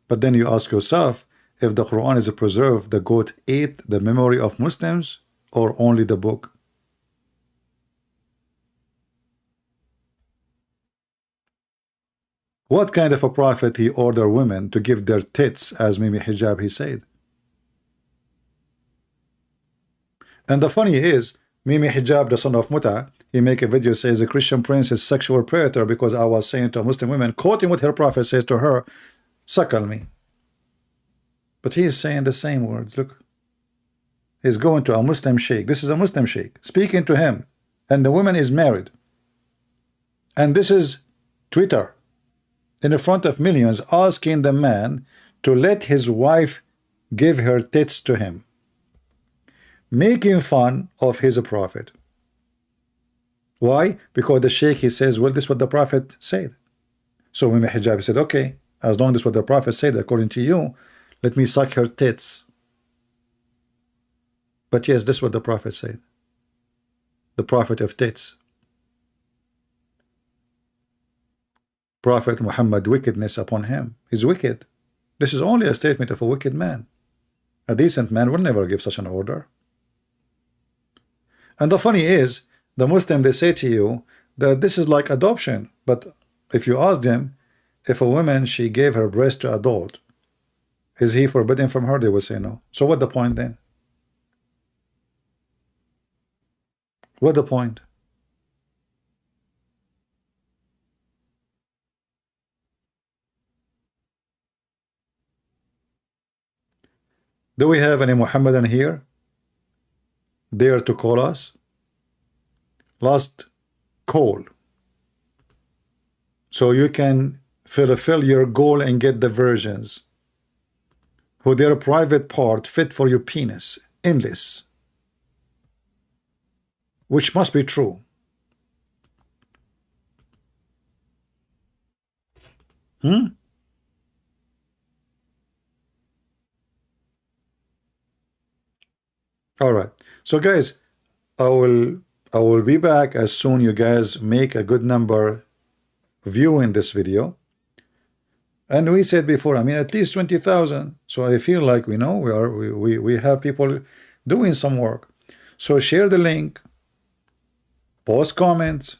But then you ask yourself, if the Quran is preserved, the goat ate the memory of Muslims or only the book? What kind of a prophet he order women to give their tits, as Mimi Hijab he said? And the funny is, Mimi Hijab, the son of Muta, he make a video says a Christian prince is sexual predator because I was saying to a Muslim woman, quoting what her prophet says to her, suckle me. But he is saying the same words. Look, he's going to a Muslim sheikh. This is a Muslim sheikh speaking to him, and the woman is married. And this is Twitter in front of millions asking the man to let his wife give her tits to him, making fun of his prophet. Why? Because the sheikh, he says, well, this is what the prophet said. So Mimi Hijab said, okay, as long as what the prophet said according to you, let me suck her tits. But yes, this is what the prophet said. The prophet of tits. Prophet Muhammad, wickedness upon him. He's wicked. This is only a statement of a wicked man. A decent man will never give such an order. And the funny is, the Muslim, they say to you that this is like adoption. But if you ask them, if a woman, she gave her breast to adult, is he forbidden from her? They will say no. So what the point then? What the point? Do we have any Muhammadan here dare to call us? Last call, so you can fulfill your goal and get the virgins who their private part fit for your penis, endless, which must be true. All right, so guys, I will be back as soon you guys make a good number viewing this video. And we said before, I mean, at least 20,000. So I feel like we know we have people doing some work. So share the link, post comments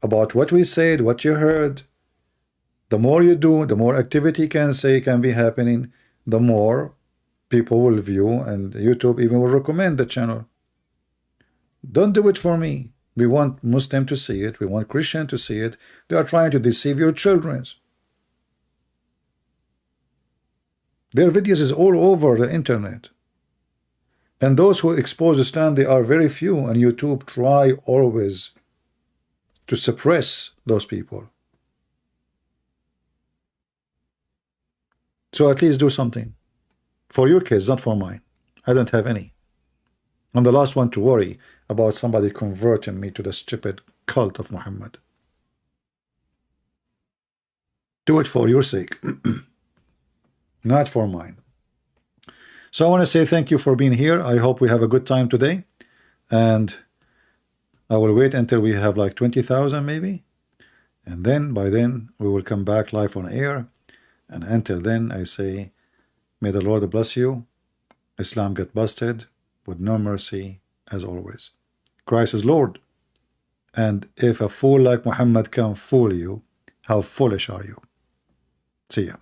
about what we said, what you heard. The more you do, the more activity can be happening, the more people will view, and YouTube even will recommend the channel. Don't do it for me. We want Muslim to see it. We want Christian to see it. They are trying to deceive your children. Their videos is all over the internet. And those who expose Islam, they are very few, and YouTube try always to suppress those people. So at least do something. For your kids, not for mine. I don't have any. I'm the last one to worry about somebody converting me to the stupid cult of Muhammad. Do it for your sake, not for mine. So I want to say thank you for being here. I hope we have a good time today. And I will wait until we have like 20,000 maybe. And then by then we will come back live on air. And until then, I say, may the Lord bless you. Islam get busted with no mercy as always. Christ is Lord. And if a fool like Muhammad can fool you, how foolish are you? See ya.